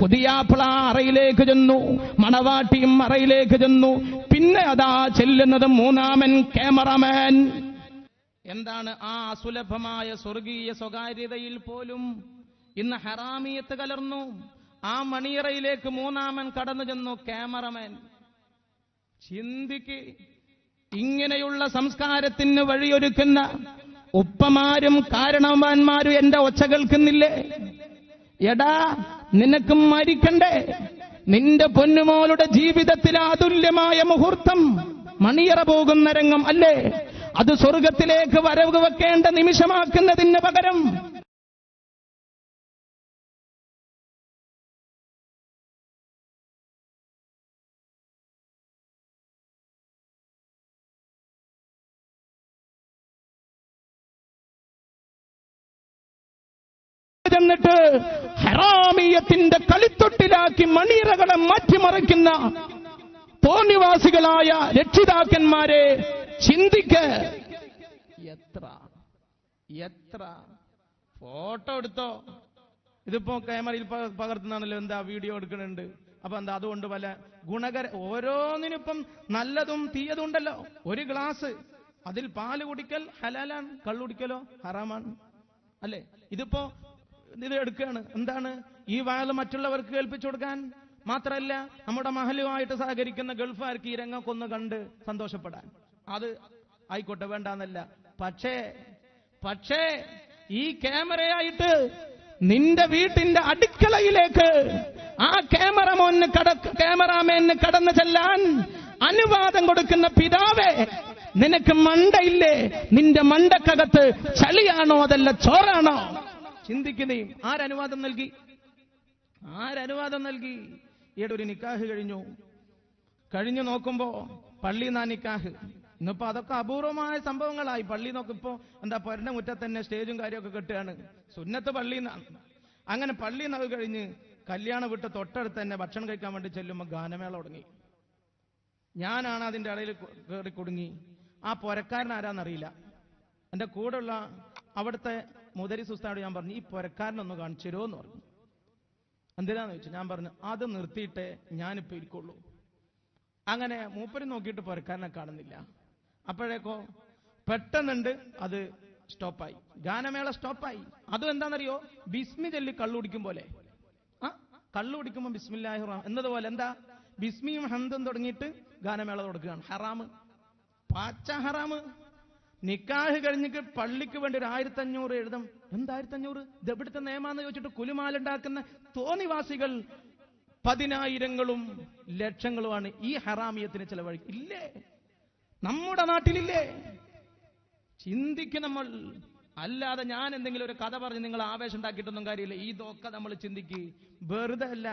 [SPEAKER 1] പുതിയാപ്പിള അറയിലേക്ക് ചെന്നു, മണവാട്ടിയും അറയിലേക്ക് ചെന്നു. പിന്നെ അതാ ചെല്ലുന്നത് മൂന്നാമൻ ക്യാമറമാൻ. എന്താണ് ആ അസുലഭമായ സ്വർഗീയ സ്വകാര്യതയിൽ പോലും ഇന്ന് ഹറാമിയത്ത് കലർന്നു. ആ മണിയറയിലേക്ക് മൂന്നാമൻ കടന്നു ചെന്നു, ക്യാമറമാൻ. ചിന്തിക്ക്, ഇങ്ങനെയുള്ള സംസ്കാരത്തിന് വഴിയൊരുക്കുന്ന ഉപ്പമാരും കാരണവന്മാരും എന്റെ ഒച്ച കേൾക്കുന്നില്ലേ? എടാ, നിനക്ക് മരിക്കണ്ടേ? നിന്റെ പൊന്നുമോളുടെ ജീവിതത്തിലെ അതുല്യമായ മുഹൂർത്തം മണിയറ പോകുന്ന രംഗം അല്ലേ? അത് സ്വർഗത്തിലേക്ക് വരവ് വെക്കേണ്ട നിമിഷമാക്കുന്നതിന് പകരം എന്നിട്ട് ഹറാമിയത്തിന്റെ കളിത്തൊട്ടിലാക്കി മണിയറകളെ മാറ്റിമറിക്കുന്ന തോന്നിവാസികളായ രക്ഷിതാക്കന്മാരെ ചിന്തിക്ക്. എത്ര ഫോട്ടോ എടുത്തോ? ഇതിപ്പോ ക്യാമറയിൽ പകർത്തുന്നാണല്ലോ, എന്താ വീഡിയോ എടുക്കുന്നുണ്ട്. അപ്പൊ എന്താ അതുകൊണ്ട് പല ഓരോന്നിനിപ്പം നല്ലതും തീയതും ഉണ്ടല്ലോ. ഒരു ഗ്ലാസ് അതിൽ പാല് കുടിക്കൽ ഹലാലാണ്, കള്ളുടിക്കലോ ഹറാമാണ് അല്ലേ? ഇതിപ്പോ ഇത് എടുക്കുകയാണ്. എന്താണ് ഈ വയല് മറ്റുള്ളവർക്ക് കേൾപ്പിച്ചു കൊടുക്കാൻ മാത്രമല്ല, നമ്മുടെ മഹലുമായിട്ട് സഹകരിക്കുന്ന ഗൾഫുകാർക്ക് ഈ രംഗമൊക്കെ കണ്ട് സന്തോഷപ്പെടാൻ. അത് ആയിക്കോട്ടെ, വേണ്ടാന്നല്ല. പക്ഷേ ഈ ക്യാമറയായിട്ട് നിന്റെ വീട്ടിന്റെ അടുക്കളയിലേക്ക് ആ ക്യാമറാമാന് കടന്നു ചെല്ലാൻ അനുവാദം കൊടുക്കുന്ന പിതാവേ, നിനക്ക് മണ്ടയില്ലേ? നിന്റെ മണ്ടക്കകത്ത് ചളിയാണോ അതല്ല ചോറാണോ? ചിന്തിക്കുന്നേ. ആരനുവാദം നൽകി? ഈയുടെ ഒരു നിക്കാഹ് കഴിഞ്ഞു നോക്കുമ്പോ പള്ളിയിൽ നിന്നാ നിക്കാഹ്. ഇന്നിപ്പോ അതൊക്കെ അപൂർവമായ സംഭവങ്ങളായി. പള്ളി നോക്കിപ്പോ എന്താ പൊരന്റെ മുറ്റത്ത് തന്നെ സ്റ്റേജും കാര്യമൊക്കെ കെട്ടുകയാണ്. സുന്നത്ത് പള്ളിയിൽ നിന്നാണ്. അങ്ങനെ പള്ളിയിൽ നിന്ന് കഴിഞ്ഞ് കല്യാണം വിട്ട് തൊട്ടടുത്ത് തന്നെ ഭക്ഷണം കഴിക്കാൻ വേണ്ടി ചെല്ലുമ്പോൾ ഗാനമേള തുടങ്ങി. ഞാനാണ് അതിന്റെ ഇടയിൽ കയറി കുടുങ്ങി. ആ പൊരക്കാരൻ ആരാന്നറിയില്ല. എന്റെ കൂടെയുള്ള അവിടുത്തെ മുദരിസ് ഉസ്താദോട് ഞാൻ പറഞ്ഞു, ഈ പൊരക്കാരനൊന്ന് കാണിച്ചു തരുമോ എന്ന് പറഞ്ഞു. എന്തിനാന്ന് ചോദിച്ചു. ഞാൻ പറഞ്ഞു, അത് നിർത്തിയിട്ടേ ഞാനിപ്പോ ഇരിക്കുള്ളൂ. അങ്ങനെ മൂപ്പര് നോക്കിയിട്ട് പൊരക്കാരനെ കാണുന്നില്ല. അപ്പോഴേക്കോ പെട്ടെന്നുണ്ട് അത് സ്റ്റോപ്പായി. ഗാനമേള സ്റ്റോപ്പായി. അതും എന്താണെന്നറിയോ? ബിസ്മി ചൊല്ലി കള്ളുടിക്കും പോലെ. കള്ളുടിക്കുമ്പോ ബിസ്മില്ലാഹിർ റഹ്മാൻ എന്നതുപോലെ എന്താ ബിസ്മിയും ഹംദും തുടങ്ങിയിട്ട് ഗാനമേള തുടങ്ങുകയാണ്. ഹറാമ്, പാച്ച ഹറാമ്. നിക്കാഹ് കഴിഞ്ഞിട്ട് പള്ളിക്ക് വേണ്ടി ഒരു 1500 എഴുതും. എന്താ 1500? ഇത് എവിടുത്തെ നിയമാന്ന് ചോദിച്ചിട്ട് കുലുമാലുണ്ടാക്കുന്ന തോന്നിവാസികൾ 10,000-ങ്ങളും ലക്ഷങ്ങളുമാണ് ഈ ഹറാമിയത്തിന് ചെലവഴി. ഇല്ലേ? നമ്മുടെ നാട്ടിലില്ലേ? ചിന്തിക്കും നമ്മൾ. അല്ലാതെ ഞാൻ എന്തെങ്കിലും ഒരു കഥ പറഞ്ഞ് നിങ്ങൾ ആവേശം ഉണ്ടാക്കിയിട്ടൊന്നും കാര്യമില്ല. ഇതൊക്കെ നമ്മൾ ചിന്തിക്ക്. വെറുതെ അല്ല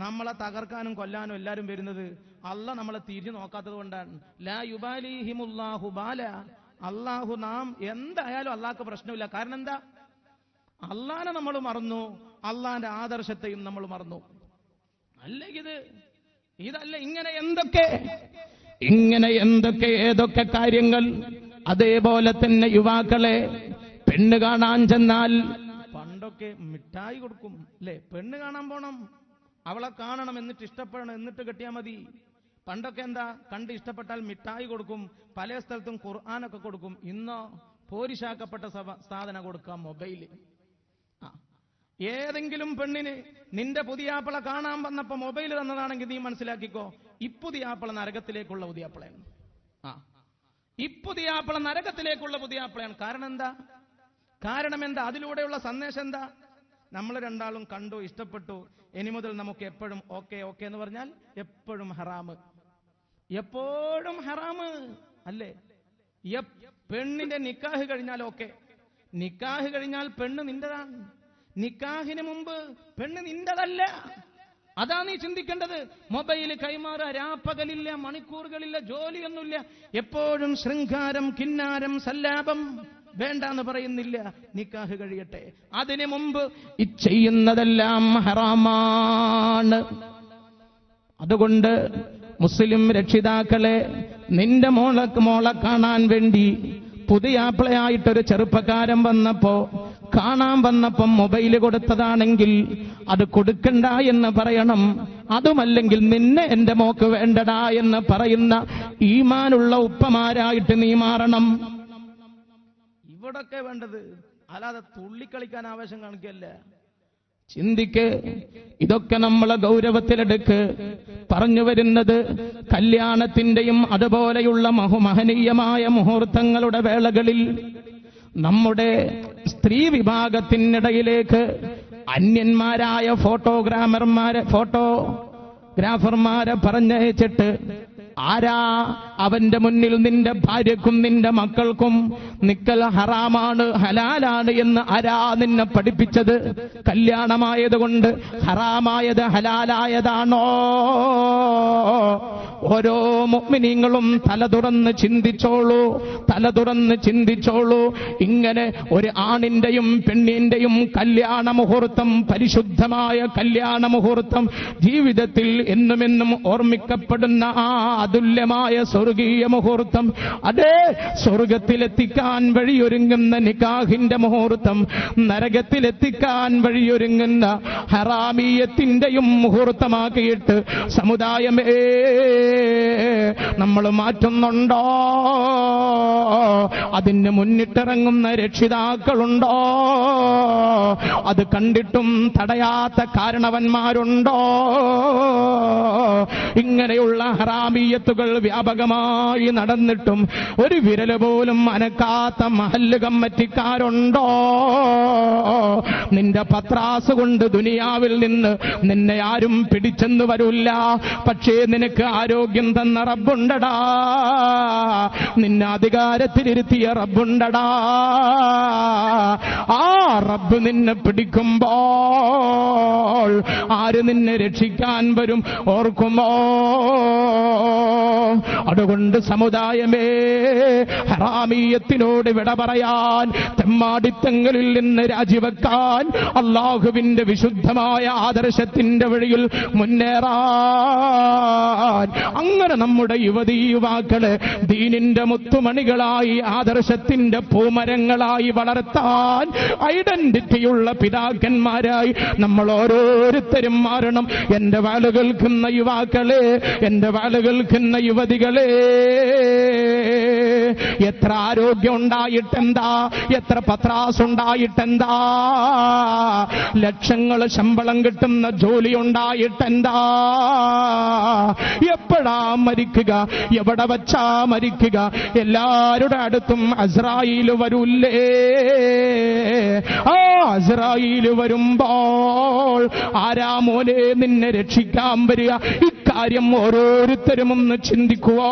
[SPEAKER 1] നമ്മളെ തകർക്കാനും കൊല്ലാനും എല്ലാവരും വരുന്നത്. അള്ളാഹ് നമ്മളെ തിരിഞ്ഞു നോക്കാത്തത് കൊണ്ടാണ്. ലാ യുബാലിഹിമുല്ലാഹു ബാല. അള്ളാഹു നാം എന്തായാലും അള്ളാഹ്ക്ക് പ്രശ്നമില്ല. കാരണം എന്താ? അള്ളാഹനെ നമ്മൾ മറന്നു, അള്ളാന്റെ ആദർശത്തെയും നമ്മൾ മറന്നു. അല്ലെങ്കിൽ ഇതല്ല ഇങ്ങനെ എന്തൊക്കെ ഏതൊക്കെ കാര്യങ്ങൾ. അതേപോലെ തന്നെ യുവാക്കളെ, പെണ്ണ് കാണാൻ ചെന്നാൽ പണ്ടൊക്കെ മിഠായി കൊടുക്കും അല്ലേ? പെണ്ണ് കാണാൻ പോണം, അവളെ കാണണം, എന്നിട്ട് ഇഷ്ടപ്പെടണം, എന്നിട്ട് കെട്ടിയാൽ മതി. പണ്ടൊക്കെ എന്താ, കണ്ട് ഇഷ്ടപ്പെട്ടാൽ മിഠായി കൊടുക്കും, പല സ്ഥലത്തും ഖുർആനൊക്കെ കൊടുക്കും. ഇന്നോ പോരിശാക്കപ്പെട്ട സാധനം കൊടുക്കാം, മൊബൈല്. ഏതെങ്കിലും പെണ്ണിന് നിന്റെ പുതിയാപ്പിള കാണാൻ വന്നപ്പോ മൊബൈൽ തന്നതാണെങ്കിൽ നീ മനസ്സിലാക്കിക്കോ, ഈ പുതിയാപ്പിള നരകത്തിലേക്കുള്ള പുതിയാപ്പിളയാണ്. ഈ പുതിയാപ്പിള നരകത്തിലേക്കുള്ള പുതിയാപ്പിളയാണ്. കാരണം എന്താ? അതിലൂടെയുള്ള സന്ദേശം എന്താ? നമ്മൾ രണ്ടാളും കണ്ടു, ഇഷ്ടപ്പെട്ടു, ഇനി മുതൽ നമുക്ക് എപ്പോഴും ഓക്കെ ഓക്കെ എന്ന് പറഞ്ഞാൽ എപ്പോഴും ഹറാമ്, എപ്പോഴും ഹറാമ് അല്ലേ? പെണ്ണിന്റെ നിക്കാഹ് കഴിഞ്ഞാൽ ഓക്കെ, നിക്കാഹ് കഴിഞ്ഞാൽ പെണ്ണ് നിന്റെതാണ്, നിക്കാഹിന് മുമ്പ് പെണ്ണ് നിന്റെതല്ല. അതാ നീ ചിന്തിക്കേണ്ടത്. മൊബൈൽ കൈമാറുക, രാപ്പകലില്ല, മണിക്കൂറുകളില്ല, ജോലിയൊന്നുമില്ല, എപ്പോഴും ശൃംഗാരം, കിന്നാരം, സല്ലാപം. വേണ്ടാന്ന് പറയുന്നില്ല, നിക്കാഹ് കഴിയട്ടെ. അതിനു മുമ്പ് ചെയ്യുന്നതെല്ലാം ഹറാമാണ്. അതുകൊണ്ട് മുസ്ലിം രക്ഷിതാക്കളെ, നിന്റെ മോളെ കാണാൻ വേണ്ടി പുതിയാപ്പിളയായിട്ടൊരു ചെറുപ്പക്കാരൻ കാണാൻ വന്നപ്പം മൊബൈല് കൊടുത്തതാണെങ്കിൽ അത് കൊടുക്കണ്ട എന്ന് പറയണം. അതുമല്ലെങ്കിൽ നിന്നെ എന്റെ മോക്ക് വേണ്ടടാ എന്ന് പറയുന്ന ഈമാനുള്ള ഉപ്പമാരായിട്ട് നീ മാറണം. ഇവിടൊക്കെ വേണ്ടത്, അല്ലാതെ തുള്ളിക്കളിക്കാൻ ആവേശം കാണിക്കല്ല. ചിന്തിക്ക്, ഇതൊക്കെ നമ്മളെ ഗൗരവത്തിലെടുക്ക്. പറഞ്ഞു വരുന്നത്, കല്യാണത്തിന്റെയും അതുപോലെയുള്ള മഹനീയമായ മുഹൂർത്തങ്ങളുടെ വേളകളിൽ നമ്മുടെ സ്ത്രീ വിഭാഗത്തിനിടയിലേക്ക് അന്യന്മാരായ ഫോട്ടോഗ്രാഫർമാരെ പറഞ്ഞയച്ചിട്ട്, ആരാ അവന്റെ മുന്നിൽ നിന്റെ ഭാര്യക്കും നിന്റെ മക്കൾക്കും നിക്കൽ ഹറാമാണ് ഹലാലാണ് എന്ന് ആരാ നിന്നെ പഠിപ്പിച്ചത്? കല്യാണമായതുകൊണ്ട് ഹറാമായത് ഹലാലായതാണോ? ഓരോ മുഅ്മിനീങ്ങളും തല തുറന്ന് ചിന്തിച്ചോളൂ. ഇങ്ങനെ ഒരു ആണിന്റെയും പെണ്ണിന്റെയും കല്യാണ മുഹൂർത്തം, പരിശുദ്ധമായ കല്യാണ മുഹൂർത്തം ജീവിതത്തിൽ എന്നുമെന്നും ഓർമ്മിക്കപ്പെടുന്ന ആ അതുല്യമായ സ്വർഗീയ മുഹൂർത്തം, അതേ സ്വർഗത്തിലെത്തിക്കാൻ വഴിയൊരുങ്ങുന്ന നിക്കാഹിന്റെ മുഹൂർത്തം, നരകത്തിലെത്തിക്കാൻ വഴിയൊരുങ്ങുന്ന ഹറാമീയത്തിന്റെയും മുഹൂർത്തമാക്കിയിട്ട് സമുദായമേ നമ്മൾ മാറ്റുന്നുണ്ടോ? അതിന് മുന്നിട്ടിറങ്ങുന്ന രക്ഷിതാക്കളുണ്ടോ? അത് കണ്ടിട്ടും തടയാത്ത കാരണവന്മാരുണ്ടോ? ഇങ്ങനെയുള്ള ഹറാമിയത്തുകൾ വ്യാപകമായി നടന്നിട്ടും ഒരു വിരൽ പോലും അനക്കാത്ത മഹല്ല് കമ്മിറ്റിക്കാരുണ്ടോ? നിന്റെ പത്രാസ് കൊണ്ട് ദുനിയാവിൽ നിന്ന് നിന്നെ ആരും പിടിച്ചെന്ന് വരില്ല. പക്ഷേ നിനക്ക് ആരോഗ്യം തന്ന റബ്ബുണ്ടടാ, നിന്നെ അധികാരത്തിലിരുത്തിയ റബ്ബുണ്ടടാ. ആ റബ്ബ് നിന്നെ പിടിക്കുമ്പോൾ ആര് നിന്നെ രക്ഷിക്കാൻ വരും ഓർക്കുമോ? അതുകൊണ്ട് സമുദായമേ, ഹറാമീയത്തിനോട് വിട പറയാൻ, തെമ്മാടിത്തങ്ങളിൽ നിന്ന് രാജിവെക്കാൻ, അള്ളാഹുവിന്റെ വിശുദ്ധമായ ആദർശത്തിന്റെ വഴിയിൽ മുന്നേറാൻ, അങ്ങനെ നമ്മുടെ യുവതീ-യുവാക്കളെ ദീനിന്റെ മുത്തുമണികളായി, ആദർശത്തിന്റെ പൂമരങ്ങളായി വളർത്താൻ ഐഡന്റിറ്റിയുള്ള പിതാക്കന്മാരായി നമ്മൾ ഓരോരുത്തരും മാറണം. എന്റെ വാല് കേൾക്കുന്ന യുവാക്കളെ, എന്റെ വാല് കേൾക്കുന്ന യുവതികളെ, എത്ര ആരോഗ്യം ഉണ്ടായിട്ടെന്താ, എത്ര പത്രാസ് ഉണ്ടായിട്ടെന്താ, ലക്ഷങ്ങൾ ശമ്പളം കിട്ടുന്ന ജോലി ഉണ്ടായിട്ടെന്താ, എപ്പോഴാ മരിക്കുക, എവിടെ വച്ചാ മരിക്കുക? എല്ലാവരുടെ അടുത്തും അസ്രായീൽ വരൂല്ലേ? ആ അസ്രായീൽ വരുമ്പോൾ ആരാ മോനെ നിന്നെ രക്ഷിക്കാൻ വരിക? ഇക്കാര്യം ഓരോരുത്തരും ഒന്ന് ചിന്തിക്കുവോ?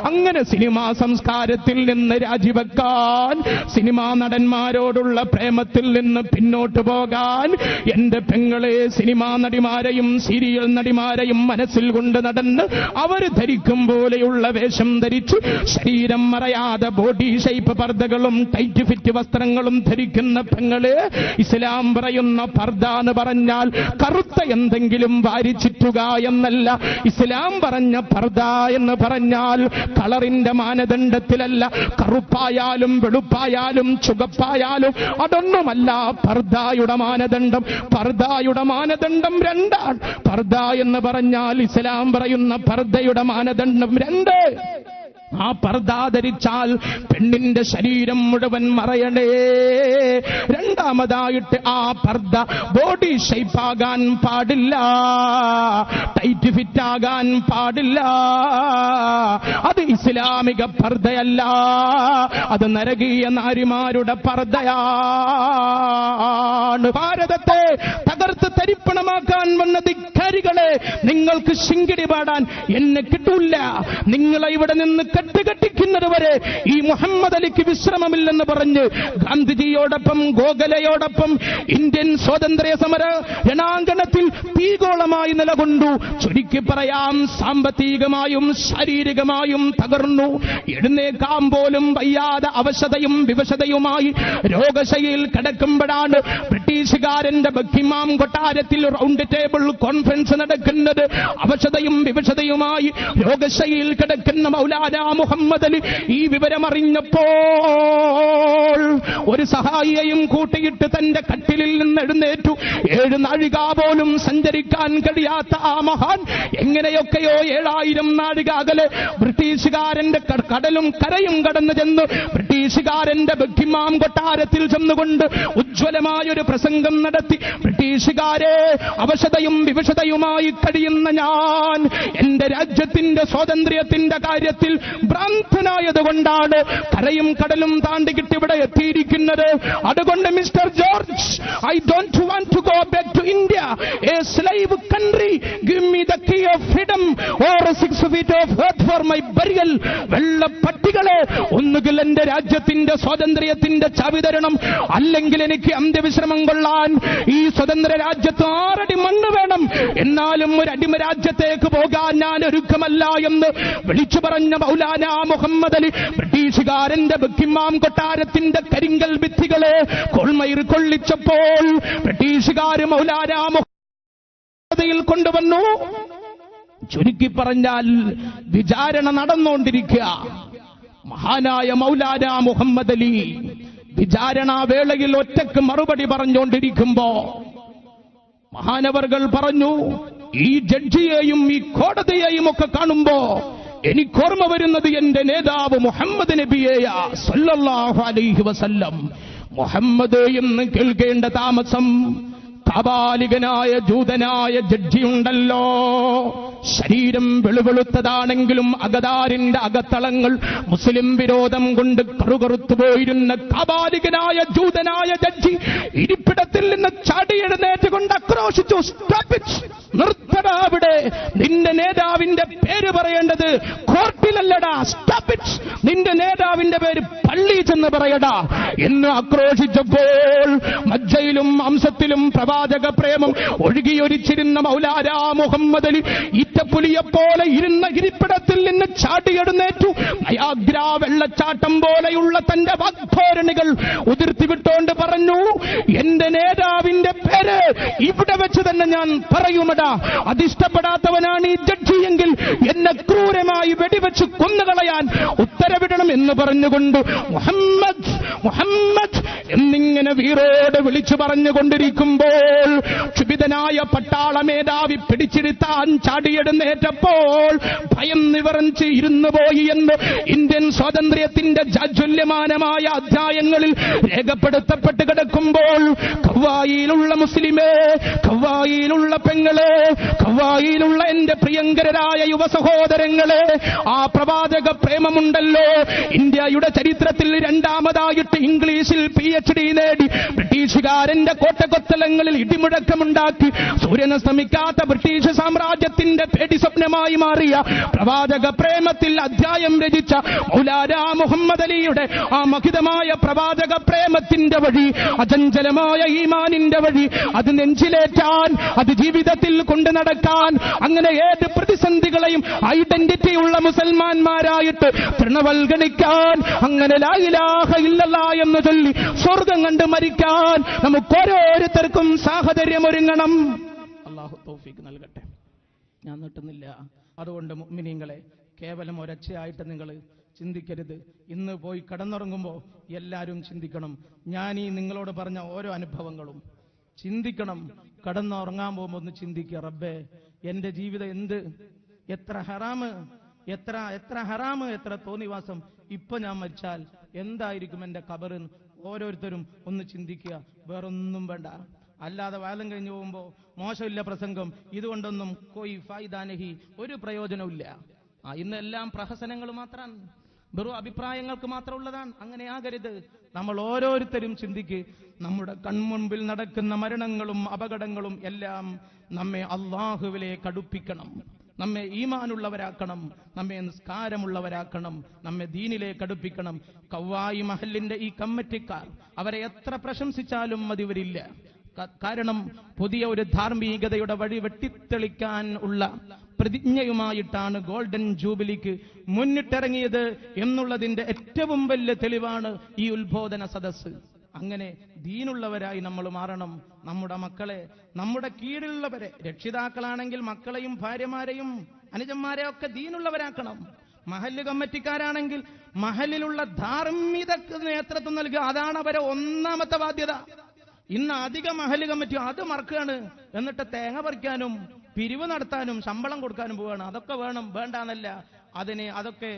[SPEAKER 1] അങ്ങനെ സിനിമാ സംസ്കാരത്തിൽ നിന്ന് രാജിവെക്കാൻ, സിനിമാ നടന്മാരോടുള്ള പ്രേമത്തിൽ നിന്ന് പിന്നോട്ട് പോകാൻ, എന്റെ പെങ്ങളെ, സിനിമാ നടിമാരെയും സീരിയൽ നടിമാരെയും മനസ്സിൽ കൊണ്ട് നടന്ന് അവർ ധരിക്കും പോലെയുള്ള വേഷം ധരിച്ച് ശരീരം മറയാതെ ബോഡി ഷേപ്പ് പർദ്ദകളും ടൈറ്റ് ഫിറ്റ് വസ്ത്രങ്ങളും ധരിക്കുന്ന പെങ്ങളെ, ഇസ്ലാം പറയുന്ന പർദ്ദ എന്ന് പറഞ്ഞാൽ കറുത്ത എന്തെങ്കിലും വാരിച്ചിട്ടുക എന്നല്ല. ഇസ്ലാം പറഞ്ഞ പർദ്ദ എന്ന് പറഞ്ഞാൽ കളറിന്റെ മാനദണ്ഡത്തിലല്ല. കറുപ്പായാലും വെളുപ്പായാലും ചുവപ്പായാലും അതൊന്നുമല്ല പർദ്ദയുടെ മാനദണ്ഡം. പർദ്ദയുടെ മാനദണ്ഡം രണ്ടാണ്. പർദ്ദ എന്ന് പറഞ്ഞാൽ ഇസ്ലാം പറയുന്ന പർദ്ദയുടെ മാനദണ്ഡം രണ്ട്. ആ പർദ ധരിച്ചാൽ പെണ്ണിന്റെ ശരീരം മുഴുവൻ മറയണേ. രണ്ടാമതായിട്ട് ആ പർദ ബോഡി ഷേപ്പാകാൻ പാടില്ല, ടൈറ്റ് ഫിറ്റ് ആകാൻ പാടില്ല. അത് ഇസ്ലാമിക പർദയല്ല, അത് നരകീയ നാരിമാരുടെ പർദയാണ്. ഭാരതത്തെ തകർത്ത് തരിപ്പണമാക്കാൻ വന്ന ധിക്കാരികളെ, നിങ്ങൾക്ക് ശിങ്കിടി പാടാൻ എന്നെ കിട്ടൂല. നിങ്ങളെ ഇവിടെ നിന്ന് കെട്ടുകെട്ടിക്കുന്നത് വരെ ഈ മുഹമ്മദ് അലിക്ക് വിശ്രമമില്ലെന്ന് പറഞ്ഞ് ഗാന്ധിജിയോടൊപ്പം ഗോഖലെയോടൊപ്പം ഇന്ത്യൻ സ്വാതന്ത്ര്യ സമര രണാങ്കണത്തിൽ തീഗോളമായി നിലകൊണ്ടു. ചുരുക്കി പറയാം, സാമ്പത്തികമായും ശാരീരികമായും തകർന്നു. എഴുന്നേക്കാൻ പോലും വയ്യാതെ അവശതയും വിവശതയുമായി രോഗശയിൽ കിടക്കുമ്പോഴാണ് ബ്രിട്ടീഷുകാരന്റെ ബക്കിംഹാം കൊട്ടാരത്തിൽ റൗണ്ട് ടേബിൾ കോൺഫറൻസ് നടക്കുന്നത്. അവശതയും വിവശതയുമായി രോഗശയിൽ കിടക്കുന്ന മൗലാന മുഹമ്മദ് അലി ഈ വിവരമറിഞ്ഞപ്പോൾ ഒരു സഹായിയെയും കൂട്ടിയിട്ട് തന്റെ കട്ടിലിൽ നിന്ന് എഴുന്നേറ്റു. 7 നാഴിക പോലും സഞ്ചരിക്കാൻ കഴിയാത്ത ആ മഹാൻ എങ്ങനെയൊക്കെയോ 7000 നാഴിക അകലെ ബ്രിട്ടീഷുകാരന്റെ കടലും കരയും കടന്നു ചെന്ന് ബ്രിട്ടീഷുകാരന്റെ ബക്കിംഹാം കൊട്ടാരത്തിൽ ചെന്നുകൊണ്ട് ഉജ്ജ്വലമായൊരു പ്രസംഗം നടത്തി. ബ്രിട്ടീഷുകാരെ, അവശതയും വിവശതയുമായി കഴിയുന്ന ഞാൻ എന്റെ രാജ്യത്തിന്റെ സ്വാതന്ത്ര്യത്തിന്റെ കാര്യത്തിൽ ഭ്രാന്തനായതുകൊണ്ടാണ് കരയും കടലും താണ്ടിക്കിട്ട് ഇവിടെ എത്തിയിരിക്കുന്നത്. അതുകൊണ്ട് mister George, I don't want to go back to India, a slave country. Give me the key of freedom or 6 feet of earth for my burial. വെള്ളപ്പട്ടികളെ, ഒന്നുകിൽ എന്റെ രാജ്യത്തിന്റെ സ്വാതന്ത്ര്യത്തിന്റെ ചാവി തരണം, അല്ലെങ്കിൽ എനിക്ക് അന്ത്യവിശ്രമം കൊള്ളാൻ ഈ സ്വതന്ത്ര രാജ്യത്ത് 6 അടി മണ്ണ് വേണം. എന്നാലും ഒരു അടിമ രാജ്യത്തേക്ക് പോകാൻ ഞാൻ ഒരുക്കമല്ല എന്ന് വിളിച്ചു പറഞ്ഞ മൗലാന മുഹമ്മദ് അലി ബ്രിട്ടീഷുകാരന്റെ ബക്കിംഹാം കൊട്ടാരത്തിന്റെ കരിങ്കൽ ഭിത്തികളെ കൊൾമയിർ കൊള്ളിച്ചപ്പോൾ ബ്രിട്ടീഷുകാർ മൗലാന മുഹമ്മദ് കൊണ്ടുവന്നു. ചുരുക്കി പറഞ്ഞാൽ വിചാരണ നടന്നുകൊണ്ടിരിക്കുക. മഹാനായ മൗലാന മുഹമ്മദ് അലി വിചാരണ വേളയിൽ ഒറ്റക്ക് മറുപടി പറഞ്ഞുകൊണ്ടിരിക്കുമ്പോ മഹാനവർകൾ പറഞ്ഞു, ഈ ജഡ്ജിയെയും ഈ കോടതിയെയും ഒക്കെ കാണുമ്പോ എനിക്കോർമ്മ വരുന്നത് എന്റെ നേതാവ് മുഹമ്മദ് നബിയെയാ സല്ലല്ലാഹു അലൈഹി വസല്ലം. മുഹമ്മദ് എന്ന് കേൾക്കേണ്ട താമസം കാബാലികനായ ജൂതനായ ജഡ്ജിയുണ്ടല്ലോ. ശരീരം വെളുവെളുത്തതാണെങ്കിലും അകതാരിന്റെ അകത്തളങ്ങൾ മുസ്ലിം വിരോധം കൊണ്ട് കറുകറുത്തു പോയിരുന്ന കാബാലികനായ ജൂതനായ ജഡ്ജി ഇരിപ്പിടത്തിൽ നിന്ന് ചാടിയെഴുന്നേറ്റ് കൊണ്ട് ആക്രോശിച്ചു, നിർത്തടാ അവിടെ. നിന്റെ നേതാവിന്റെ പേര് പറയേണ്ടത് കോർട്ടിലല്ലടാ, സ്റ്റോപ്പ് ഇറ്റ്. നിന്റെ നേതാവിന്റെ പേര് പള്ളി ചെന്ന് പറയടാ എന്ന് ആക്രോശിച്ചപ്പോൾ മജ്ജയിലും മാംസത്തിലും പ്രവാചക പ്രേമം ഒഴുകിയൊരിച്ചിരുന്ന മൗലാന മുഹമ്മദ് അലി ഈറ്റപ്പുലിയെപ്പോലെ ഇരുന്ന ഇരിപ്പിടത്തിൽ നിന്ന് ചാടിയെഴുന്നേറ്റു. നയാഗ്രാ വെള്ളച്ചാട്ടം പോലെയുള്ള തന്റെ വാഗ്ധോരണികൾ ഉതിർത്തിവിട്ടോണ്ട് പറഞ്ഞു, എന്റെ നേതാവിന്റെ പേര് ഇവിടെ വെച്ച് തന്നെ ഞാൻ പറയുമടാ. അതിഷ്ടപ്പെടാത്തവനാണ് ഈ ജഡ്ജി എങ്കിൽ എന്നെ ക്രൂരമായി വെടിവെച്ച് കൊന്നുകളയാൻ ഉത്തരവിടണം എന്ന് പറഞ്ഞുകൊണ്ട് മുഹമ്മദ് മുഹമ്മദ് എന്നിങ്ങനെ വീറോട് വിളിച്ചു പറഞ്ഞുകൊണ്ടിരിക്കുമ്പോൾ ക്ഷുഭിതനായ പട്ടാള മേധാവി പിടിച്ചിരുത്താൻ ചാടിയെടുന്നേറ്റപ്പോൾ ഭയം നിവർച്ച് ഇരുന്നു പോയി എന്ന് ഇന്ത്യൻ സ്വാതന്ത്ര്യത്തിന്റെ ജാജ്വല്യമാനമായ അധ്യായങ്ങളിൽ രേഖപ്പെടുത്തപ്പെട്ട് കിടക്കുമ്പോൾ ഖവായിലുള്ള മുസ്ലിമേ, ഖവായിലുള്ള പെങ്ങളെ, ഖവായിലുള്ള എന്റെ പ്രിയങ്കരായ യുവ സഹോദരങ്ങളെ, ആ പ്രവാചക പ്രേമമുണ്ടല്ലോ. ഇന്ത്യയുടെ ചരിത്രത്തിൽ രണ്ടാമതായിട്ട് ഇംഗ്ലീഷിൽ PhD നേടി ബ്രിട്ടീഷുകാരന്റെ കോട്ടകൊത്തലങ്ങളിൽ ഇടിമുഴക്കമുണ്ടാക്കി സൂര്യനസ്തമിക്കാത്ത ബ്രിട്ടീഷ് സാമ്രാജ്യത്തിന്റെ പേടി സ്വപ്നമായി മാറിയ പ്രവാചക പ്രേമത്തിൽ അധ്യായം രചിച്ച മൗലാന മുഹമ്മദ് അലിയുടെ ആ മഹിതമായ പ്രവാചക പ്രേമത്തിന്റെ വഴി, അചഞ്ചലമായ ഈമാനിന്റെ വഴി, അത് നെഞ്ചിലേറ്റാൻ, അത് ജീവിതത്തിൽ കൊണ്ടു നടക്കാൻ, അങ്ങനെ ഏത് പ്രതിസന്ധികളെയും ഐഡന്റിറ്റിയുള്ള മുസൽമാന്മാരായിട്ട് തൃണവൽഗണിക്കാൻ, അങ്ങനെ ലാ ഇലാഹ ഇല്ലല്ലാഹ് എന്ന് ചൊല്ലി സ്വർഗം കണ്ട് മരിക്കാൻ നമുക്കോരോരുത്തർക്കും സാഹചര്യം ഒരുങ്ങണം. അല്ലാഹു തൗഫീഖ് നൽകട്ടെ. ഞാൻ നീട്ടുന്നില്ല. അതുകൊണ്ട് മുഅ്മിനീങ്ങളെ, കേവലം ഒരൊച്ചയായിട്ട് നിങ്ങൾ ചിന്തിക്കരുത്. ഇന്ന് പോയി കിടന്നുറങ്ങുമ്പോൾ എല്ലാവരും ചിന്തിക്കണം. ഞാൻ ഈ നിങ്ങളോട് പറഞ്ഞ ഓരോ അനുഭവങ്ങളും ചിന്തിക്കണം. കിടന്നുറങ്ങാൻ പോകുമ്പോൾ ഒന്ന് ചിന്തിക്കുക, റബ്ബേ എന്റെ ജീവിതം എത്ര ഹറാമ്, എത്ര ഹറാമ്, എത്ര തോന്നിവാസം. ഇപ്പൊ ഞാൻ മരിച്ചാൽ എന്തായിരിക്കും എന്റെ ഖബറ്? ഓരോരുത്തരും ഒന്ന് ചിന്തിക്കുക. വേറൊന്നും വേണ്ട. അല്ലാതെ വാദം കഴിഞ്ഞു പോകുമ്പോ മോശമില്ല പ്രസംഗം, ഇതുകൊണ്ടൊന്നും കോയി ഫായിദാനഹി, ഒരു പ്രയോജനമില്ല. ഇന്നെല്ലാം പ്രഹസനങ്ങൾ മാത്രമാണ്, വെറും അഭിപ്രായങ്ങൾക്ക് മാത്രമുള്ളതാണ്. അങ്ങനെ ആകരുത്. നമ്മൾ ഓരോരുത്തരും ചിന്തിക്ക്. നമ്മുടെ കൺമുൻപിൽ നടക്കുന്ന മരണങ്ങളും അപകടങ്ങളും എല്ലാം നമ്മെ അല്ലാഹുവിലേക്ക് അടുപ്പിക്കണം, നമ്മെ ഈമാനുള്ളവരാക്കണം, നമ്മെ നിസ്കാരമുള്ളവരാക്കണം, നമ്മെ ദീനിലേക്ക് അടുപ്പിക്കണം. കവ്വായി മഹലിന്റെ ഈ കമ്മിറ്റിക്കാർ, അവരെ എത്ര പ്രശംസിച്ചാലും മതി വരില്ല. കാരണം പുതിയ ഒരു ധാർമ്മികതയുടെ വഴി വെട്ടിത്തെളിക്കാൻ ഉള്ള പ്രതിജ്ഞയുമായിട്ടാണ് ഗോൾഡൻ ജൂബിലിക്ക് മുന്നിട്ടിറങ്ങിയത് എന്നുള്ളതിന്റെ ഏറ്റവും വലിയ തെളിവാണ് ഈ ഉത്ബോധന സദസ്സ്. അങ്ങനെ ദീനുള്ളവരായി നമ്മൾ മാറണം. നമ്മുടെ മക്കളെ, നമ്മുടെ കീഴിലുള്ളവരെ, രക്ഷിതാക്കളാണെങ്കിൽ മക്കളെയും ഭാര്യമാരെയും അനുജന്മാരെയും ഒക്കെ ദീനുള്ളവരാക്കണം. മഹല്ല് കമ്മിറ്റിക്കാരാണെങ്കിൽ മഹലിലുള്ള ധാർമ്മികതയ്ക്ക് നേതൃത്വം നൽകുക, അതാണ് അവരെ ഒന്നാമത്തെ ബാധ്യത. ഇന്ന് അധിക മഹല്ല് കമ്മിറ്റി അത് മറക്കുകയാണ്. എന്നിട്ട് തേങ്ങ പറിക്കാനും പിരിവ് നടത്താനും ശമ്പളം കൊടുക്കാനും പോവുകയാണ്. അതൊക്കെ വേണം, വേണ്ടാന്നല്ല. അതൊക്കെ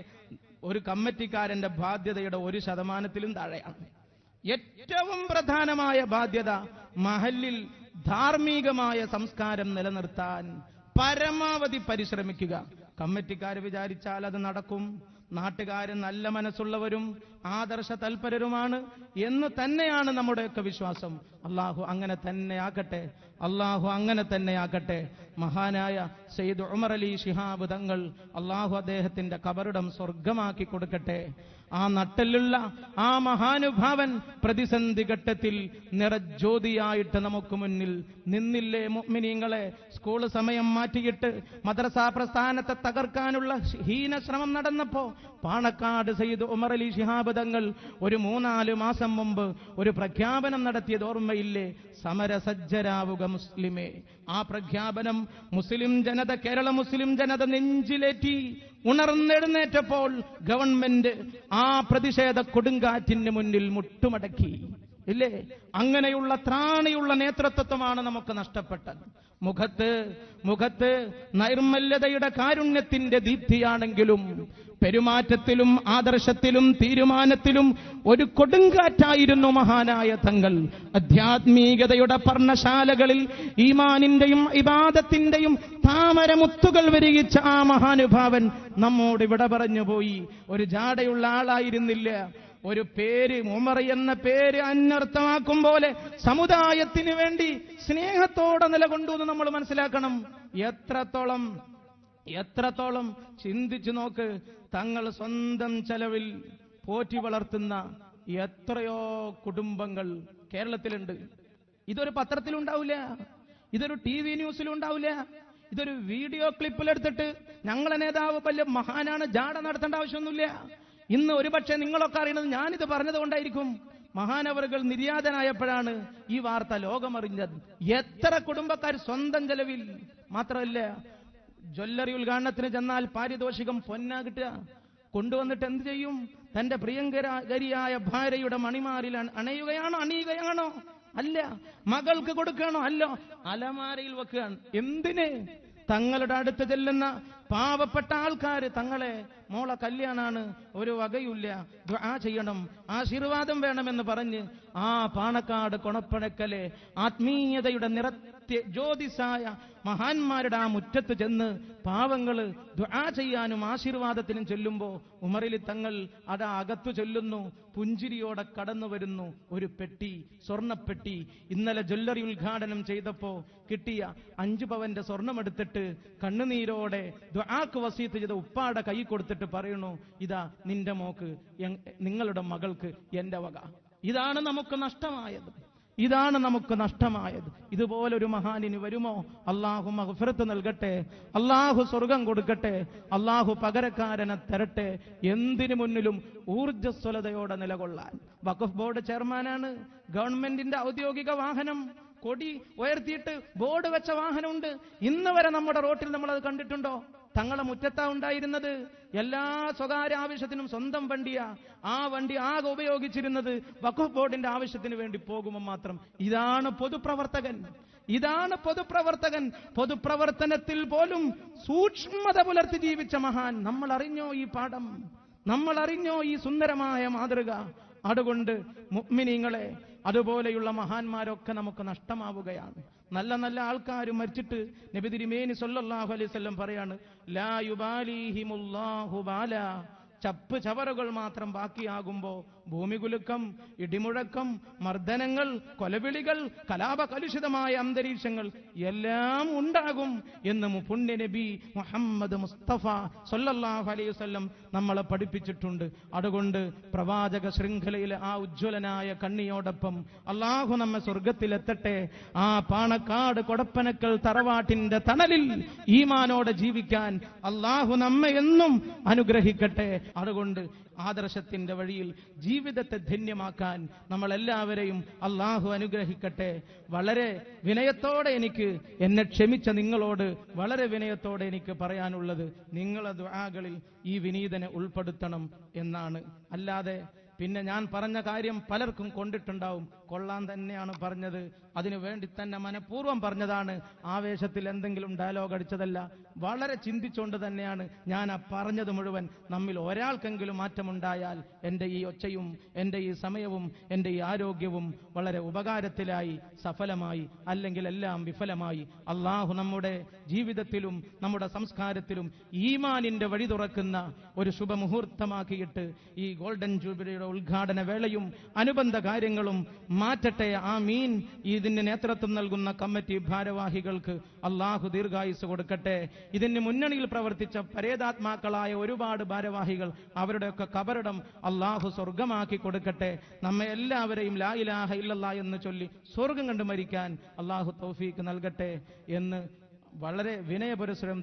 [SPEAKER 1] ഒരു കമ്മിറ്റിക്കാരന്റെ ബാധ്യതയുടെ 1% താഴെയാണ്. ഏറ്റവും പ്രധാനമായ ബാധ്യത മഹല്ലിൽ ധാർമ്മികമായ സംസ്കാരം നിലനിർത്താൻ പരമാവധി പരിശ്രമിക്കുക. കമ്മിറ്റിക്കാർ വിചാരിച്ചാൽ അത് നടക്കും. നാട്ടുകാര് നല്ല മനസ്സുള്ളവരും ആദർശ തൽപരരുമാണ് എന്ന് തന്നെയാണ് നമ്മുടെയൊക്കെ വിശ്വാസം. അള്ളാഹു അങ്ങനെ തന്നെ ആക്കട്ടെ, അള്ളാഹു അങ്ങനെ തന്നെ ആക്കട്ടെ. മഹാനായ സയ്യിദ് ഉമർ അലി ശിഹാബ് തങ്ങൾ, അള്ളാഹു അദ്ദേഹത്തിന്റെ ഖബറിടം സ്വർഗമാക്കി കൊടുക്കട്ടെ. ആ നട്ടലുള്ള ആ മഹാനുഭാവൻ പ്രതിസന്ധി ഘട്ടത്തിൽ നിറജ്യോതിയായിട്ട് നമുക്ക് മുന്നിൽ നിന്നില്ലേ മുഅ്മിനീങ്ങളെ? സ്കൂൾ സമയം മാറ്റിയിട്ട് മദ്രസാ പ്രസ്ഥാനത്തെ തകർക്കാനുള്ള ഹീനശ്രമം നടന്നപ്പോ പാണക്കാട് സയ്യിദ് ഉമർ അലി ശിഹാബ് തങ്ങൾ ഒരു 3-4 മാസം മുമ്പ് ഒരു പ്രഖ്യാപനം നടത്തിയത് ഓർമ്മയില്ലേ? സമരസജ്ജരാവുക മുസ്ലിമേ. ആ പ്രഖ്യാപനം മുസ്ലിം ജനത, കേരള മുസ്ലിം ജനത നെഞ്ചിലേറ്റി ഉണർന്നെഴുന്നേറ്റപ്പോൾ ഗവൺമെന്റ് ആ പ്രതിഷേധ കൊടുങ്കാറ്റിന് മുന്നിൽ മുട്ടുമടക്കി. ഇല്ലേ? അങ്ങനെയുള്ള ത്രാണിയുള്ള നേതൃത്വമാണ് നമുക്ക് നഷ്ടപ്പെട്ടത്. മുഖത്ത് നൈർമല്യതയുടെ കാരുണ്യത്തിന്റെ ദീപ്തിയാണെങ്കിലും പെരുമാറ്റത്തിലും ആദർശത്തിലും തീരുമാനത്തിലും ഒരു കൊടുങ്കാറ്റായിരുന്നു മഹാനായ തങ്ങൾ. ആധ്യാത്മികതയുടെ പർണശാലകളിൽ ഈമാനിന്റെയും ഇബാദത്തിന്റെയും താമരമുത്തുകൾ വിരിയിച്ച ആ മഹാനുഭാവൻ നമ്മോട് ഇവിടെ പറഞ്ഞുപോയി. ഒരു ജാടയുള്ള ആളായിരുന്നില്ല. ഒരു പേര്, ഉമർ എന്ന പേര് അന്വർത്ഥമാക്കും പോലെ സമുദായത്തിന് വേണ്ടി സ്നേഹത്തോടെ നിലകൊണ്ടു എന്ന് നമ്മൾ മനസ്സിലാക്കണം. എത്രത്തോളം ചിന്തിച്ചു നോക്ക്. തങ്ങൾ സ്വന്തം ചെലവിൽ പോറ്റി വളർത്തുന്ന എത്രയോ കുടുംബങ്ങൾ കേരളത്തിലുണ്ട്. ഇതൊരു പത്രത്തിലുണ്ടാവില്ല, ഇതൊരു TV ന്യൂസിലുണ്ടാവില്ല, ഇതൊരു വീഡിയോ ക്ലിപ്പിലെടുത്തിട്ട് ഞങ്ങളെ നേതാവ് വലിയ മഹാനാണ് ജാട നടത്തേണ്ട ആവശ്യമൊന്നുമില്ല. ഇന്ന് ഒരുപക്ഷെ നിങ്ങളൊക്കെ അറിയണത് ഞാനിത് പറഞ്ഞത് കൊണ്ടായിരിക്കും. മഹാനവറുകൾ നിര്യാതനായപ്പോഴാണ് ഈ വാർത്ത ലോകമറിഞ്ഞത്. എത്ര കുടുംബക്കാർ സ്വന്തം ചെലവിൽ. മാത്രമല്ല, ജ്വല്ലറി ഉദ്ഘാടനത്തിന് ചെന്നാൽ പാരിതോഷികം പൊന്നാ കിട്ടുക. കൊണ്ടുവന്നിട്ട് എന്ത് ചെയ്യും? തന്റെ പ്രിയങ്കരിയായ ഭാര്യയുടെ മണിമാരിൽ അണിയുകയാണോ? അല്ല. മകൾക്ക് കൊടുക്കുകയാണോ? അല്ല. അലമാരയിൽ വെക്കുകയാണ്. എന്തിന്? തങ്ങളുടെ അടുത്ത് ചെല്ലുന്ന പാവപ്പെട്ട ആൾക്കാർ തങ്ങളെ, മോളെ കല്യാണാണ്, ഒരു വകയില്ല, ദുആ ചെയ്യണം, ആശീർവാദം വേണമെന്ന് പറഞ്ഞ് ആ പാണക്കാട് കൊണപ്പഴക്കലെ ആത്മീയതയുടെ ജ്യോതിസായ മഹാന്മാരുടെ ആ മുറ്റത്ത് ചെന്ന് പാവങ്ങള് ദുആ ചെയ്യാനും ആശീർവാദത്തിനും ചെല്ലുമ്പോ ഉമറിൽ തങ്ങൾ അതാ അകത്തു ചെല്ലുന്നു. പുഞ്ചിരിയോടെ കടന്നു വരുന്നു ഒരു പെട്ടി, സ്വർണ്ണപ്പെട്ടി. ഇന്നലെ ജ്വല്ലറി ഉദ്ഘാടനം ചെയ്തപ്പോ കിട്ടിയ 5 പവന്റെ സ്വർണ്ണമെടുത്തിട്ട് കണ്ണുനീരോടെ ദുആക്ക് വസീത്ത് ചെയ്ത ഉപ്പാടെ കൈ കൊടുത്തിട്ട് പറയുന്നു, ഇതാ നിന്റെ മോക്ക്, നിങ്ങളുടെ മകൾക്ക് എന്റെ വക. ഇതാണ് നമുക്ക് നഷ്ടമായത്. ഇതുപോലൊരു മഹാനിന് വരുമോ? അള്ളാഹു മഗ്ഫിറത്ത് നൽകട്ടെ, അള്ളാഹു സ്വർഗം കൊടുക്കട്ടെ, അള്ളാഹു പകരക്കാരനെ തരട്ടെ. എന്തിനു മുന്നിലും ഊർജ്ജസ്വലതയോടെ നിലകൊള്ളാൻ. വഖഫ് ബോർഡ് ചെയർമാനാണ്. ഗവൺമെന്റിന്റെ ഔദ്യോഗിക വാഹനം, കൊടി ഉയർത്തിയിട്ട് ബോർഡ് വെച്ച വാഹനമുണ്ട്. ഇന്ന് വരെ നമ്മുടെ റോട്ടിൽ നമ്മളത് കണ്ടിട്ടുണ്ടോ? തങ്ങളെ മുറ്റത്താ ഉണ്ടായിരുന്നത്. എല്ലാ സ്വകാര്യ ആവശ്യത്തിനും സ്വന്തം വണ്ടിയാ. ആ വണ്ടി ആകെ ഉപയോഗിച്ചിരുന്നത് വഖഫ് ബോർഡിന്റെ ആവശ്യത്തിന് വേണ്ടി പോകുമ്പോൾ മാത്രം. ഇതാണ് പൊതുപ്രവർത്തകൻ. ഇതാണ് പൊതുപ്രവർത്തകൻ. പൊതുപ്രവർത്തനത്തിൽ പോലും സൂക്ഷ്മത പുലർത്തി ജീവിച്ച മഹാൻ. നമ്മൾ അറിഞ്ഞോ ഈ പാഠം? നമ്മൾ അറിഞ്ഞോ ഈ സുന്ദരമായ മാതൃക? അതുകൊണ്ട് മുഅ്മിനീങ്ങളെ, അതുപോലെയുള്ള മഹാന്മാരൊക്കെ നമുക്ക് നഷ്ടമാവുകയാണ്. നല്ല നല്ല ആൾക്കാർ മരിച്ചിട്ട് നബി തിരുമേനി സല്ലല്ലാഹു അലൈഹി വസല്ലം പറയാണ്, ലാ യുബാലിഹിമുല്ലാഹു ബാലാ. ചപ്പ് ചവറുകൾ മാത്രം ബാക്കിയാകുമ്പോ ഭൂമികുലുക്കം, ഇടിമുഴക്കം, മർദ്ദനങ്ങൾ, കൊലവിളികൾ, കലാപകലുഷിതമായ അന്തരീക്ഷങ്ങൾ എല്ലാം ഉണ്ടാകും എന്ന് പുണ്യ നബി മുഹമ്മദ് മുസ്തഫ സല്ലല്ലാഹു അലൈഹി വസല്ലം നമ്മളെ പഠിപ്പിച്ചിട്ടുണ്ട്. അതുകൊണ്ട് പ്രവാചക ശൃംഖലയിലെ ആ ഉജ്ജ്വലനായ കണ്ണിയോടൊപ്പം അള്ളാഹു നമ്മെ സ്വർഗത്തിലെത്തട്ടെ. ആ പാണക്കാട് കൊടപ്പനക്കൽ തറവാട്ടിന്റെ തണലിൽ ഈമാനോടെ ജീവിക്കാൻ അള്ളാഹു നമ്മെ എന്നും അനുഗ്രഹിക്കട്ടെ. അതുകൊണ്ട് ആദർശത്തിന്റെ വഴിയിൽ ജീവിതത്തെ ധന്യമാക്കാൻ നമ്മളെല്ലാവരെയും അള്ളാഹു അനുഗ്രഹിക്കട്ടെ. വളരെ വിനയത്തോടെ എനിക്ക്, എന്നെ ക്ഷമിച്ച നിങ്ങളോട് വളരെ വിനയത്തോടെ എനിക്ക് പറയാനുള്ളത്, നിങ്ങളെ ദുആകളിൽ ഈ വിനീതനെ ഉൾപ്പെടുത്തണം എന്നാണ്. അല്ലാതെ പിന്നെ ഞാൻ പറഞ്ഞ കാര്യം പലർക്കും കൊണ്ടിട്ടുണ്ടാവും. കൊള്ളാൻ തന്നെയാണ് പറഞ്ഞത്, അതിനു വേണ്ടി തന്നെ മനഃപൂർവ്വം പറഞ്ഞതാണ്, ആവേശത്തിൽ എന്തെങ്കിലും ഡയലോഗ് അടിച്ചതല്ല. വളരെ ചിന്തിച്ചുകൊണ്ട് തന്നെയാണ് ഞാൻ ആ പറഞ്ഞത് മുഴുവൻ. നമ്മിൽ ഒരാൾക്കെങ്കിലും മാറ്റമുണ്ടായാൽ എൻ്റെ ഈ ഒച്ചയും എൻ്റെ ഈ സമയവും എൻ്റെ ഈ ആരോഗ്യവും വളരെ ഉപകാരത്തിലായി, സഫലമായി, അല്ലെങ്കിൽ എല്ലാം വിഫലമായി. അള്ളാഹു നമ്മുടെ ജീവിതത്തിലും നമ്മുടെ സംസ്കാരത്തിലും ഈമാനിന്റെ വഴി തുറക്കുന്ന ഒരു ശുഭമുഹൂർത്തമാക്കിയിട്ട് ഈ ഗോൾഡൻ ജൂബിലിയുടെ ഉദ്ഘാടന വേളയും അനുബന്ധ കാര്യങ്ങളും മാറ്റട്ടെ. ആമീൻ. ഇതിന് നേതൃത്വം നൽകുന്ന കമ്മിറ്റി ഭാരവാഹികൾക്ക് അള്ളാഹു ദീർഘായുസ് കൊടുക്കട്ടെ. ഇതിന് മുന്നണിയിൽ പ്രവർത്തിച്ച പരേതാത്മാക്കളായ ഒരുപാട് ഭാരവാഹികൾ, അവരുടെയൊക്കെ കബറിടം അള്ളാഹു സ്വർഗമാക്കി കൊടുക്കട്ടെ. നമ്മെ എല്ലാവരെയും ലാ ഇലാഹ ഇല്ലല്ലാഹ് എന്ന് ചൊല്ലി സ്വർഗം കണ്ടു മരിക്കാൻ അള്ളാഹു തൗഫീക്ക് നൽകട്ടെ എന്ന് വളരെ വിനയപുരസ്സരം